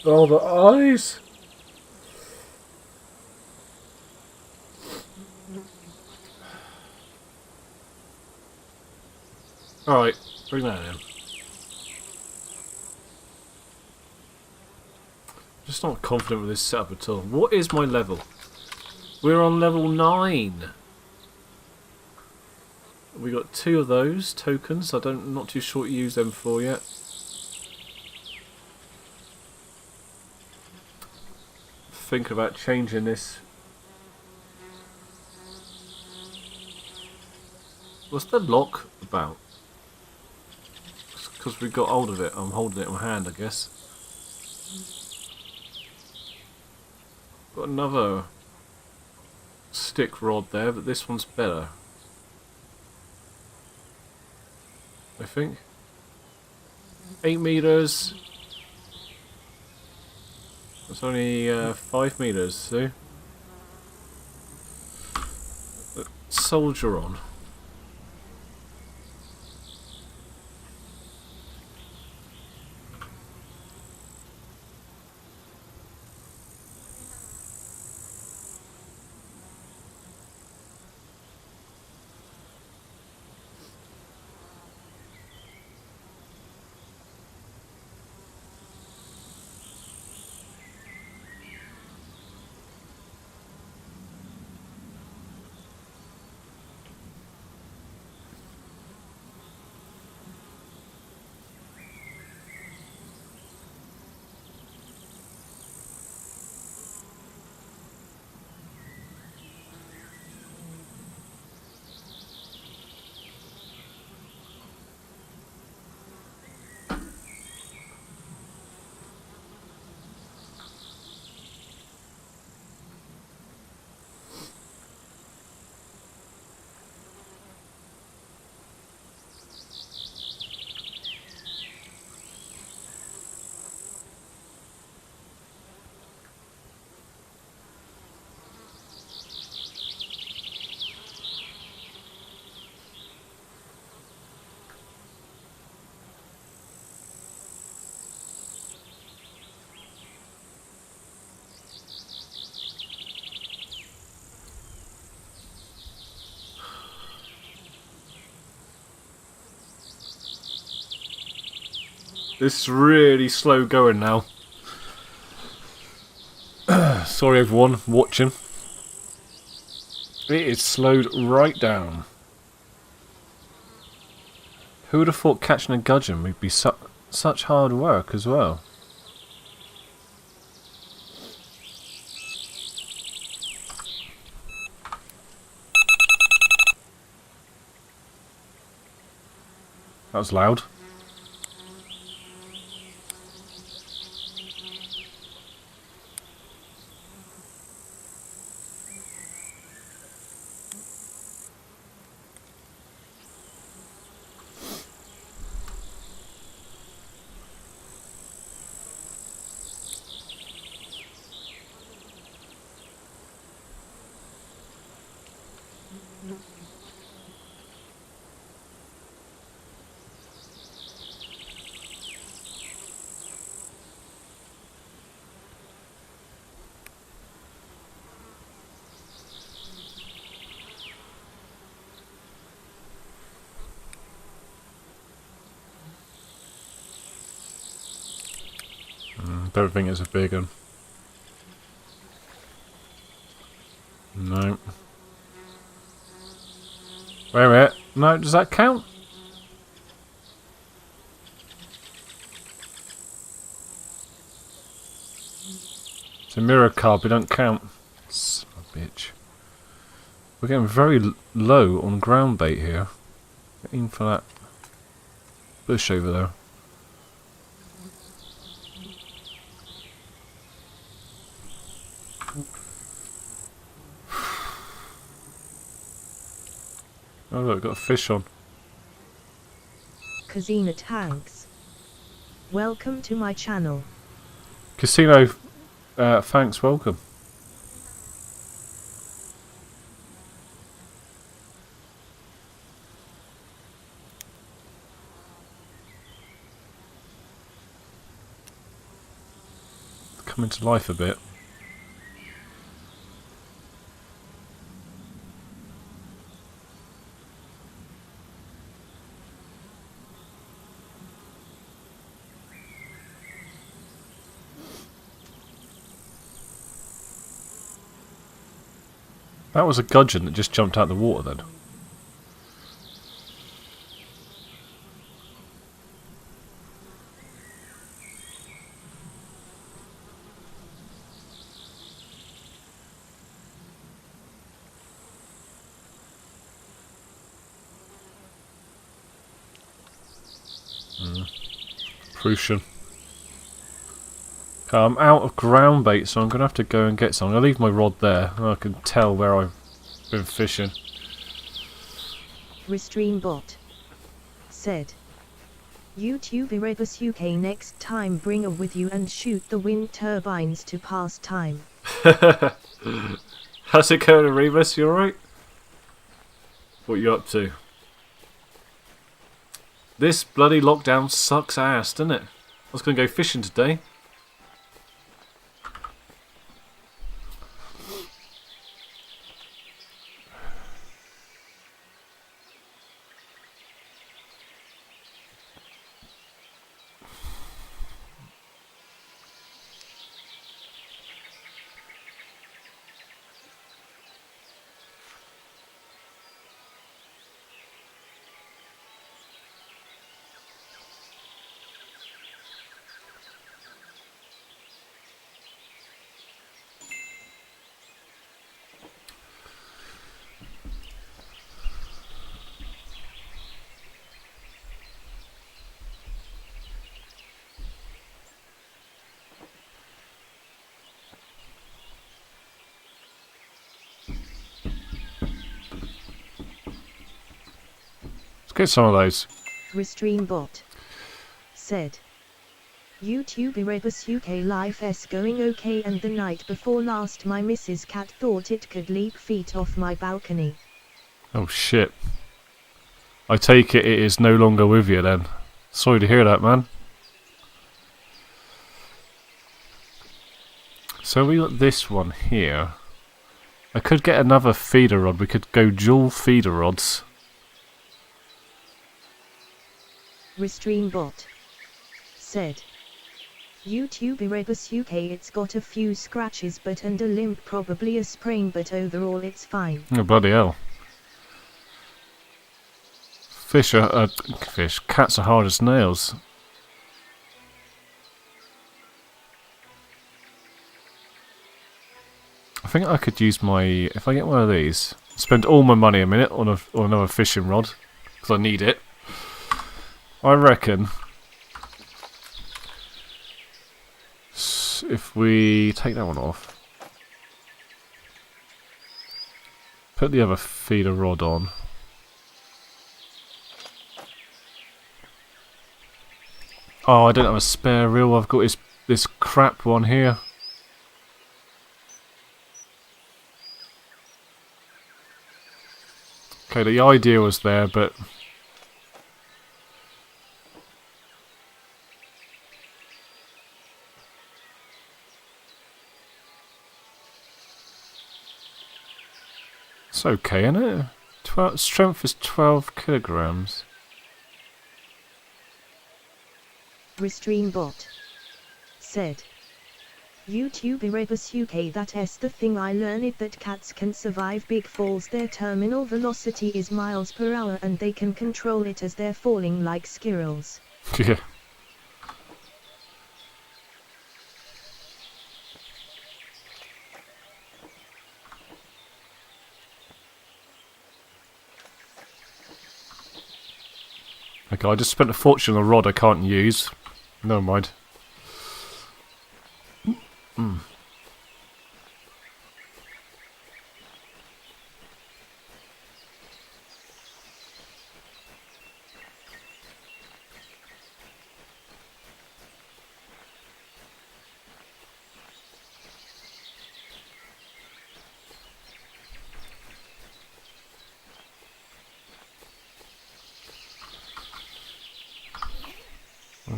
Oh, the eyes! Alright, bring that in. Just not confident with this setup at all. What is my level? We're on level 9. We got 2 of those tokens. I'm not too sure what to use them for yet. Think about changing this. What's the lock about? Because we got hold of it. I'm holding it in my hand, I guess. Got another stick rod there, but this one's better, I think. 8 meters. That's only 5 meters, see? Soldier on. This is really slow going now. Sorry everyone watching. It is slowed right down. Who would have thought catching a gudgeon would be such hard work as well? That was loud. Don't think it's a big one. No. Wait a minute. No, does that count? It's a mirror card, but don't count. Son of a bitch. We're getting very low on ground bait here. Aim for that bush over there. Oh look, got a fish on. Casino Tanks. Welcome to my channel. Casino, thanks, welcome. Coming to life a bit. That was a gudgeon that just jumped out of the water then. Prussian. I'm out of ground bait, so I'm going to have to go and get some. I'm going to leave my rod there, and I can tell where I've been fishing. Restreambot said, YouTube Erebus UK next time bring a with you and shoot the wind turbines to pass time. How's it going, Erebus? You alright? What are you up to? This bloody lockdown sucks ass, doesn't it? I was going to go fishing today. Let's get some of those. Restreambot said, YouTube Erebus UK life is going okay, and the night before last my Mrs. Cat thought it could leap feet off my balcony. Oh shit. I take it is no longer with you then. Sorry to hear that, man. So we got this one here. I could get another feeder rod. We could go dual feeder rods. Restreambot said, YouTube Erebus UK. It's got a few scratches but and a limp, probably a sprain, but overall it's fine. Oh, bloody hell. Cats are hard as nails. I think I could use my... If I get one of these, spend all my money a minute on another fishing rod, because I need it. I reckon... If we take that one off, put the other feeder rod on. Oh, I don't have a spare reel. I've got this crap one here. Okay, the idea was there, but it's okay, isn't it? Strength is 12 kilograms. Restreambot said, YouTube Erebus UK. That's the thing I learned, that cats can survive big falls. Their terminal velocity is miles per hour and they can control it as they're falling like squirrels. Yeah. Okay, I just spent a fortune on a rod I can't use. Never mind.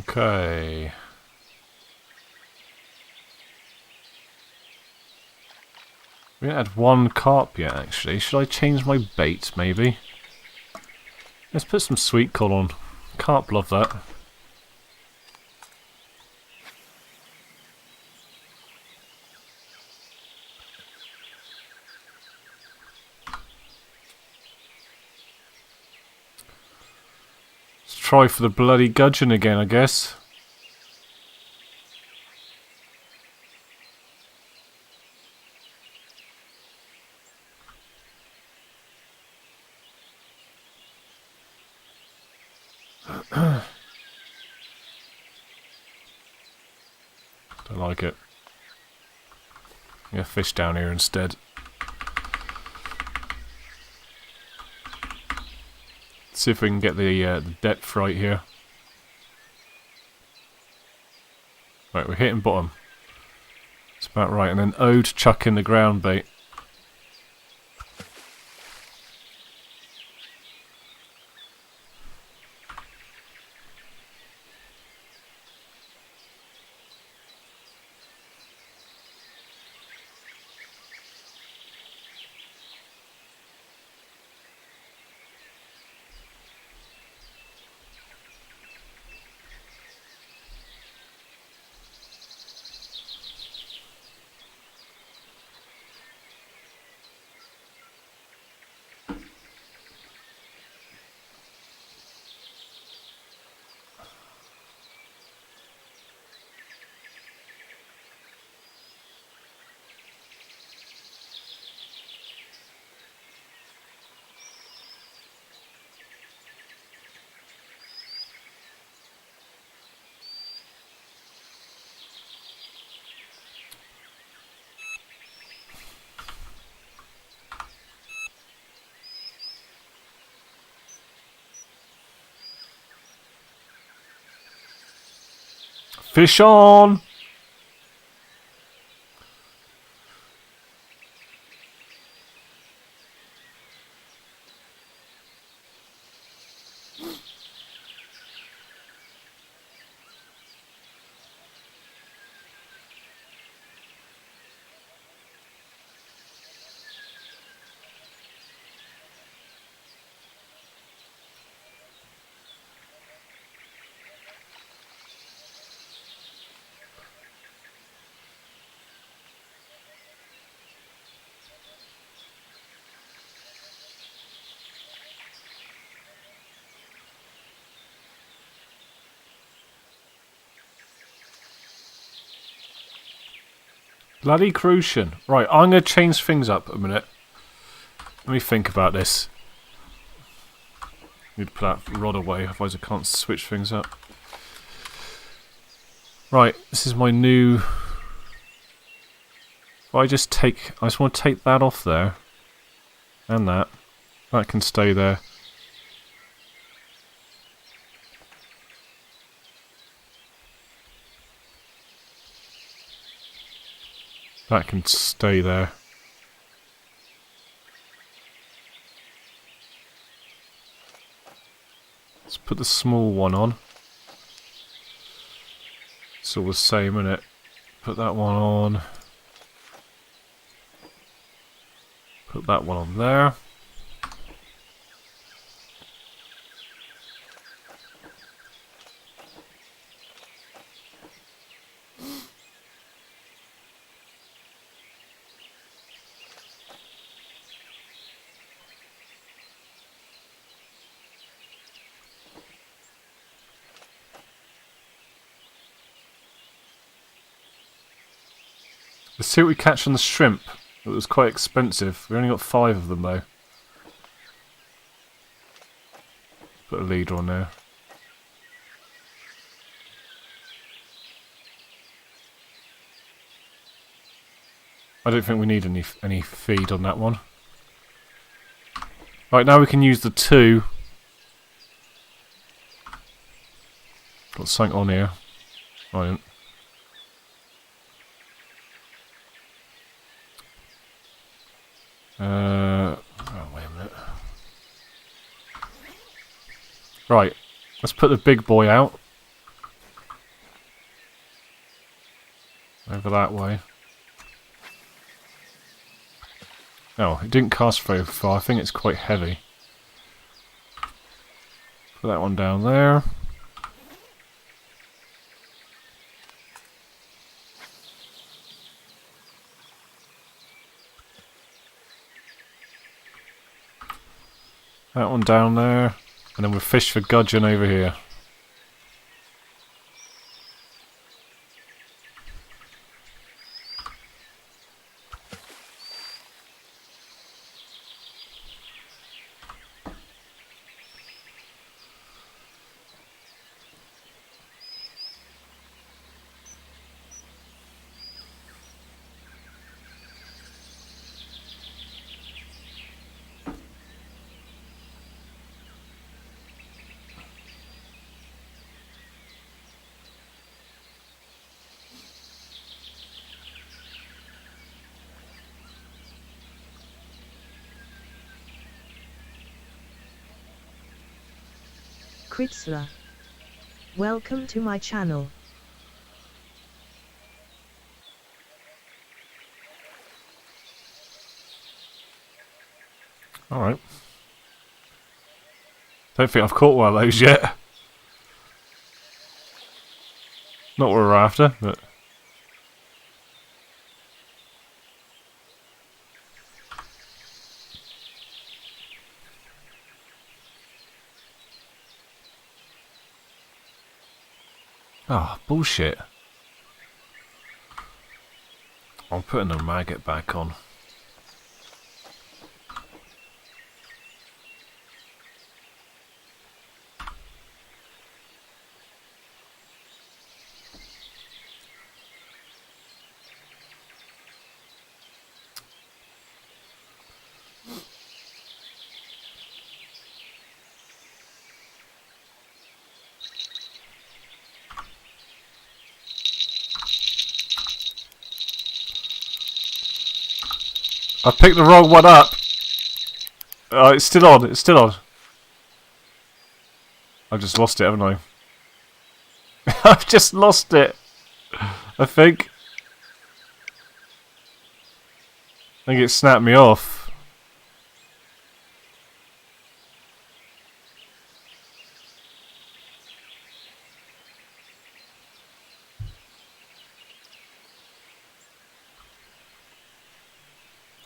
Okay. We haven't had one carp yet, actually. Should I change my bait, maybe? Let's put some sweet cod on. Carp love that. Let's try for the bloody gudgeon again, I guess. Don't like it. Yeah, fish down here instead. See if we can get the depth right here. Right, we're hitting bottom. It's about right, and then Ode chuck in the ground bait. Fish on! Bloody Crucian. Right, I'm going to change things up a minute. Let me think about this. Need to put that rod away, otherwise I can't switch things up. Right, this is my new... If I just want to take that off there. And that. That can stay there. That can stay there. Let's put the small one on. It's all the same, innit? Put that one on. Put that one on there. Let's see what we catch on the shrimp. It was quite expensive. We only got 5 of them though. Put a leader on there. I don't think we need any feed on that one. Right, now we can use the 2. Got something on here. I didn't. Oh, wait a minute. Right, let's put the big boy out. Over that way. Oh, it didn't cast very far. I think it's quite heavy. Put that one down there. That one down there, and then we'll fish for gudgeon over here. Kritzler. Welcome to my channel. Alright. Don't think I've caught one of those yet. Not what we're after, but... Ah, oh, bullshit. I'm putting the maggot back on. I picked the wrong one up. Oh, it's still on. It's still on. I've just lost it, haven't I? I've just lost it. I think it snapped me off.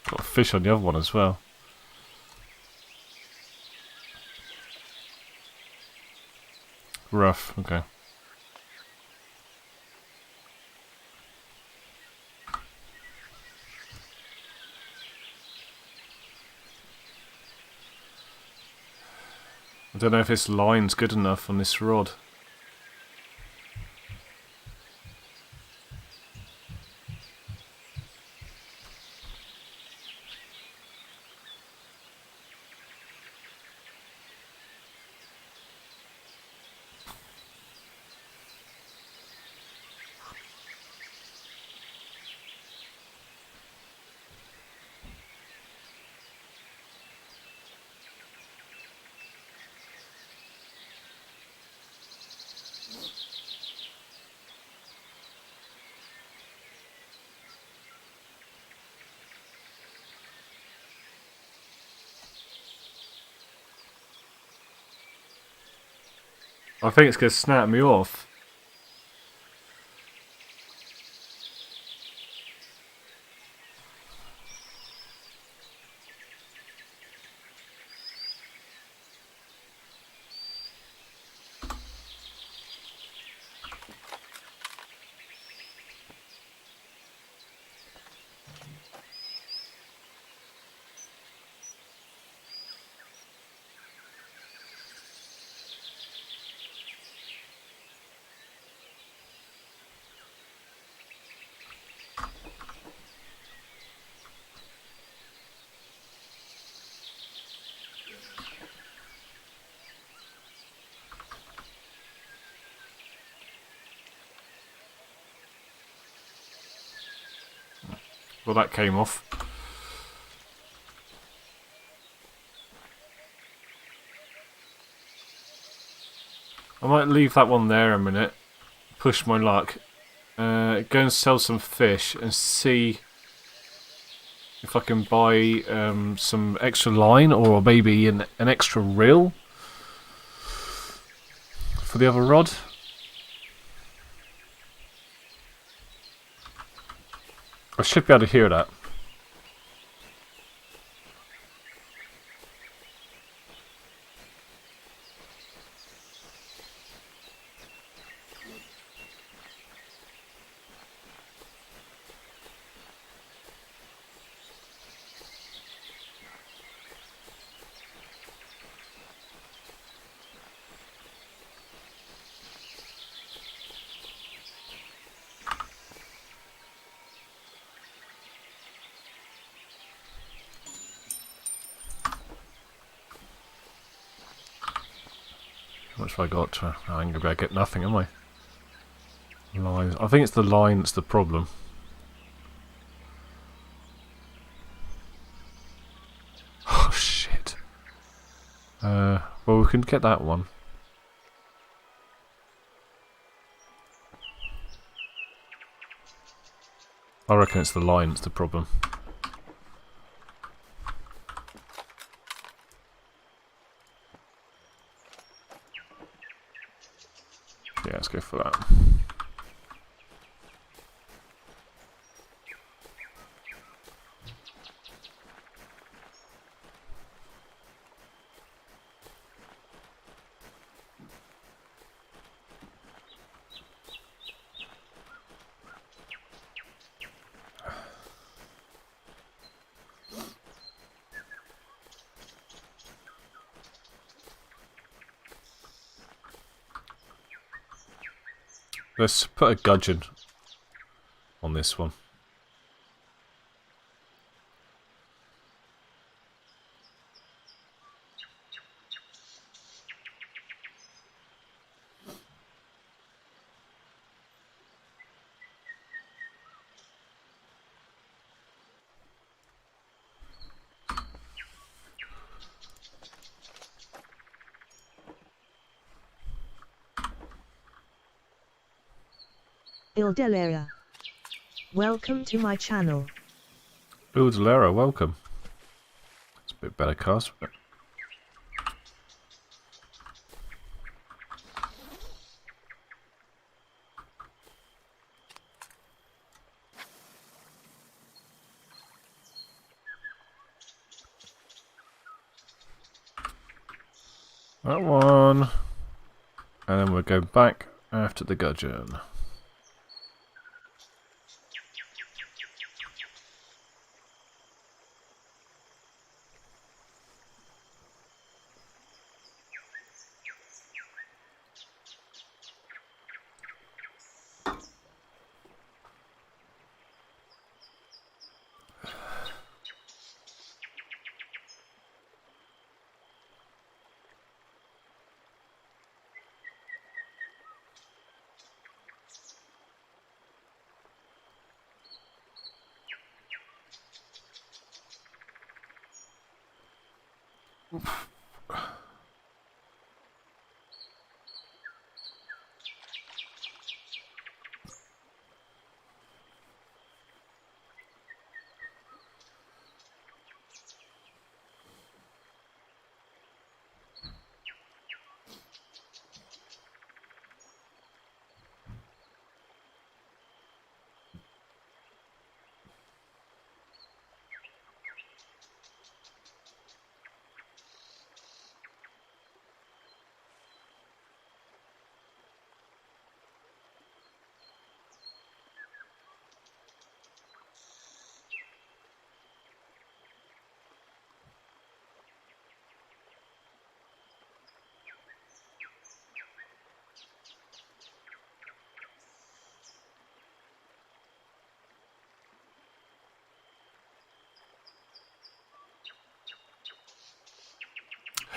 Got a fish on the other one as well. Rough, okay. I don't know if this line's good enough on this rod. I think it's going to snap me off. Well, that came off. I might leave that one there a minute. Push my luck. Go and sell some fish and see if I can buy some extra line or maybe an extra reel for the other rod. I should be able to hear that. How much have I got? I ain't gonna get nothing, am I? Lines. I think it's the line that's the problem. Oh shit. Well, we can get that one. I reckon it's the line that's the problem. Yeah, let's go for that. Let's put a gudgeon on this one. Ildelera. Welcome to my channel. Ildelera, welcome. It's a bit better cast. That one. And then we'll go back after the gudgeon.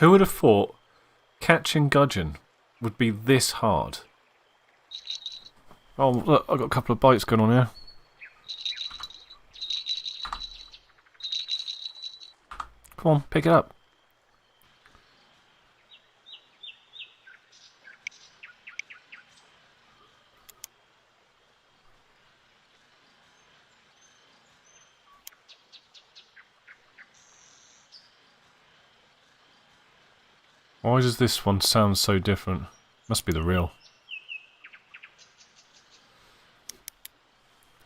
Who would have thought catching gudgeon would be this hard? Oh, look, I've got a couple of bites going on here. Come on, pick it up. Why does this one sound so different? Must be the real.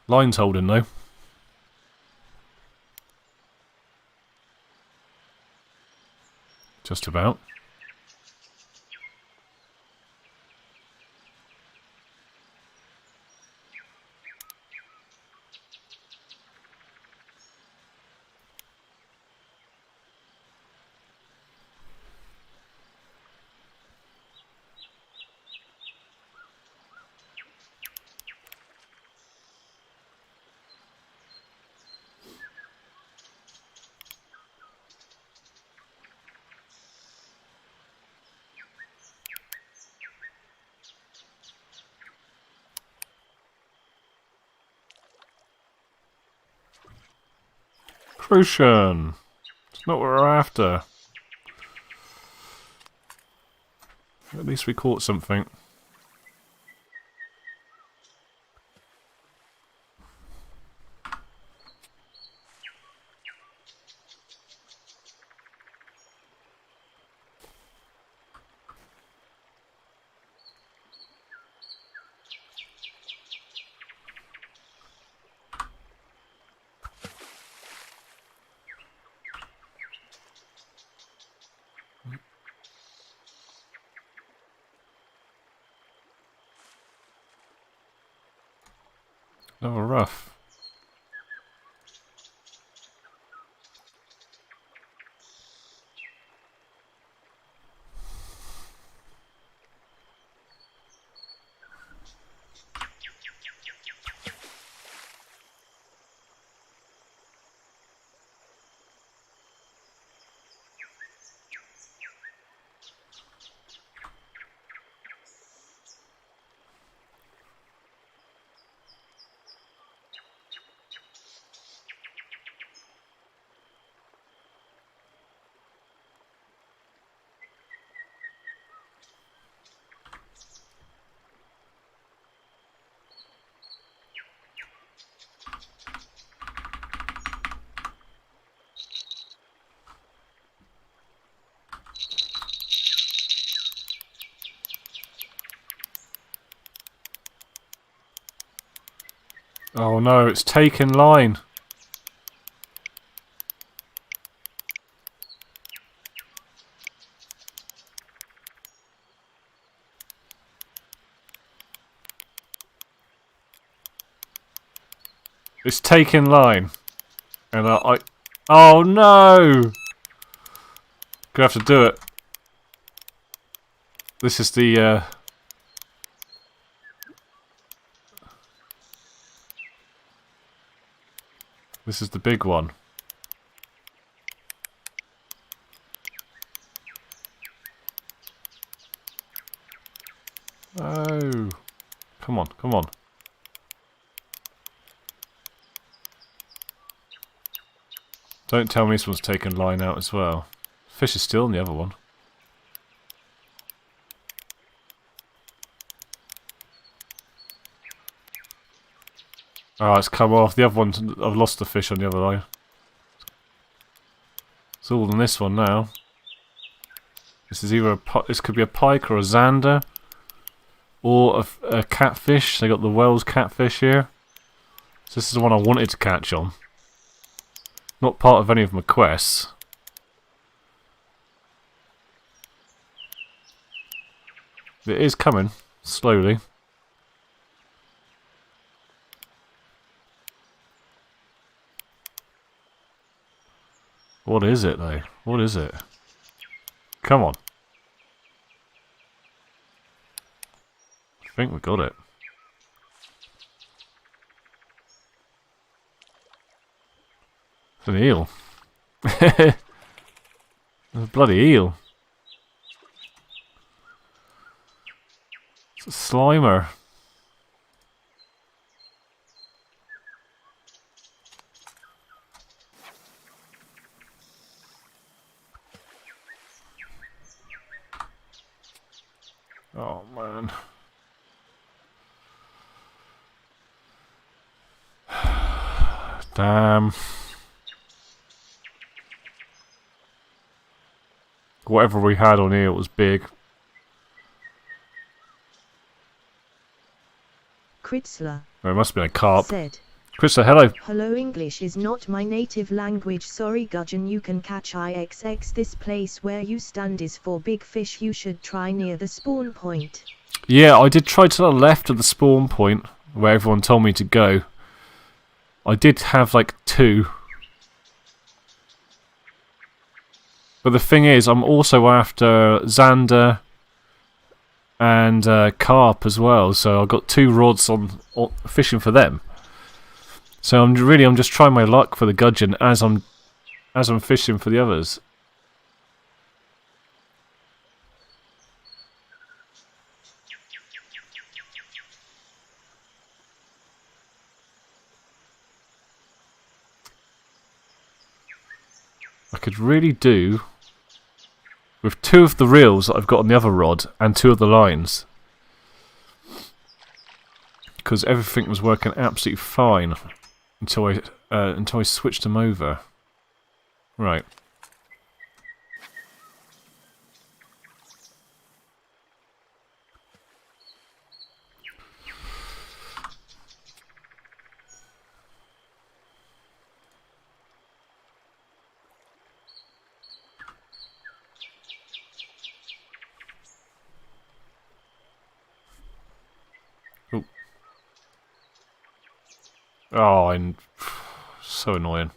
Line's holding though. Just about. Crucian! It's not what we're after. At least we caught something. Oh, rough. Oh no, it's taken line. It's taken line. And I... Oh no! Gonna have to do it. This is the... This is the big one. Oh. Come on, come on. Don't tell me this one's taken line out as well. Fish is still in the other one. Oh, it's come off. The other one, I've lost the fish on the other line. It's all in this one now. This is either this could be a pike or a zander, or a catfish. They got the Wells catfish here. So this is the one I wanted to catch on. Not part of any of my quests. It is coming slowly. What is it though? What is it? Come on. I think we got it. It's an eel. It's a bloody eel. It's a slimer. Oh man. Damn. Whatever we had on here was big. Kritzler Oh, it must have been a carp. said, Krista, hello. "Hello, English is not my native language. Sorry, Gudgeon. You can catch IXX. This place where you stand is for big fish. You should try near the spawn point." Yeah, I did try to the left of the spawn point where everyone told me to go. I did have like 2. But the thing is, I'm also after zander and carp as well, so I've got 2 rods on fishing for them. So I'm just trying my luck for the gudgeon as I'm fishing for the others. I could really do with 2 of the reels that I've got on the other rod and 2 of the lines, because everything was working absolutely fine until I switched them over. Right. Oh, and so annoying.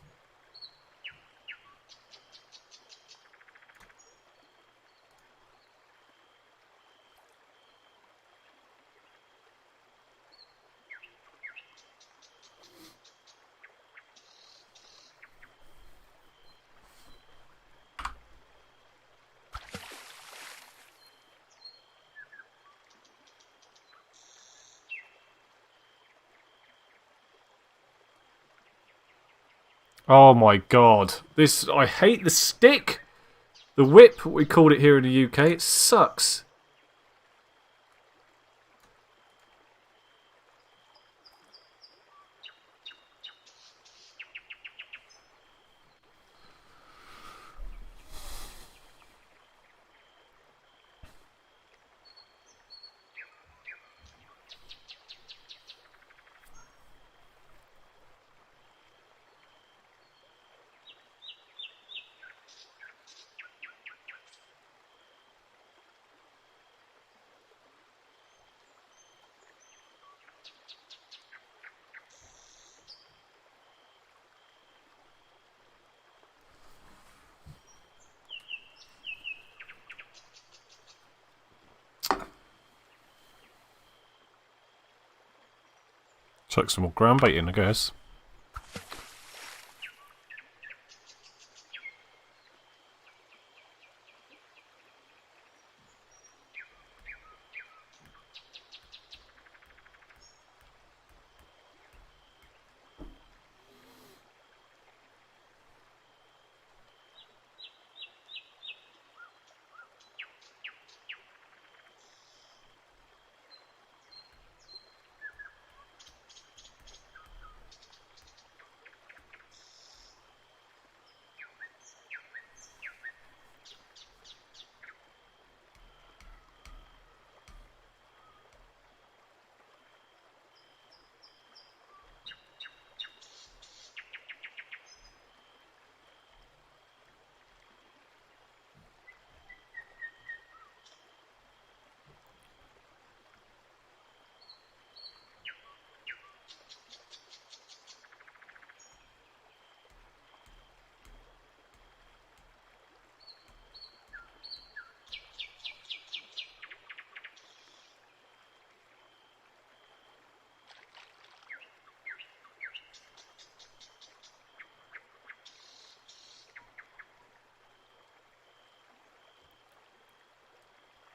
Oh my god. I hate the stick! The whip, we called it here in the UK, it sucks. Chuck some more ground bait in, I guess.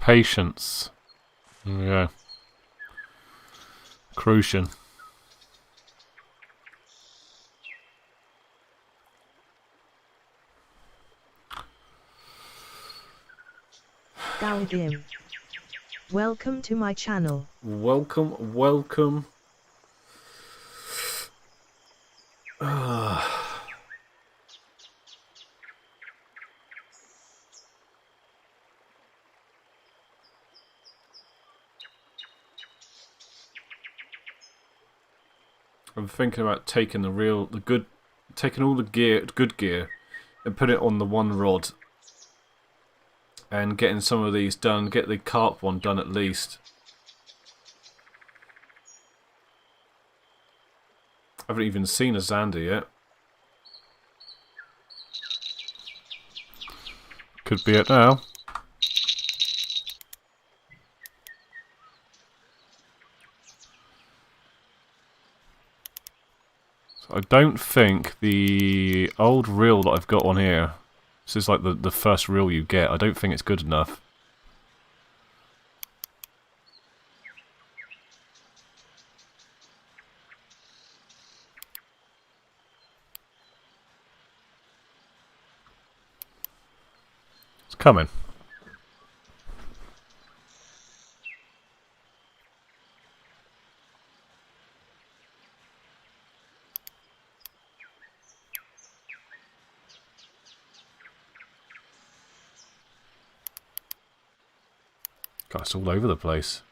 Patience. Yeah. Crucian. Galgim. Welcome to my channel. Welcome, welcome. I'm thinking about taking taking all the good gear, and put it on the one rod, and getting some of these done. Get the carp one done at least. I haven't even seen a Xander yet. Could be it now. I don't think the old reel that I've got on here, this is like the first reel you get, I don't think it's good enough. It's coming. God, it's all over the place.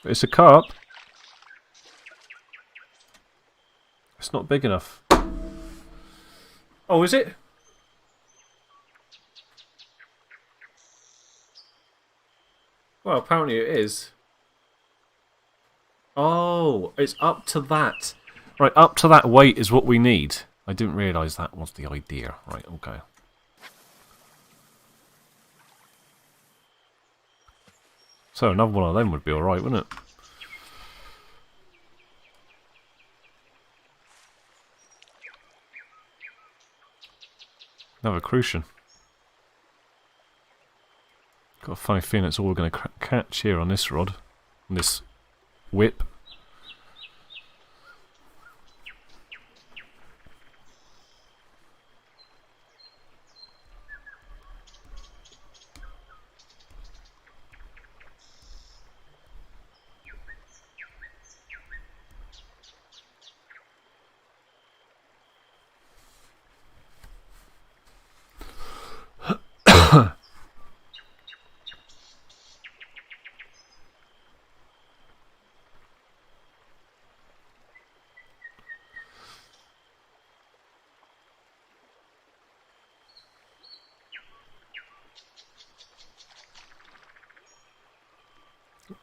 It's a carp. It's not big enough. Oh, is it? Well, apparently it is. Oh, it's up to that. Right, up to that weight is what we need. I didn't realise that was the idea. Right, okay. So another one of them would be alright, wouldn't it? Another Crucian. Got a funny feeling it's all we're going to catch here on this rod. On this whip.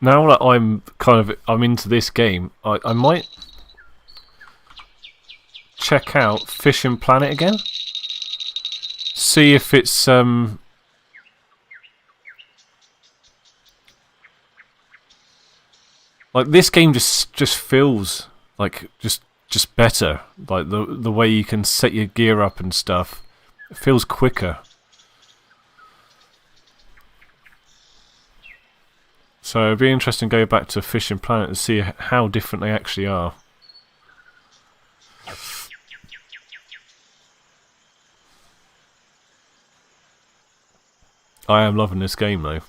Now that I'm into this game, I might check out Fishing Planet again. See if it's like this game just feels like just better. Like the way you can set your gear up and stuff. It feels quicker. So it'd be interesting to go back to Fishing Planet and see how different they actually are. I am loving this game though.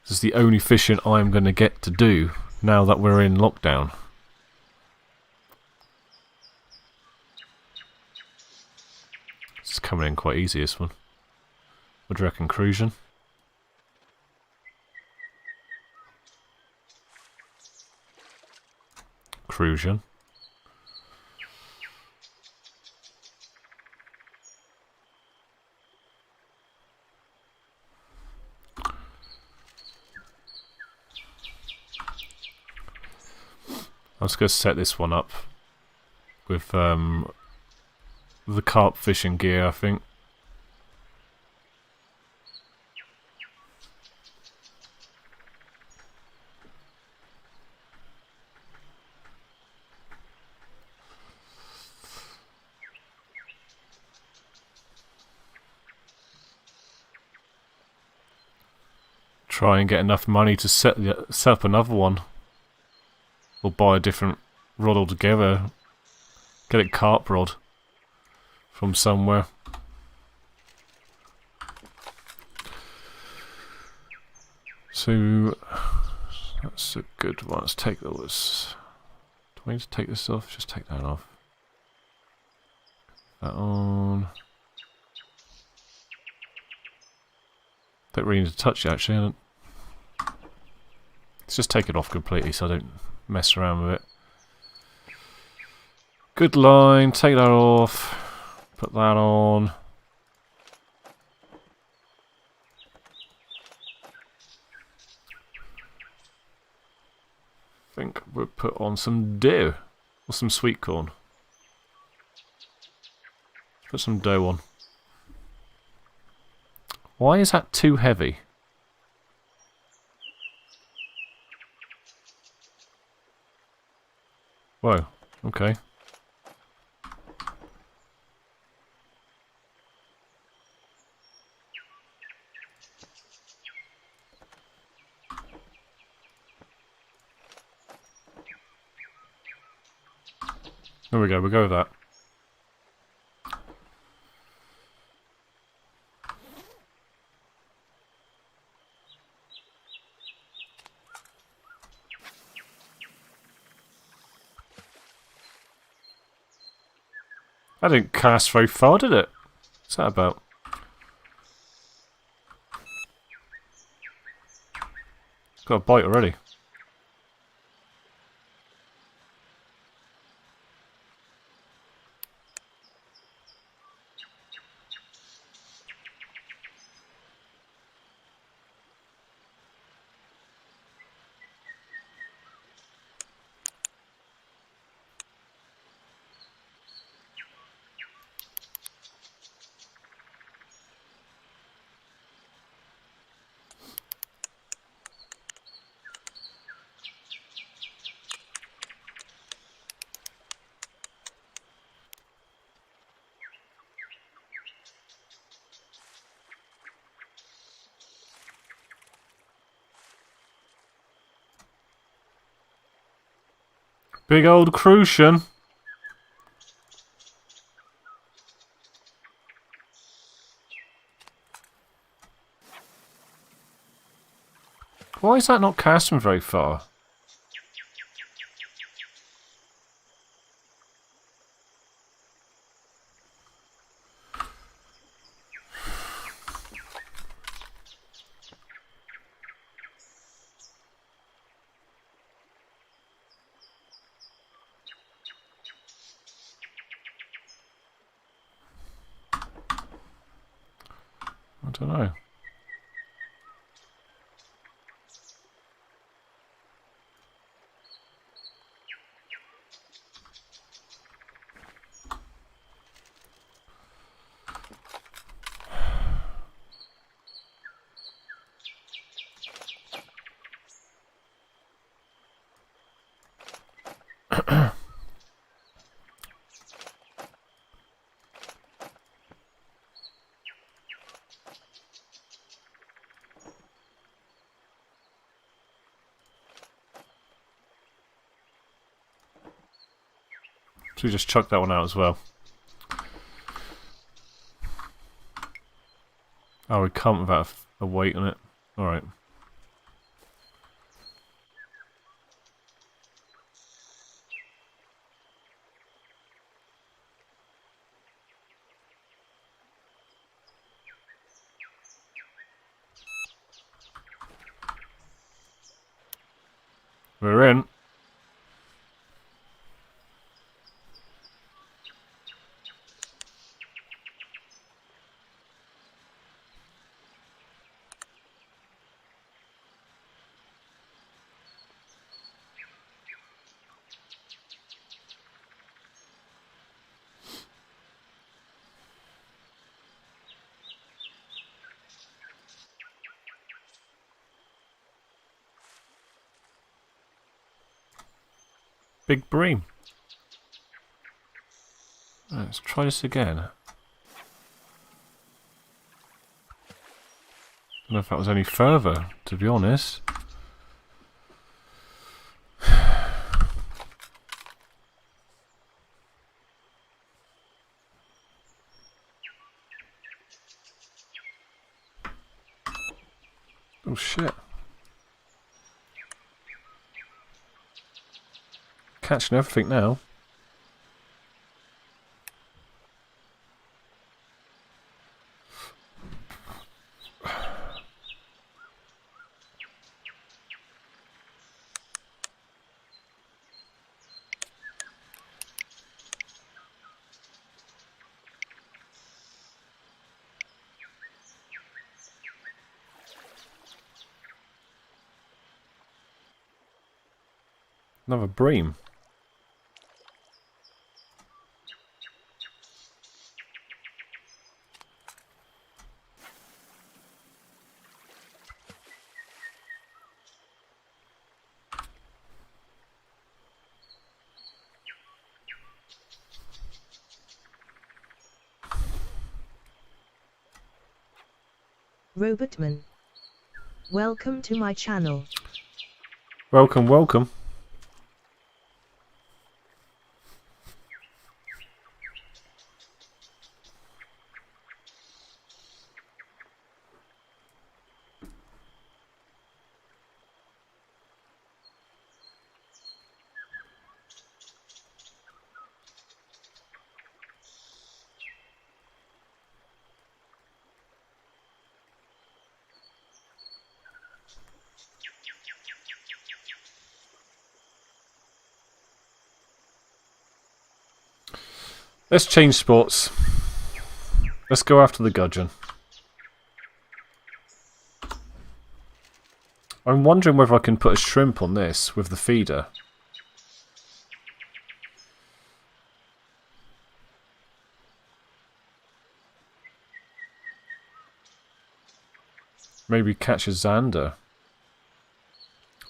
This is the only fishing I'm going to get to do now that we're in lockdown. It's coming in quite easy, this one. What do you reckon, Crucian? Crucian. I'm just going to set this one up with the carp fishing gear, I think. Try and get enough money to set up another one. Or buy a different rod altogether. Get a carp rod from somewhere. So that's a good one. Let's take those. Do I need to take this off? Just take that off. That on. Don't really need to touch it actually. I don't. Let's just take it off completely so I don't mess around with it. Good line, take that off, put that on. I think we'll put on some dough, or some sweet corn. Put some dough on. Why is that too heavy? Whoa, okay. There we go, we'll go with that. I didn't cast very far, did it? What's that about? Got a bite already. Big old crucian. Why is that not casting very far? I don't know. Should we just chuck that one out as well? Oh, we can't without a weight on it. Alright. We're in. big bream. Let's try this again. Don't know if that was any further, to be honest. Oh shit. Catching everything now. Another bream. Robotman. Welcome to my channel. Welcome, welcome. Let's change sports. Let's go after the gudgeon. I'm wondering whether I can put a shrimp on this with the feeder. Maybe catch a Xander.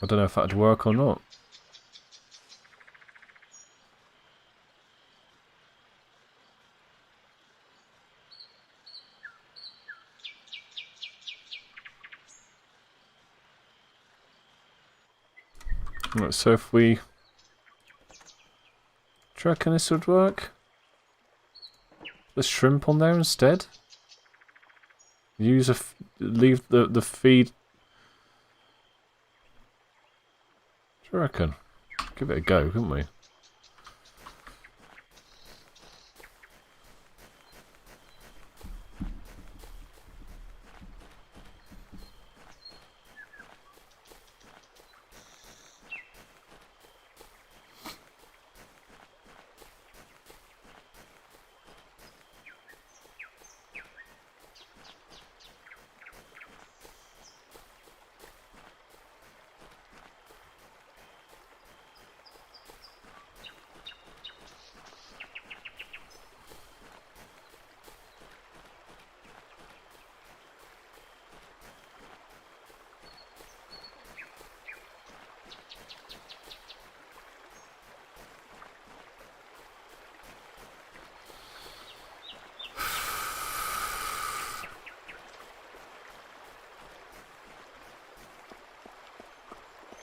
I don't know if that'd work or not. Right, so if we... Do you reckon this would work? The shrimp on there instead? Use a... leave the feed... Do you reckon? Give it a go, couldn't we?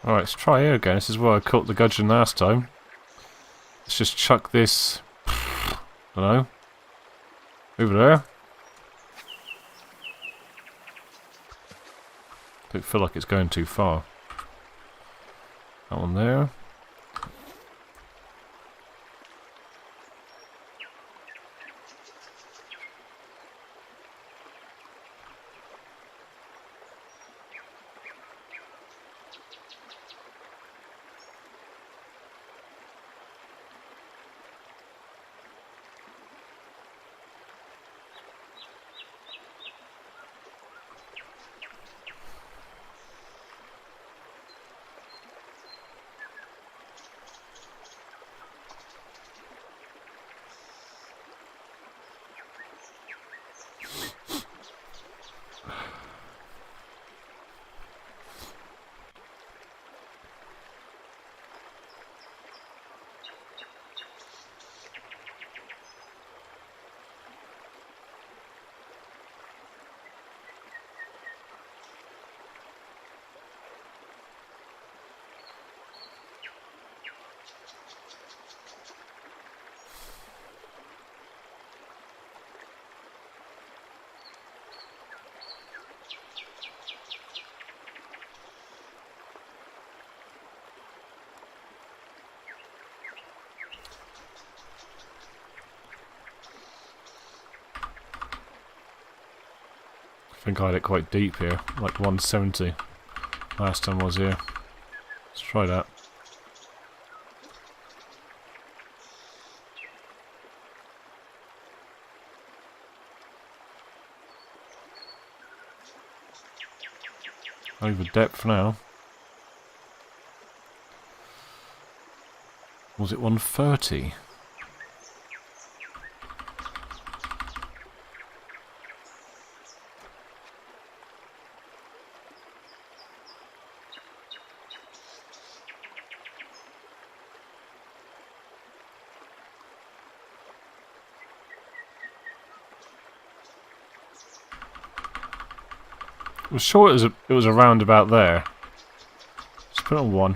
Alright, let's try here again. This is where I caught the gudgeon last time. Let's just chuck this... I don't know. Over there. Don't feel like it's going too far. That one there. think I had it quite deep here, like 170 last time I was here. Let's try that. Over depth now. Was it 130? I was sure it was around about there. Let's put it on 1.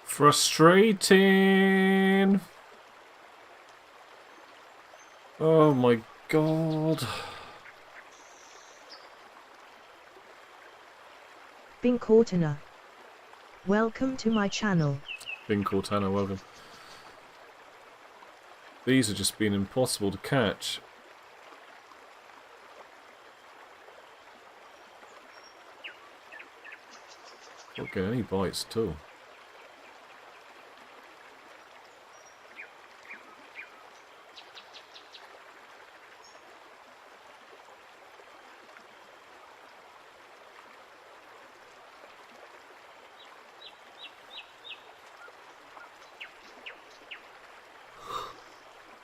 Frustrating. Oh my god. Bing Cortana. Welcome to my channel. Bing Cortana, welcome. These have just been impossible to catch. Not getting any bites at all.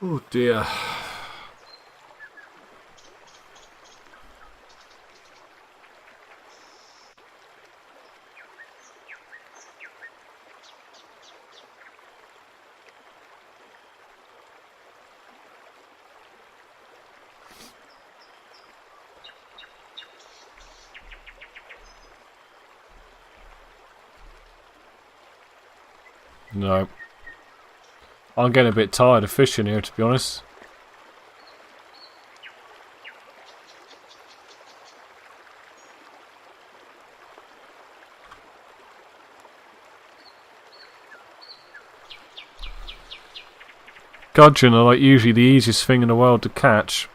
Oh dear. No. I'm getting a bit tired of fishing here, to be honest. Gudgeon are like usually the easiest thing in the world to catch.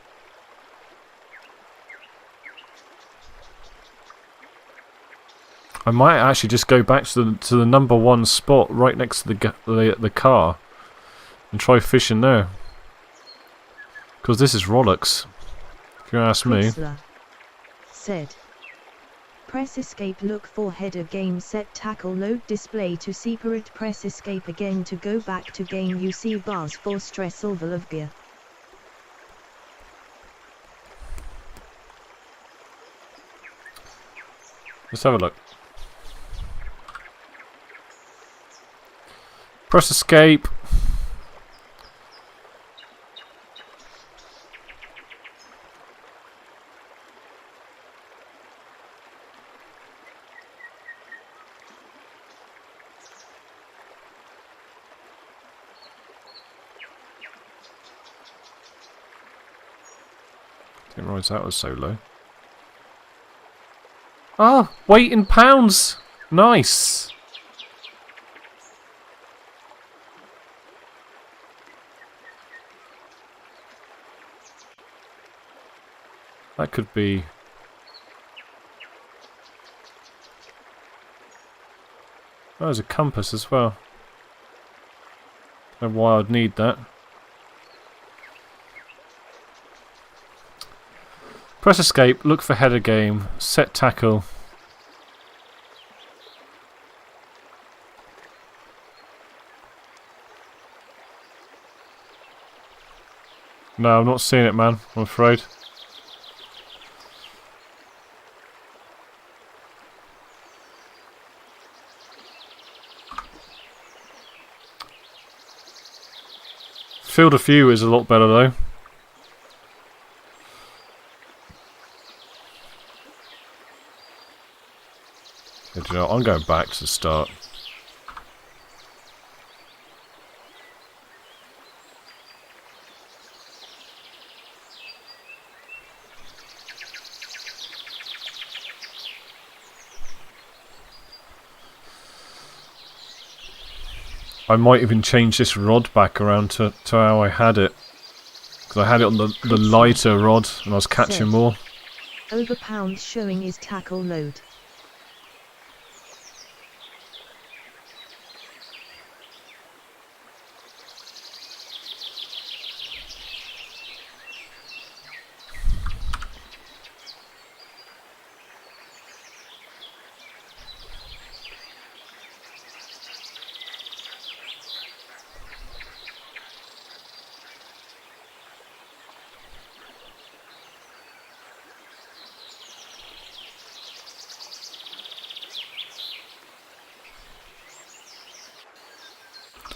I might actually just go back to the #1 spot right next to the car and try fishing there. Because this is Rolex, if you ask me. Chrysler said. Press escape, look for header, game set, tackle, load display to separate, press escape again to go back to game, you see bars for stress oval of gear. Let's have a look. Press escape. Didn't realise that was so low. Ah, weight in pounds. Nice. That could be... Oh, there's a compass as well. Don't know why I'd need that. Press escape, look for header game, set tackle. No, I'm not seeing it, man, I'm afraid. Field of view is a lot better though. Yeah, do you know what? I'm going back to the start. I might even change this rod back around to how I had it. Because I had it on the lighter rod and I was catching more. Over pounds showing is tackle load.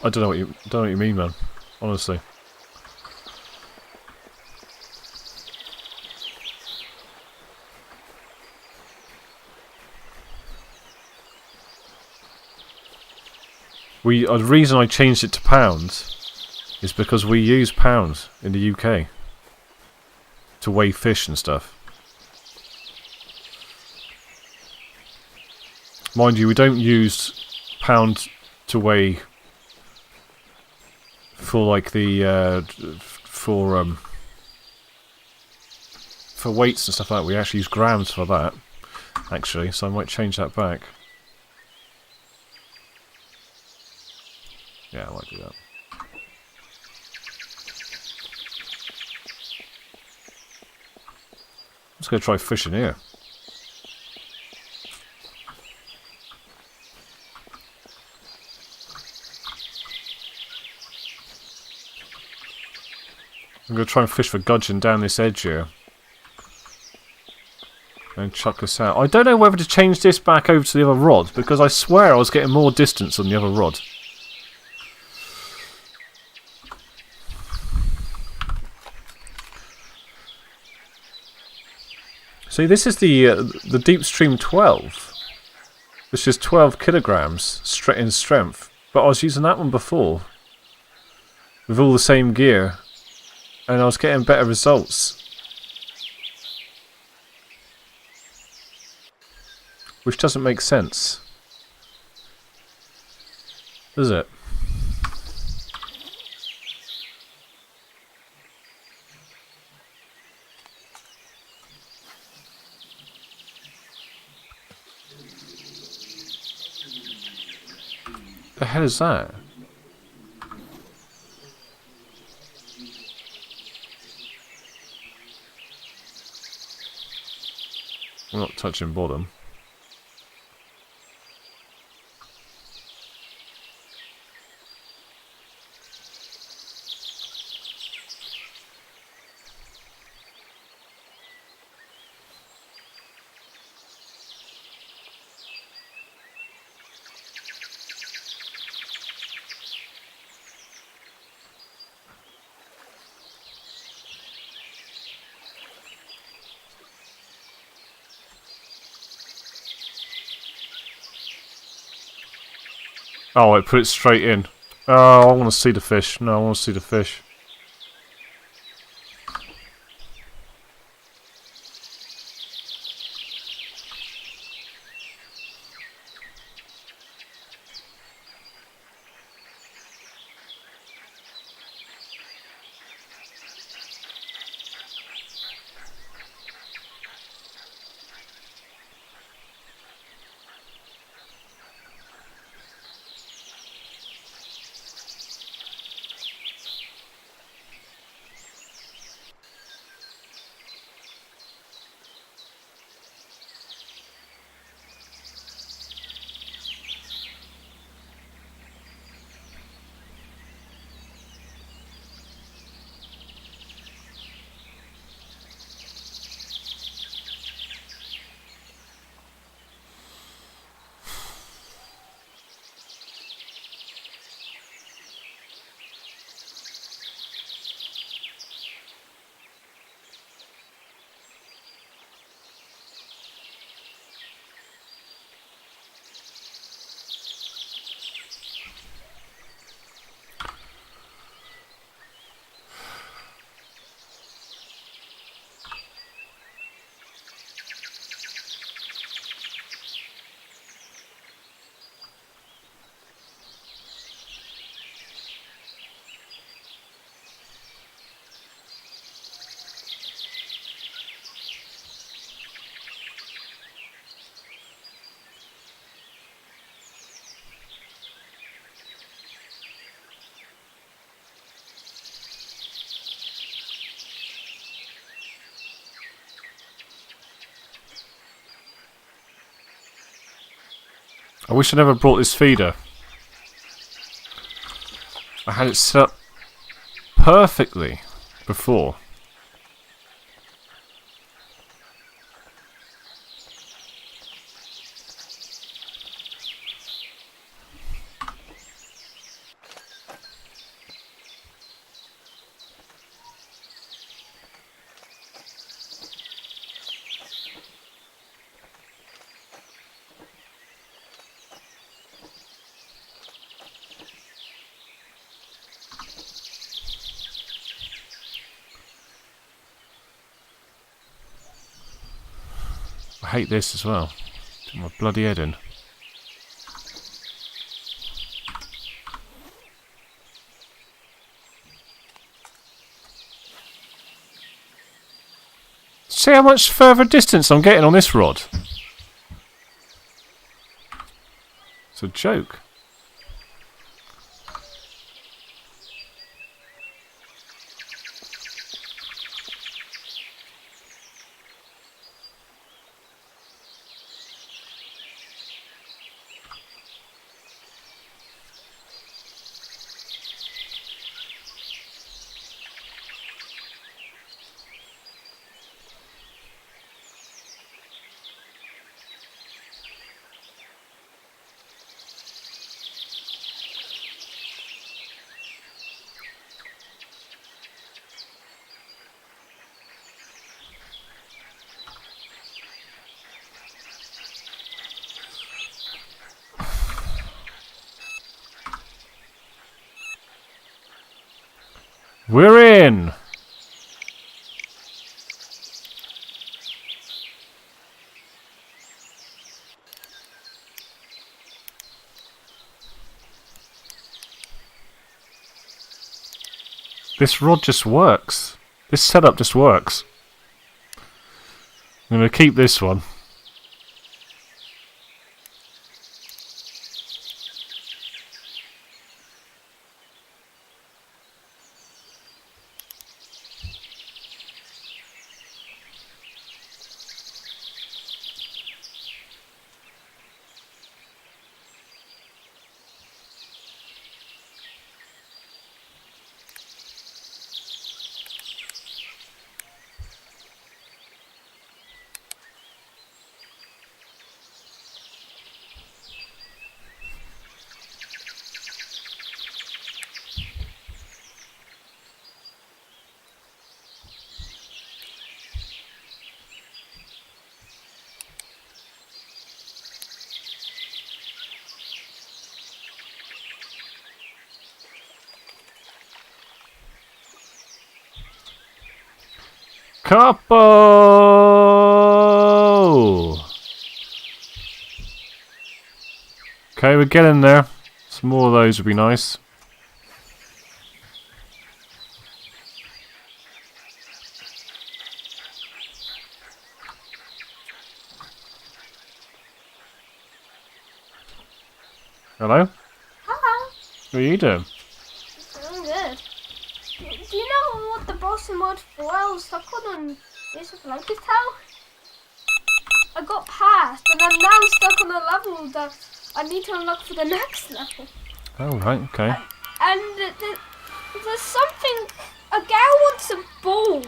I don't know what you mean, man. Honestly. The reason I changed it to pounds is because we use pounds in the UK to weigh fish and stuff. Mind you, we don't use pound to weigh for like the for weights and stuff like that. We actually use grams for that, actually. So I might change that back. Yeah, I might do that. I'm just gonna try fishing here. I'm going to try and fish for gudgeon down this edge here. And chuck this out. I don't know whether to change this back over to the other rod, because I swear I was getting more distance on the other rod. See, this is the Deep Stream 12. Which is 12 kilograms in strength. But I was using that one before. With all the same gear. And I was getting better results. Which doesn't make sense. Does it? The hell is that? I'm not touching bottom. Oh, I put it straight in. Oh, I want to see the fish. No, I want to see the fish. I wish I never brought this feeder. I had it set up perfectly before. I hate this as well. Get my bloody head in. See how much further distance I'm getting on this rod? It's a joke. We're in! This rod just works. This setup just works. I'm going to keep this one. Couple! Okay, we're getting there. Some more of those would be nice. Hello? Hello. What are you doing? Doing good. Do you know what the boss in Mod 4 I was stuck on is with Blanket Tail? I got past and I'm now stuck on a level that I need to unlock for the next level. Oh, right, okay. And there's something, a gal wants a ball.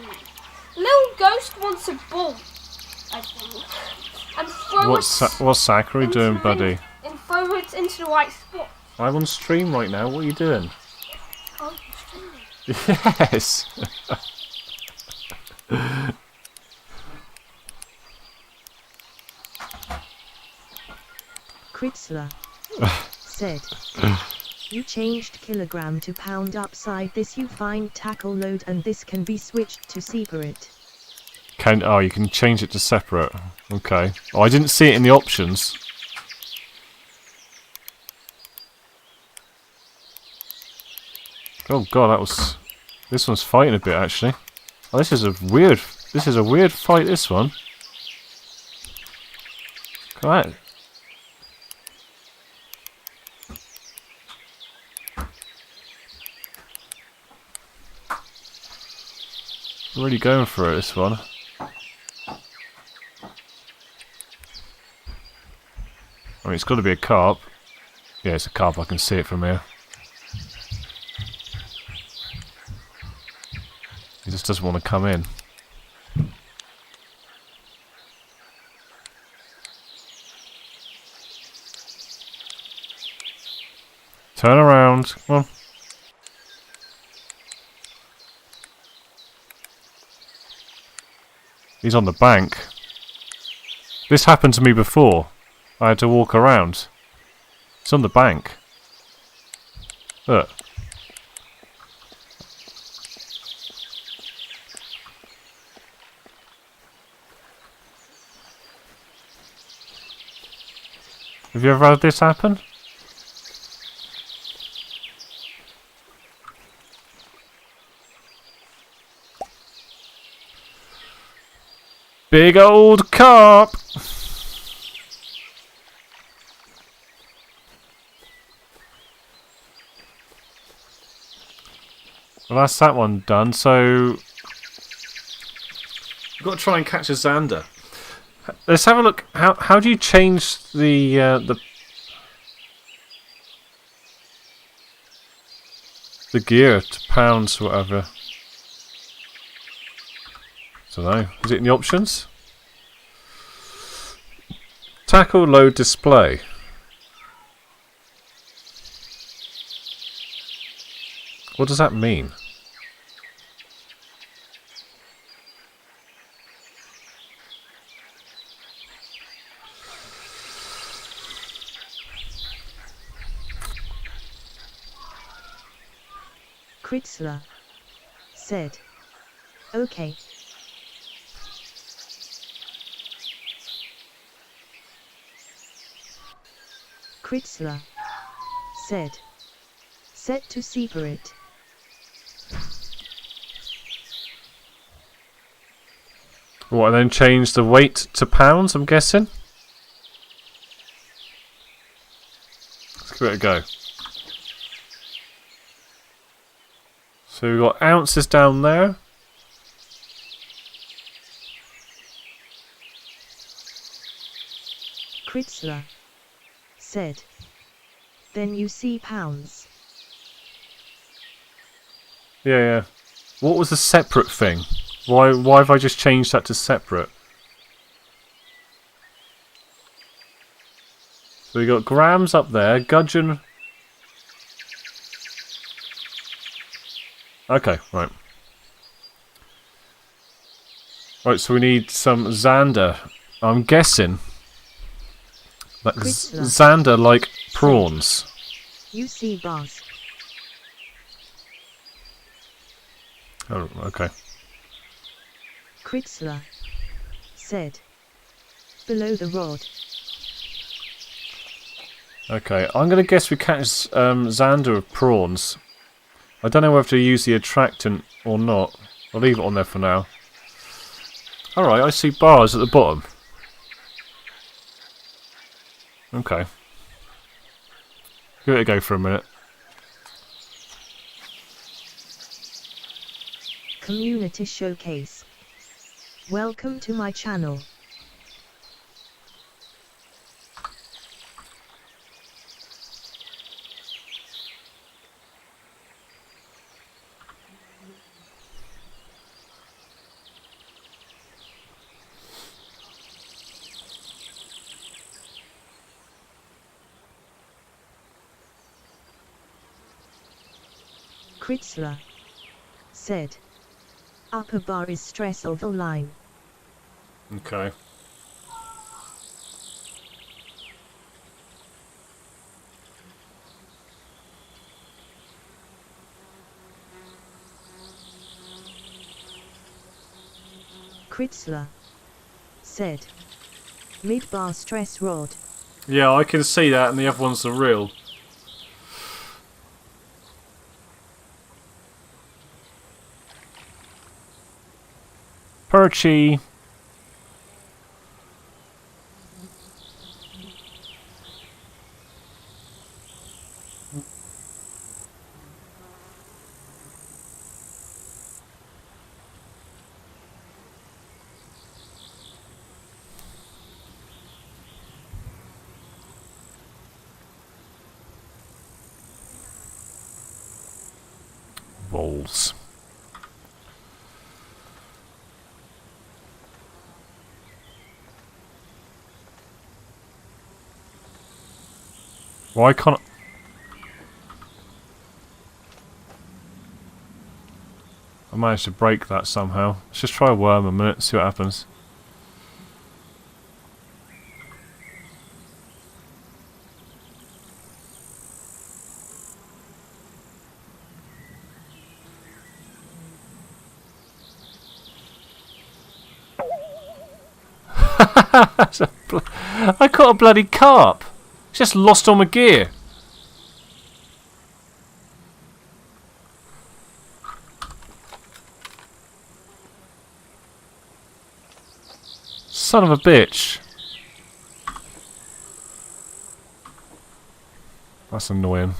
Little ghost wants a ball, I think. And throw What's Sakura doing, buddy? And throw it into the right spot. I'm on stream right now, what are you doing? Oh, Yes! Kritzler said, you changed kilogram to pound upside this you find tackle load and this can be switched to separate. Oh, you can change it to separate. Okay. Oh, I didn't see it in the options. Oh god, this one's fighting a bit actually. Oh, this is a weird fight, this one. Look at that. Really going for it, this one. I mean, it's got to be a carp. Yeah, it's a carp. I can see it from here. He just doesn't want to come in. Turn around. Come on. He's on the bank. This happened to me before. I had to walk around. It's on the bank. Look. Have you ever had this happen? Big old carp! Well, that's that one done, so... We've got to try and catch a Xander. Let's have a look. How do you change the gear to pounds or whatever? Don't know. Is it in the options? Tackle load display. What does that mean? Kritzler said, "Okay." Kritzler said, "Set to separate." What, and then change the weight to pounds, I'm guessing? Let's give it a go. So we've got ounces down there. Kritzler said, "Then you see pounds." Yeah. What was the separate thing? Why have I just changed that to separate? So we got grams up there, gudgeon. Okay, right. Right, so we need some Xander. I'm guessing that Xander like prawns. You see bars. Oh, okay. Kritzler said, "Below the rod." Okay, I'm going to guess we catch Xander of prawns. I don't know whether to use the attractant or not. I'll leave it on there for now. Alright, I see bars at the bottom. Okay. Give it a go for a minute. Community showcase. Welcome to my channel. Kritzler said, "Upper bar is stress of the line." Okay. Kritzler said, "Mid-bar stress rod." Yeah, I can see that, and the other one's the real. Perchy. rolls. Why can't I managed to break that somehow? Let's just try a worm a minute, see what happens. I caught a bloody carp. It's just lost all my gear. Son of a bitch. That's annoying.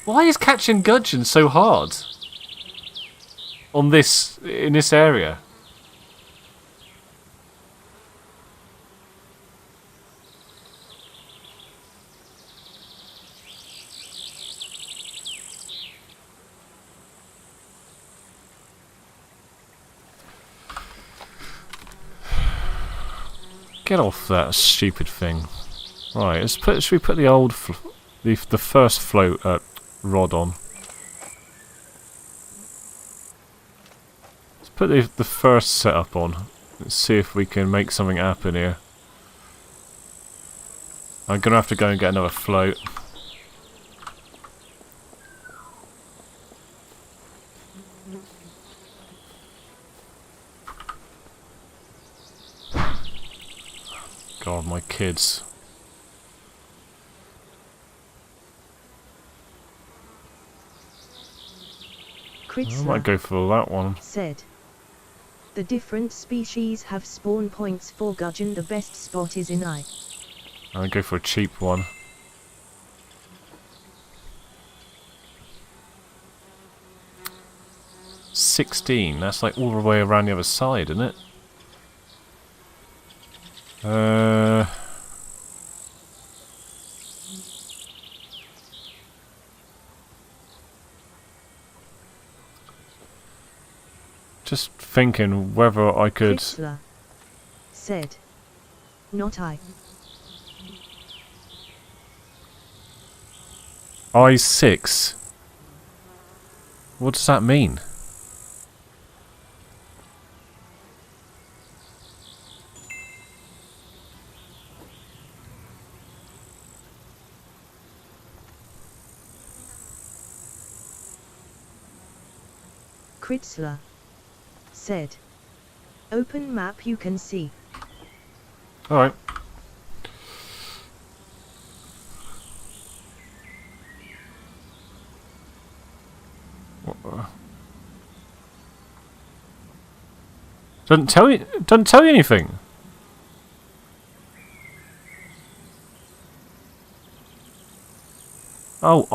Why is catching gudgeon so hard on this in this area? Get off that stupid thing. Right, should we put the old the first float rod on? Let's put the first setup on. Let's see if we can make something happen here. I'm gonna have to go and get another float. God, my kids. I might go for that one. Said. The different species have spawn points for gudgeon. The best spot is in I. I'll go for a cheap one. $16. That's like all the way around the other side, isn't it? Just thinking whether I could. Fritzler said. Not I. I6. What does that mean? Kritzler said. Open map you can see. Alright. Doesn't tell you anything. Oh,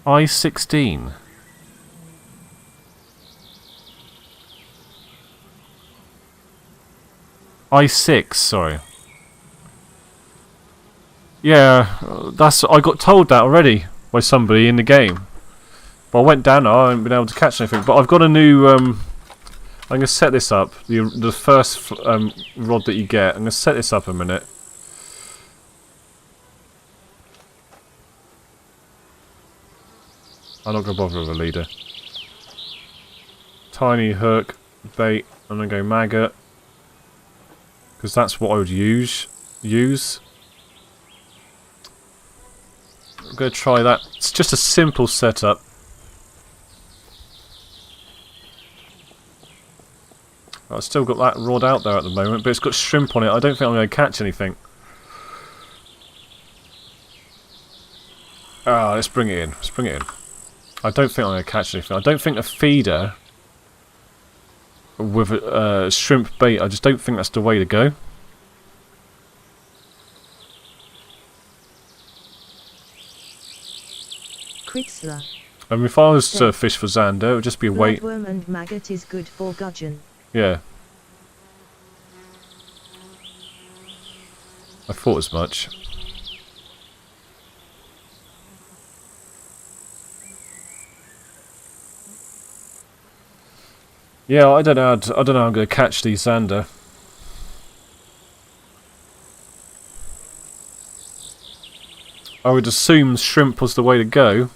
I16. I6, sorry. Yeah, I got told that already by somebody in the game. But I went down there, I haven't been able to catch anything. But I've got a new, I'm going to set this up, the first rod that you get. I'm going to set this up a minute. I'm not going to bother with a leader. Tiny hook, bait, I'm going to go maggot. Because that's what I would use. I'm going to try that. It's just a simple setup. I've still got that rod out there at the moment, but it's got shrimp on it. I don't think I'm going to catch anything. Ah, let's bring it in. Let's bring it in. I don't think I'm going to catch anything. I don't think a feeder with a shrimp bait, I just don't think that's the way to go. Kritzler. If I was to fish for Xander, it would just be a wait. Bloodworm and maggot is good for gudgeon. Yeah. I thought as much. Yeah, I don't know. I don't know how I'm going to catch these Xander. I would assume shrimp was the way to go.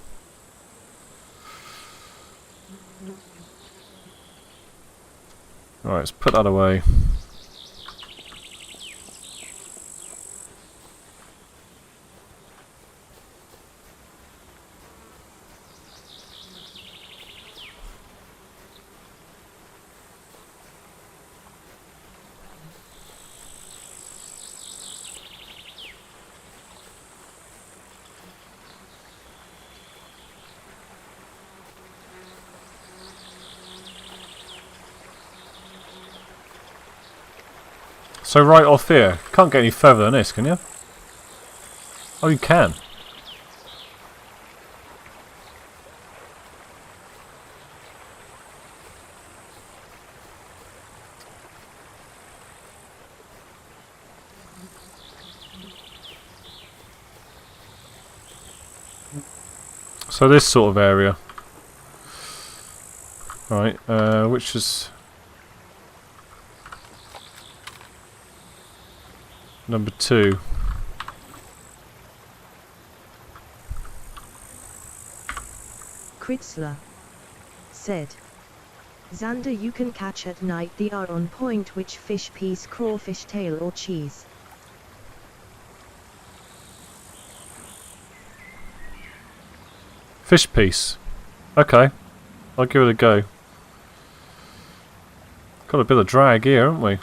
Alright, let's put that away. So right off here, can't get any further than this, can you? Oh, you can. So this sort of area. Right, which is number 2. Kritzler said, Xander you can catch at night, they are on point, which fish piece, crawfish tail or cheese. Fish piece. Okay, I'll give it a go. Got a bit of drag here, haven't we?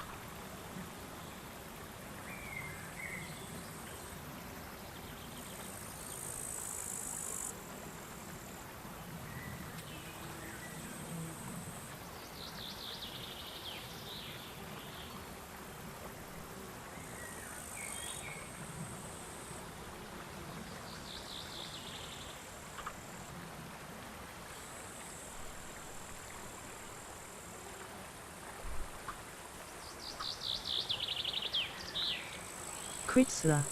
Kritzler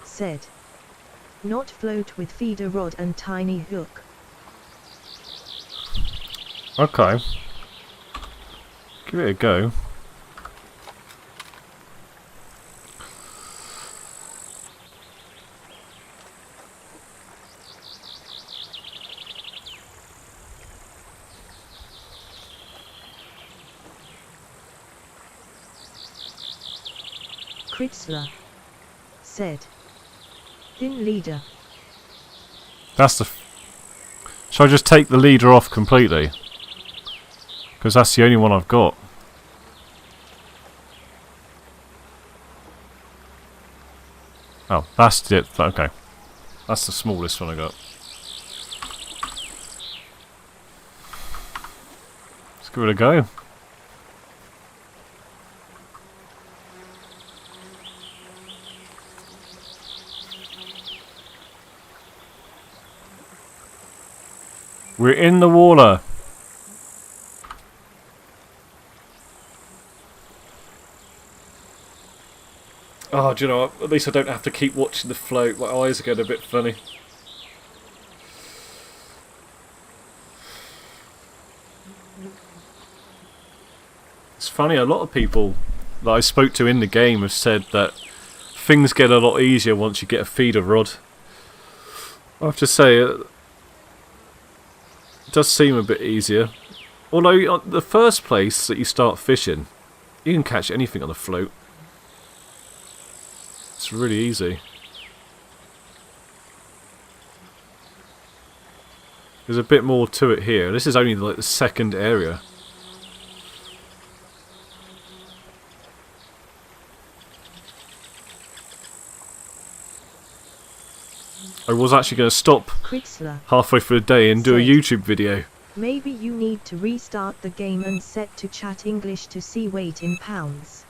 said, not float with feeder rod and tiny hook. Okay. Give it a go. Kritzler said, thin leader. That's the... Shall I just take the leader off completely? Because that's the only one I've got. Oh, that's it. Okay. That's the smallest one I got. Let's give it a go. We're in the water. Oh, do you know what? At least I don't have to keep watching the float. My eyes are getting a bit funny. It's funny, a lot of people that I spoke to in the game have said that things get a lot easier once you get a feeder rod. I have to say, it does seem a bit easier. Although, the first place that you start fishing, you can catch anything on the float. It's really easy. There's a bit more to it here. This is only like the second area. I was actually going to stop Kritzler halfway through the day and do a said, YouTube video. maybe you need to restart the game and set to chat English to see weight in pounds.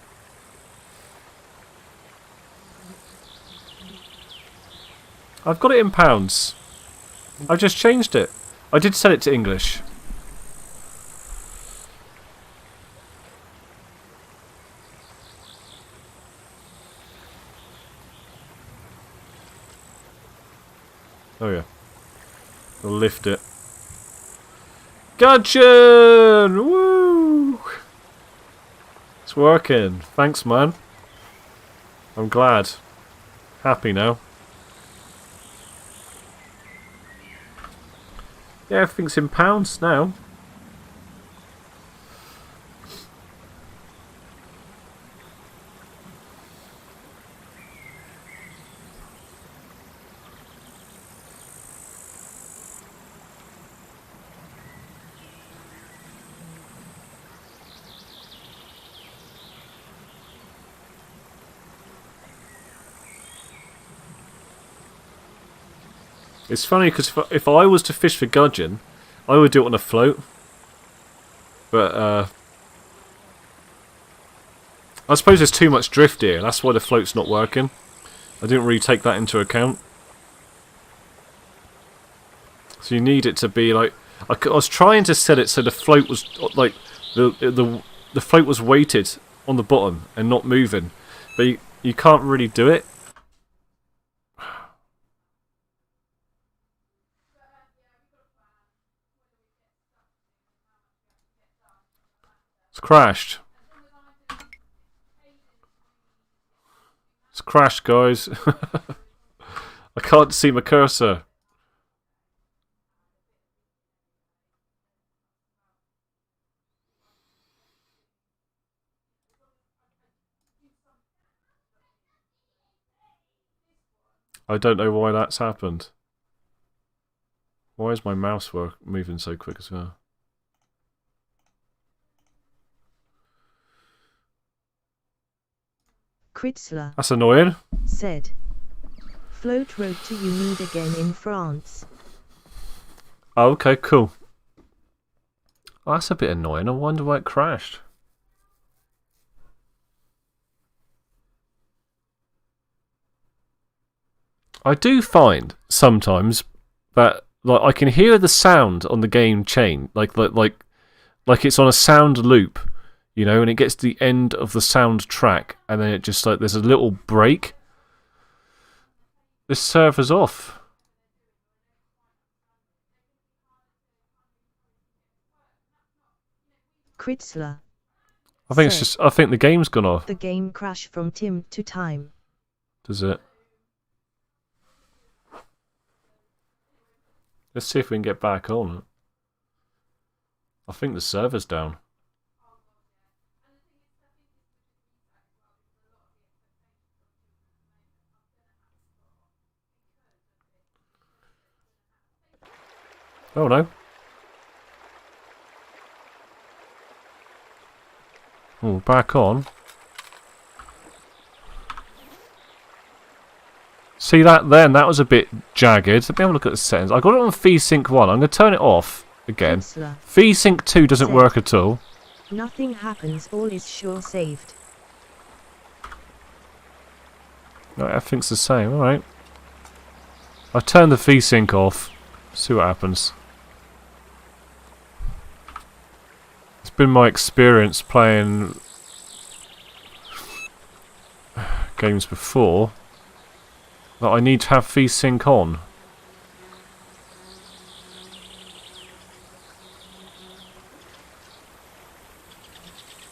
I've got it in pounds. I've just changed it. I did set it to English. Oh yeah. I'll lift it. Gudgeon! Woo! It's working. Thanks, man. I'm glad. Happy now. Yeah, everything's in pounds now. It's funny because if I was to fish for gudgeon, I would do it on a float. But I suppose there's too much drift here. That's why the float's not working. I didn't really take that into account. So you need it to be like I was trying to set it so the float was like the float was weighted on the bottom and not moving, but you can't really do it. It's crashed. It's crashed, guys. I can't see my cursor. I don't know why that's happened. Why is my mouse moving so quick as well? Kritzler That's annoying. said, float road to you need again in France. Oh, okay, cool. Oh, that's a bit annoying. I wonder why it crashed. I do find sometimes that like I can hear the sound on the game chain, like it's on a sound loop, you know, and it gets to the end of the sound track, and then it just like there's a little break. This server's off. Kritzler I think it's said, just. I think the game's gone off. the game crash from time to time. Does it? Let's see if we can get back on. I think the server's down. Oh no. Oh, back on. See that then? That was a bit jagged. Let me have a look at the settings. I got it on VSync 1. I'm going to turn it off again. Kritzler VSync 2 doesn't said, work at all. nothing happens, all is sure saved. No, everything's the same. Alright. I turn the VSync off. See what happens. It's been my experience playing games before that I need to have VSync on.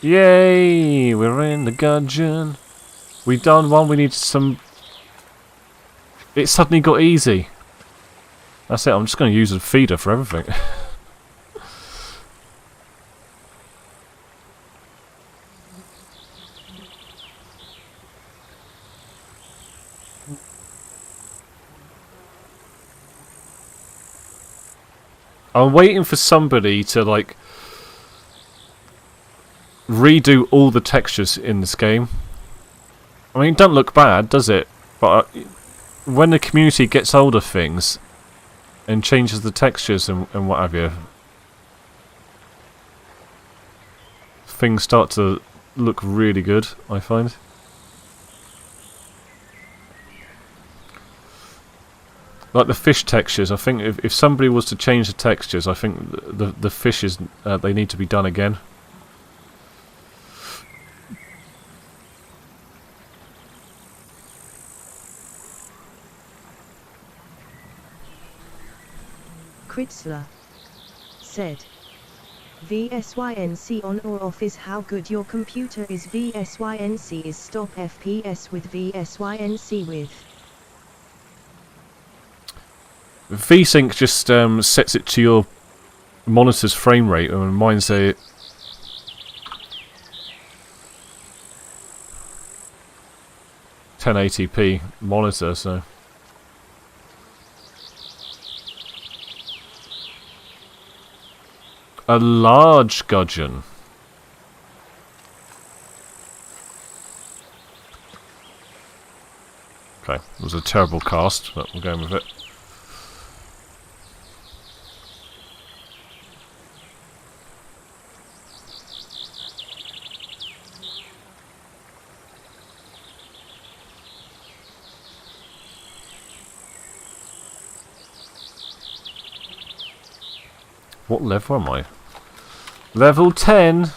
Yay! We're in the gudgeon. We done one, we need some... It suddenly got easy. That's it, I'm just going to use a feeder for everything. I'm waiting for somebody to, like, redo all the textures in this game. I mean, it doesn't look bad, does it? But when the community gets hold of things and changes the textures and what have you, things start to look really good, I find. Like the fish textures, I think if somebody was to change the textures, I think the fishes, they need to be done again. Kritzler said, VSYNC on or off is how good your computer is. VSYNC is stop FPS with VSYNC with. VSync just sets it to your monitor's frame rate, and mine's a 1080p monitor, so. A large gudgeon. Okay, it was a terrible cast, but we're going with it. What level am I? Level 10!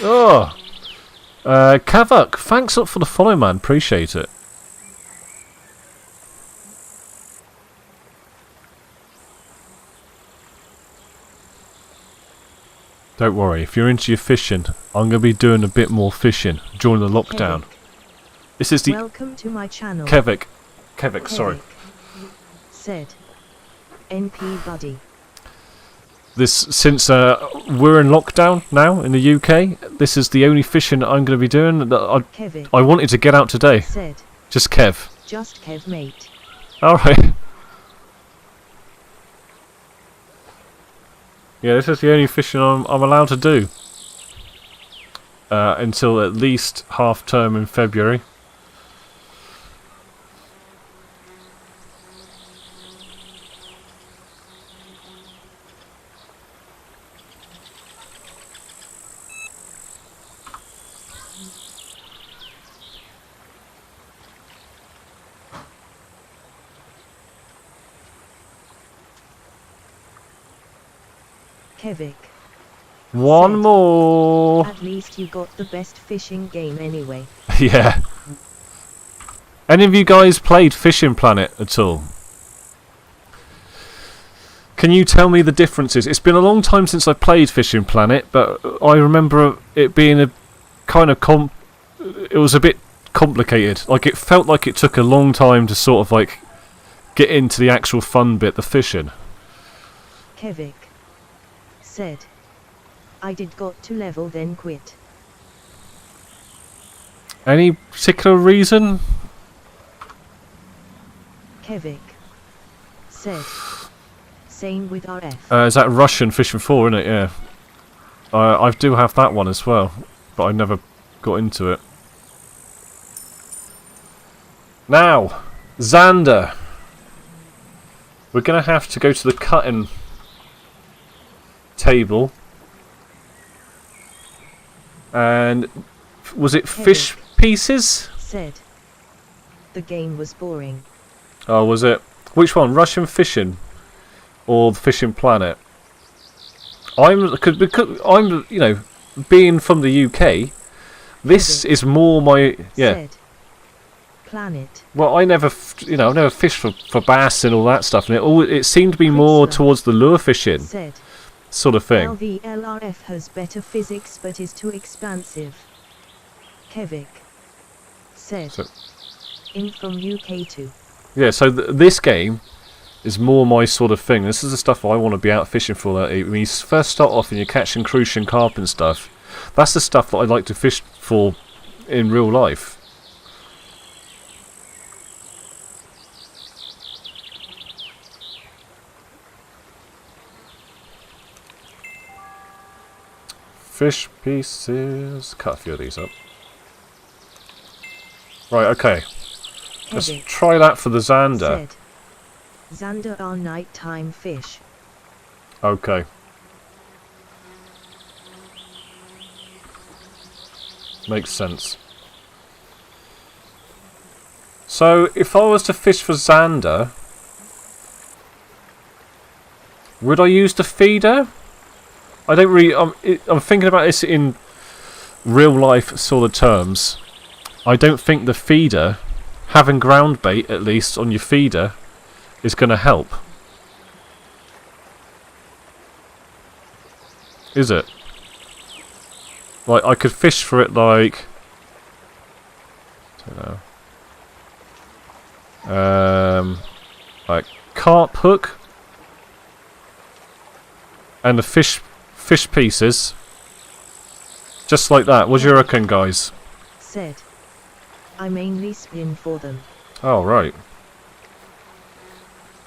Oh! Kavak, thanks up for the follow, man. Appreciate it. Don't worry, if you're into your fishing, I'm going to be doing a bit more fishing during the lockdown. This is the... Welcome to my channel. Kevik, sorry. Said, NP buddy. This, since we're in lockdown now in the UK, this is the only fishing that I'm going to be doing. I wanted to get out today. Said, just Kev. Just Kev, mate. Alright. Yeah, this is the only fishing I'm allowed to do. Until at least half term in February. Kevik. One more! At least you got the best fishing game anyway. Yeah. Any of you guys played Fishing Planet at all? Can you tell me the differences? It's been a long time since I played Fishing Planet, but I remember it being a kind of it was a bit complicated. Like, it felt like it took a long time to sort of like get into the actual fun bit, the fishing. Kevik said, I did got to level then quit. Any particular reason? Kevik said, same with RF. Is that Russian Fishing 4, isn't it? Yeah. I do have that one as well, but I never got into it. Now, Xander. We're going to have to go to the cutting table. And was it fish pieces? Said, the game was boring. Oh, was it? Which one? Russian Fishing or the Fishing Planet? Because I'm, you know, being from the UK, this is more my Said, Planet. Well, I never, I've never fished for bass and all that stuff, and it seemed to be more towards the lure fishing Said, sort of thing. LVLRF has better physics but is too expansive. Kevik said, in from UK too. Yeah, so this game is more my sort of thing. This is the stuff I want to be out fishing for. When you first start off and you're catching crucian carp and stuff, that's the stuff that I like to fish for in real life. Fish pieces. Cut a few of these up. Right, okay. Let's Kevik try that for the Xander. said, Xander are nighttime fish. Okay. Makes sense. So, if I was to fish for Xander, would I use the feeder? I don't really... I'm thinking about this in real life sort of terms. I don't think the feeder, having ground bait at least on your feeder, is going to help. Is it? Like, I could fish for it like... I don't know. Like carp hook. And the fish pieces. Just like that. What do you reckon, guys? Said, I mainly spin for them. Oh, right.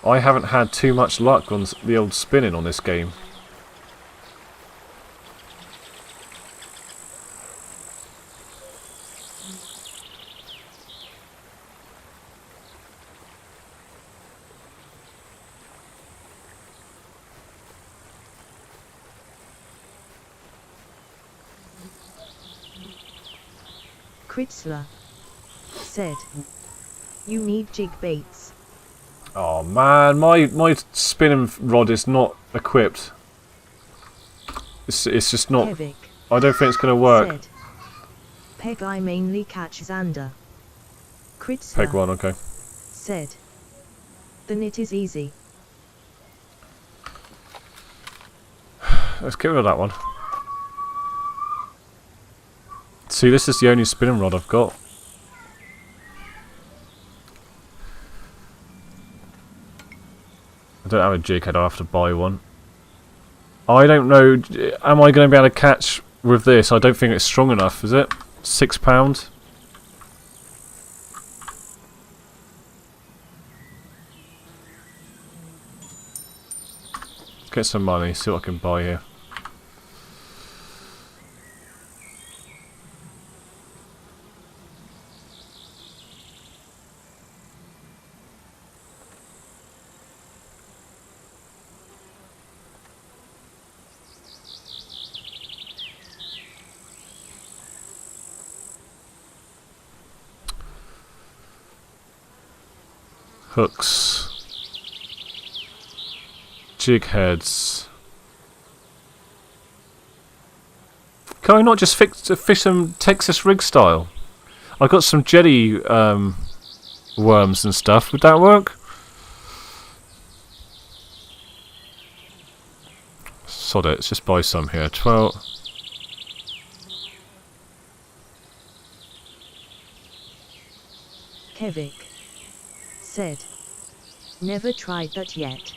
I haven't had too much luck on the old spinning on this game. Kritzler said, you need jig baits. Oh man, my spinning rod is not equipped. It's just not... Kevik I don't think it's going to work. said, Peg I mainly catch Xander. Kritzler Peg one, okay. said, then it is easy. Let's get rid of that one. See, this is the only spinning rod I've got. I don't have a jig head, I'll have to buy one. I don't know, am I going to be able to catch with this? I don't think it's strong enough, is it? £6? Get some money, see what I can buy here. Hooks. Jig heads. Can I not just fish them Texas rig style? I got some jelly worms and stuff. Would that work? Sod it, let's just buy some here. 12. Kevik said, never tried that yet.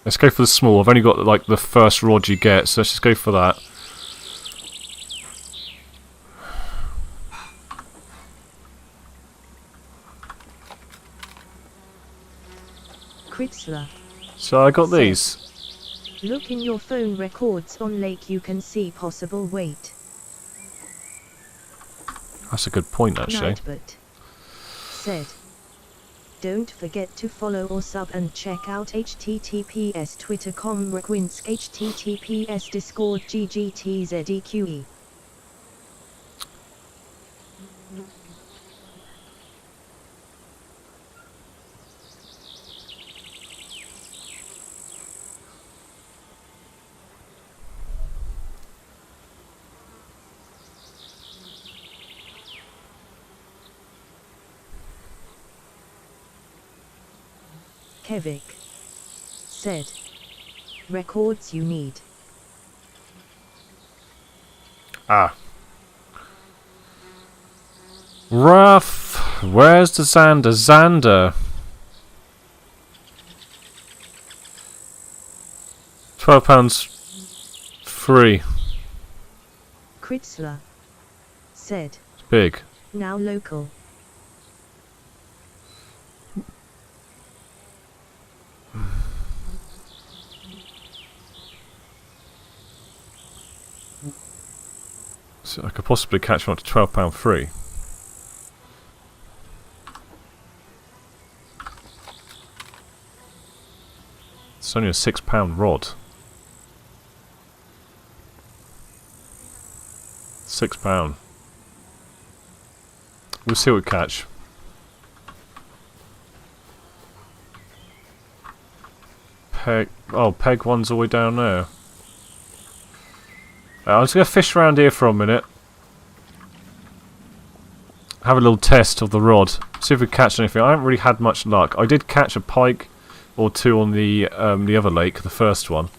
Let's go for the small. I've only got like the first rod you get, so let's just go for that. Kritzler So I got these. look in your phone records on lake, you can see possible weight. That's a good point, actually. Nightbot said, don't forget to follow or sub and check out https twitter.com Requinsk https discord ggtzeque. Kevik said, records you need. Ah. Rough. Where's the Xander? Xander. £12 free. Kritzler said, It's big. now local. So I could possibly catch one up to £12 free. It's only a £6 rod. £6. We'll see what we catch. Peg. Oh, peg one's all the way down there. I'm just going to fish around here for a minute. Have a little test of the rod. See if we catch anything. I haven't really had much luck. I did catch a pike or two on the other lake, the first one.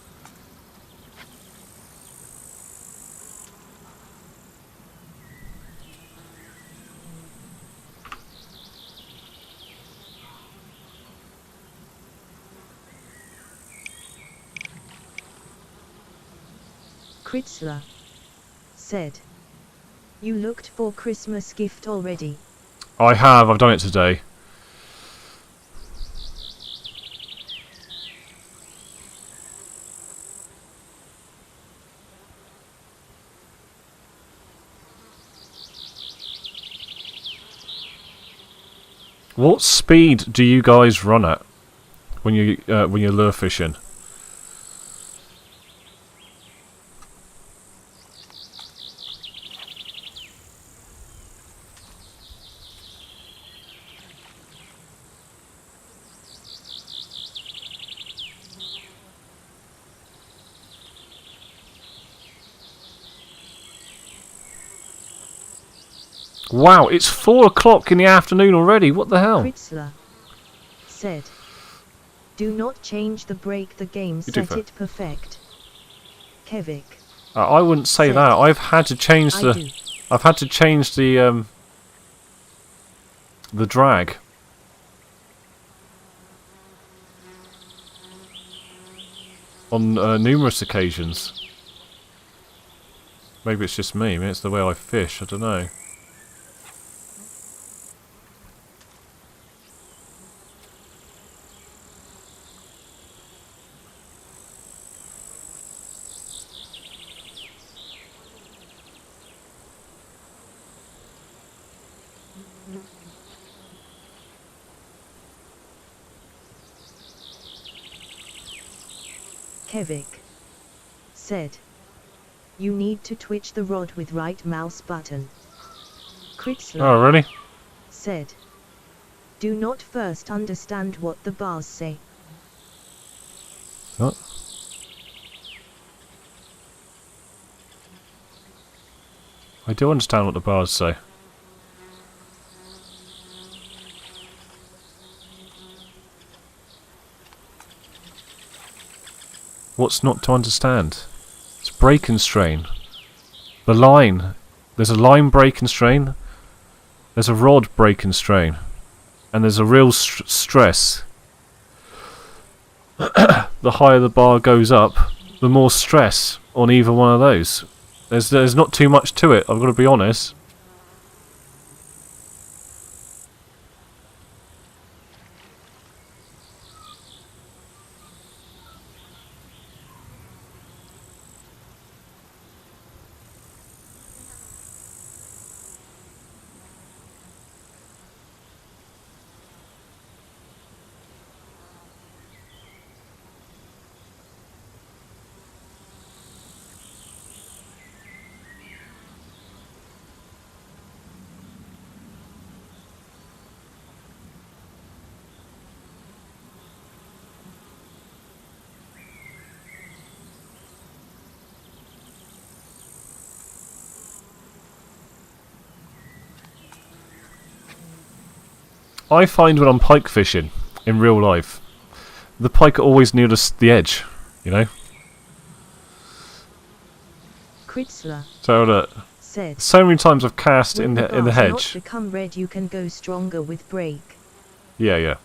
Kritzler said, "You looked for Christmas gift already." I have. I've done it today. What speed do you guys run at when you're lure fishing? Wow, it's 4 o'clock in the afternoon already. What the hell? Kritzler said, "Do not change the break the game, You do set fair. it perfect." Kevik I wouldn't say Said, that. I've had to change "I the. do." I've had to change the drag. On numerous occasions. Maybe it's just me. Maybe it's the way I fish. I don't know. Kevik said, "You need to twitch the rod with right mouse button." Kritzler Oh, really? said, "Do not first understand what the bars say." What? I do understand what the bars say. What's not to understand? It's break and strain. The line. There's a line break and strain. There's a rod break and strain. And there's a real stress. The higher the bar goes up, the more stress on either one of those. There's not too much to it, I've got to be honest. I find when I'm pike fishing in real life, the pike are always near the edge, you know. Kritzler So that said, so many times I've cast "When in the bars not hedge. become red, you can go stronger with break." Yeah, yeah.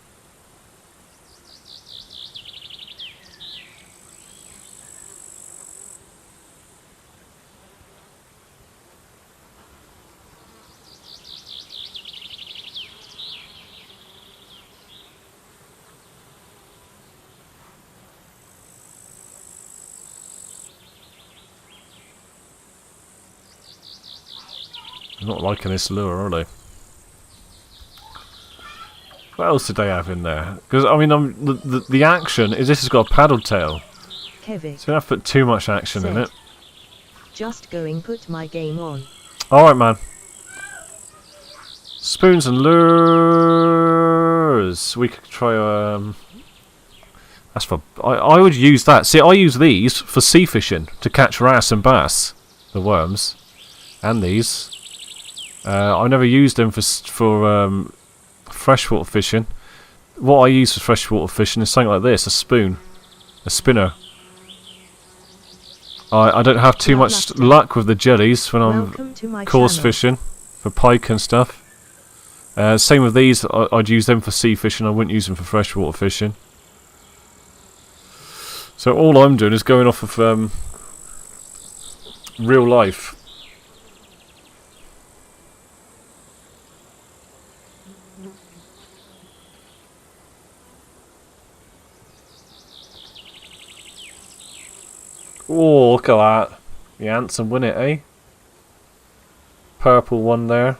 They're not liking this lure, are they? What else did they have in there? Because, I mean, the action is this has got a paddle tail. Kevik So I don't have to put too much action in said, it. Just going put my game on. Alright, man. Spoons and lures. We could try, that's for... I would use that. See, I use these for sea fishing. To catch wrasse and bass. The worms. And these. I never used them for freshwater fishing. What I use for freshwater fishing is something like this. A spoon. A spinner. I don't have too much luck with the jellies when I'm coarse fishing. For pike and stuff. Same with these. I'd use them for sea fishing. I wouldn't use them for freshwater fishing. So all I'm doing is going off of real life. Oh, look at that. The handsome, wouldn't it, eh? Purple one there.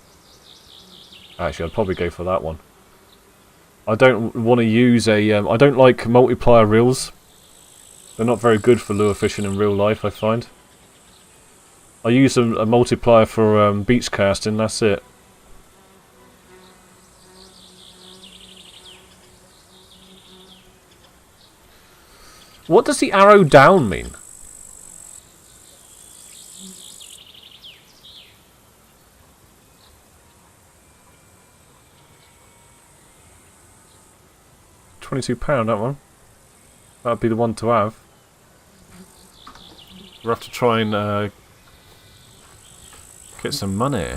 Actually, I'd probably go for that one. I don't want to use a... I don't like multiplier reels. They're not very good for lure fishing in real life, I find. I use a multiplier for beach casting, that's it. What does the arrow down mean? £22, that one. That'd be the one to have. We'll have to try and get some money.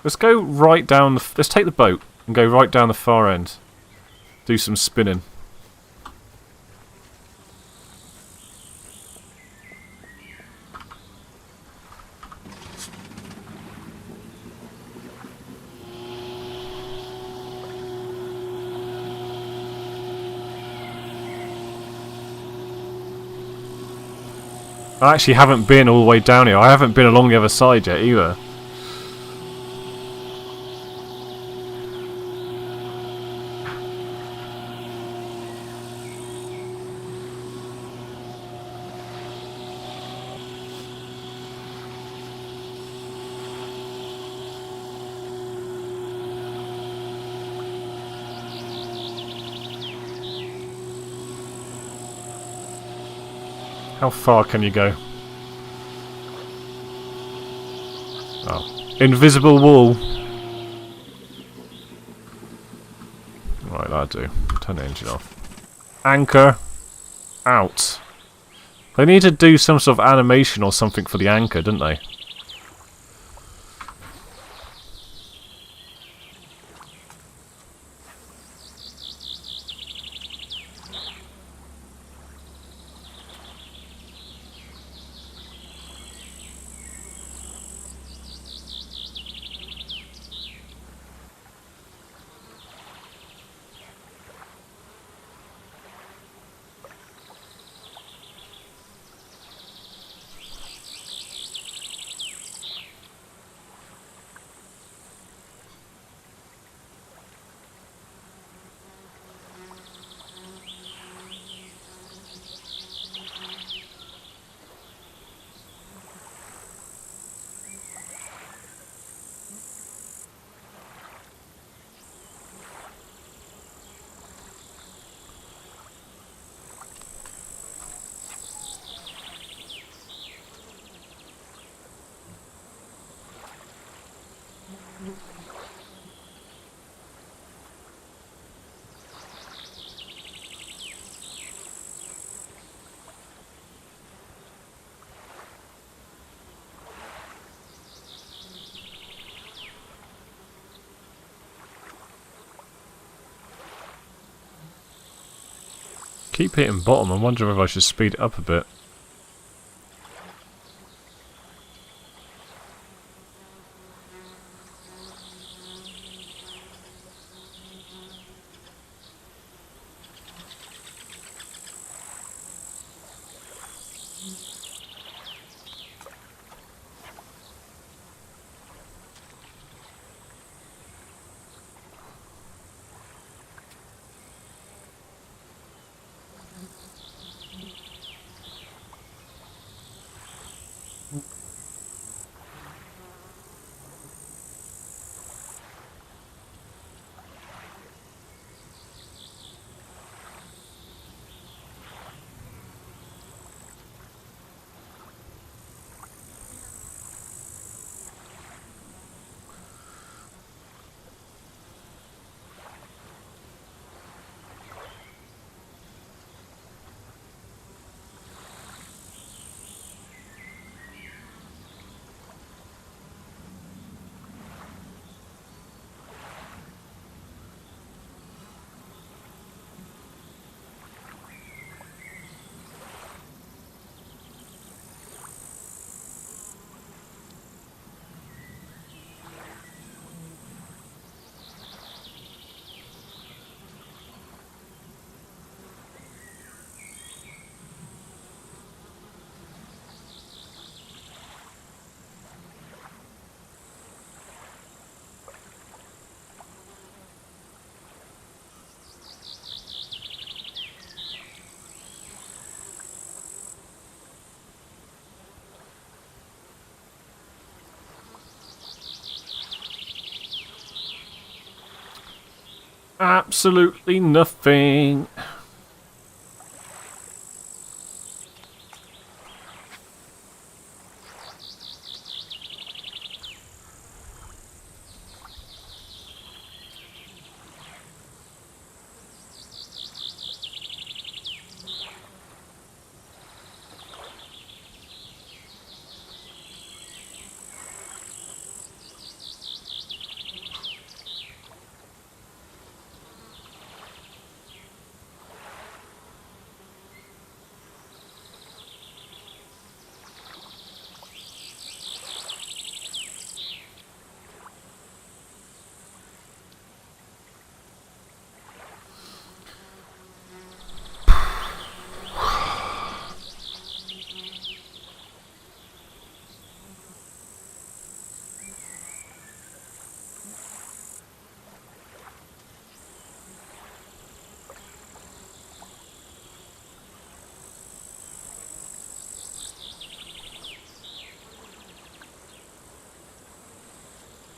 Let's go right down the... Let's take the boat and go right down the far end. Do some spinning. I actually haven't been all the way down here. I haven't been along the other side yet either. How far can you go? Oh. Invisible wall. Right, that'll do. Turn the engine off. Anchor. Out. They need to do some sort of animation or something for the anchor, don't they? Keep hitting bottom. I'm wondering if I should speed it up a bit. Absolutely nothing.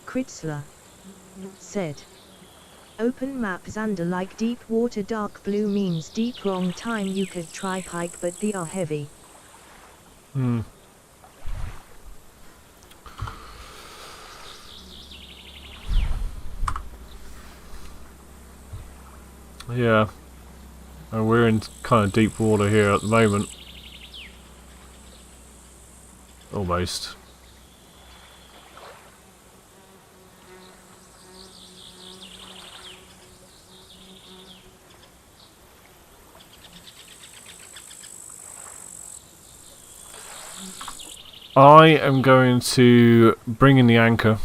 Kritzler said. Open map Xander like deep water dark blue means deep wrong time you could try pike but they are heavy. Yeah. We're in kind of deep water here at the moment. Almost. I am going to bring in the anchor.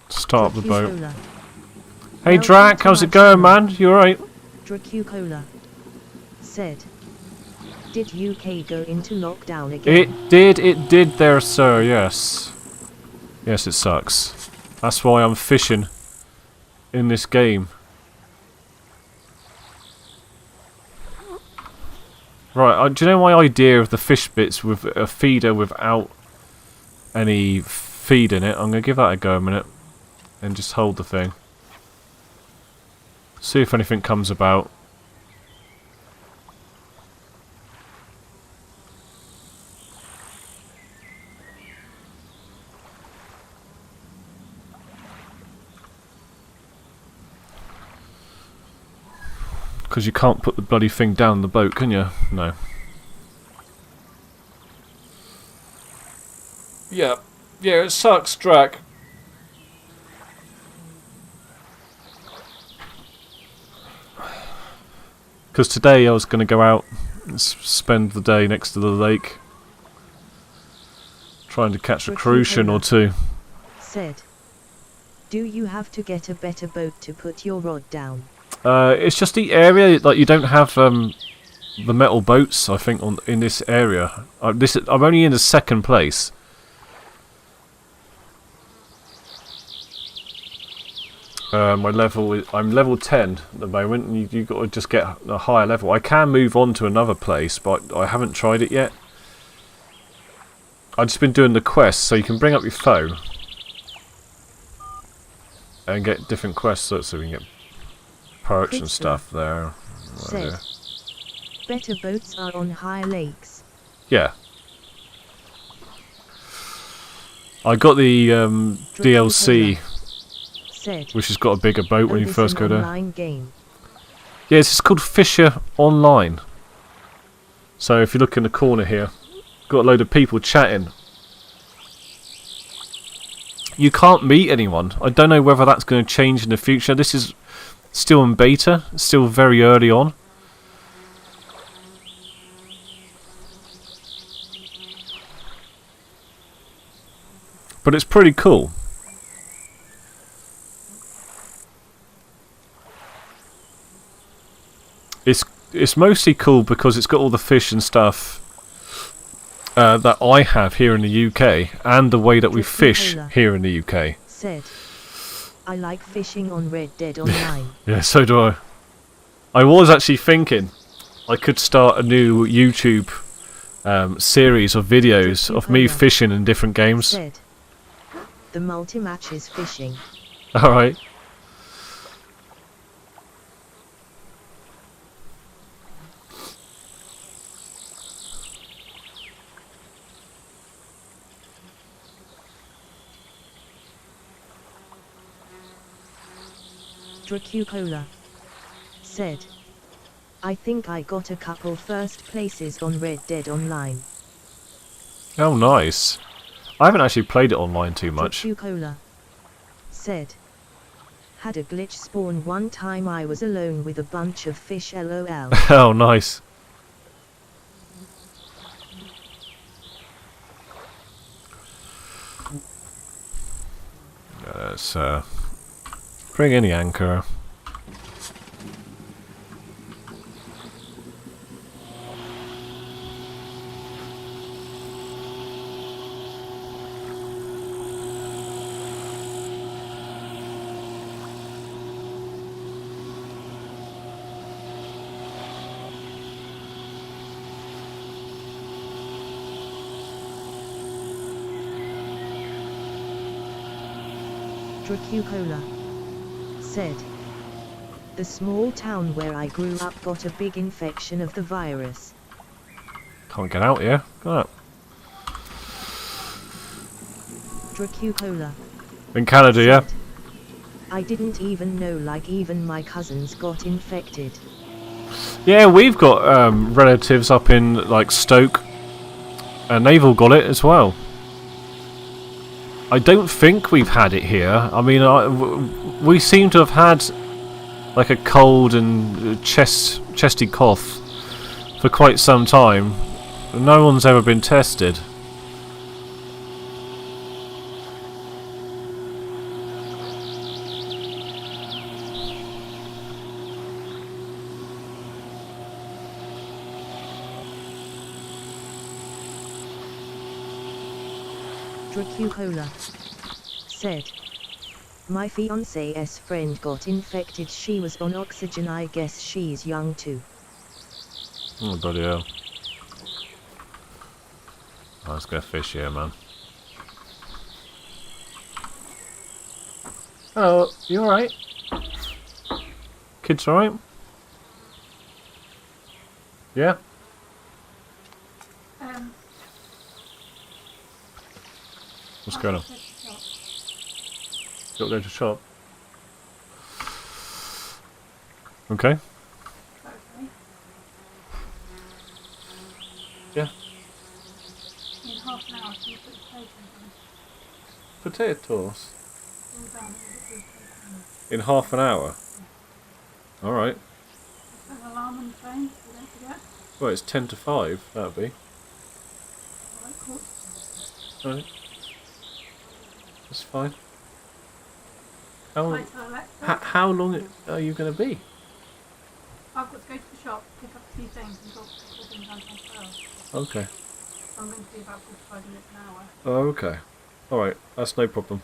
Start up the boat. Dracucola. Hey Welcome Drac, to how's my it going, channel. man? You alright? Dracucola said. Did UK go into lockdown again? It did there, sir, yes. Yes, it sucks. That's why I'm fishing in this game. Right, do you know my idea of the fish bits with a feeder without any feed in it? I'm going to give that a go a minute. And just hold the thing. See if anything comes about. Because you can't put the bloody thing down the boat, can you? No. Yeah. Yeah, it sucks, Drac. Because today I was going to go out and spend the day next to the lake. Trying to catch a crucian or two. Said. Do you have to get a better boat to put your rod down? It's just the area, like you don't have the metal boats, I think, in this area. I'm only in the second place. I'm level 10 at the moment, and you got to just get a higher level. I can move on to another place, but I haven't tried it yet. I've just been doing the quests, so you can bring up your phone and get different quests, so you can get perch and stuff there. Said. Better boats are on higher lakes. Yeah. I got the DLC, Said. which has got a bigger boat when you first go there. Online game. Yeah, it's just called Fisher Online. So if you look in the corner here, got a load of people chatting. You can't meet anyone. I don't know whether that's going to change in the future. This is still in beta, still very early on. But it's pretty cool. It's mostly cool because it's got all the fish and stuff that I have here in the UK, and the way that we fish here in the UK. Said. I like fishing on Red Dead Online. Yeah, so do I. I was actually thinking I could start a new YouTube series of videos of me fishing in different games. Said. The multi-match is fishing. Alright. Dracucola said, I think I got a couple first places on Red Dead Online. Oh, nice. I haven't actually played it online too much. Dracucola said, had a glitch spawn one time. I was alone with a bunch of fish. LOL. Oh, nice. Let's bring in the anchor. Dracucola said, the small town where I grew up got a big infection of the virus. Can't get out here. Go out. Dracucola In Canada, yeah. said, I didn't even know, like even my cousins got infected. Yeah, we've got relatives up in like Stoke, and they've all got it as well. I don't think we've had it here. I mean, we seem to have had like a cold and chesty cough for quite some time. No one's ever been tested. Dracucola said, my fiance's friend got infected. She was on oxygen. I guess she's young too. Oh, bloody hell. Oh, let's go fish here, man. Oh, you alright? Kids alright? Yeah? What's going on? Got to go to shop. Okay. Yeah. In half an hour, can you put the potatoes in? Potatoes. All done. In half an hour? Alright. Set an alarm on the phone so you don't forget. Well, it's 10 to 5, that'll be. Alright, cool. Alright. That's fine. How, Right, so Alexa, how long are you going to be? I've got to go to the shop, pick up a few things and drop a couple things down transfer. Okay. So I'm going to be about 45 minutes an hour. Oh, okay. Alright, that's no problem.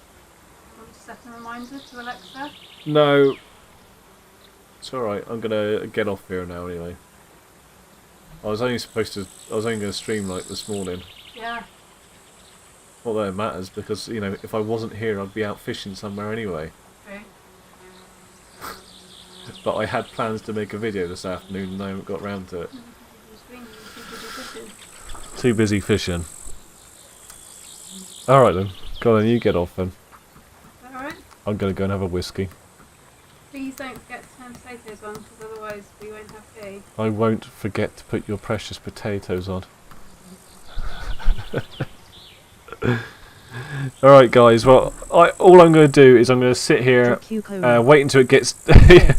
Want me to set a reminder to Alexa? No. It's alright, I'm going to get off here now anyway. I was only going to stream like this morning. Yeah. Not that it matters, because, you know, if I wasn't here I'd be out fishing somewhere anyway. Okay. But I had plans to make a video this afternoon and I haven't got round to it. Too busy fishing. Alright then. Go on then, you get off then. Alright. I'm going to go and have a whiskey. Please don't forget to turn potatoes on, because otherwise we won't have tea. I won't forget to put your precious potatoes on. Alright guys, well, all I'm going to do is I'm going to sit here, Dracucola wait until it gets said,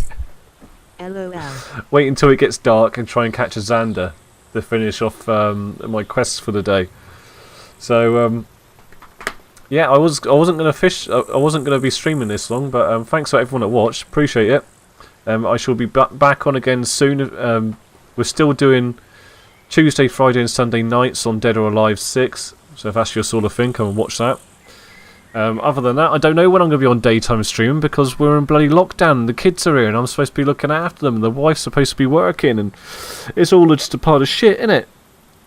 LOL. wait until it gets dark and try and catch a Xander to finish off my quests for the day. So yeah, I wasn't going to fish. I wasn't going to be streaming this long, but thanks for everyone that watched. Appreciate it. I shall be back on again soon. We're still doing Tuesday, Friday, and Sunday nights on Dead or Alive 6. So if that's your sort of thing, come and watch that. Other than that, I don't know when I'm going to be on daytime streaming because we're in bloody lockdown. The kids are here and I'm supposed to be looking after them and the wife's supposed to be working and it's all just a part of shit, innit?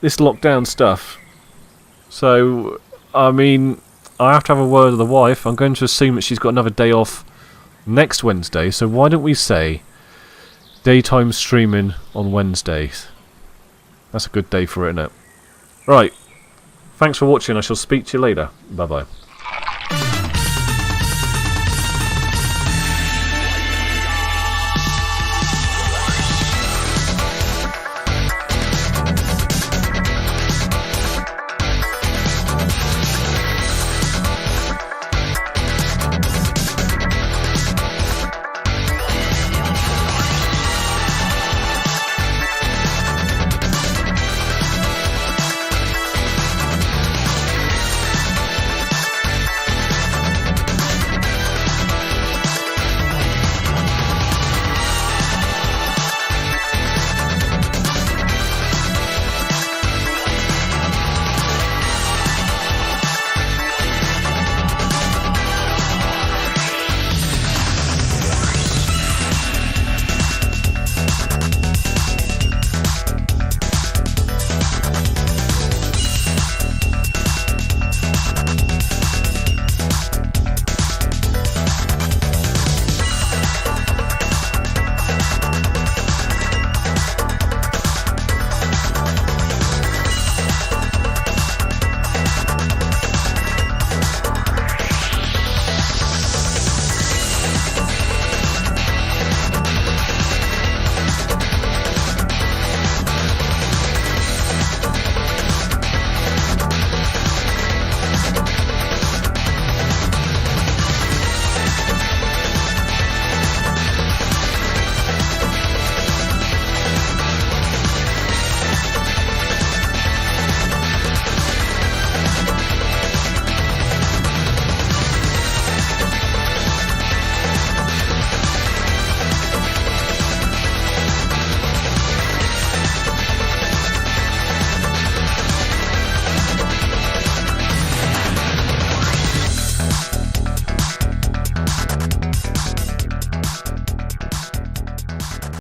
This lockdown stuff. So, I mean, I have to have a word with the wife. I'm going to assume that she's got another day off next Wednesday. So why don't we say daytime streaming on Wednesdays? That's a good day for it, innit? Right. Thanks for watching. I shall speak to you later. Bye-bye.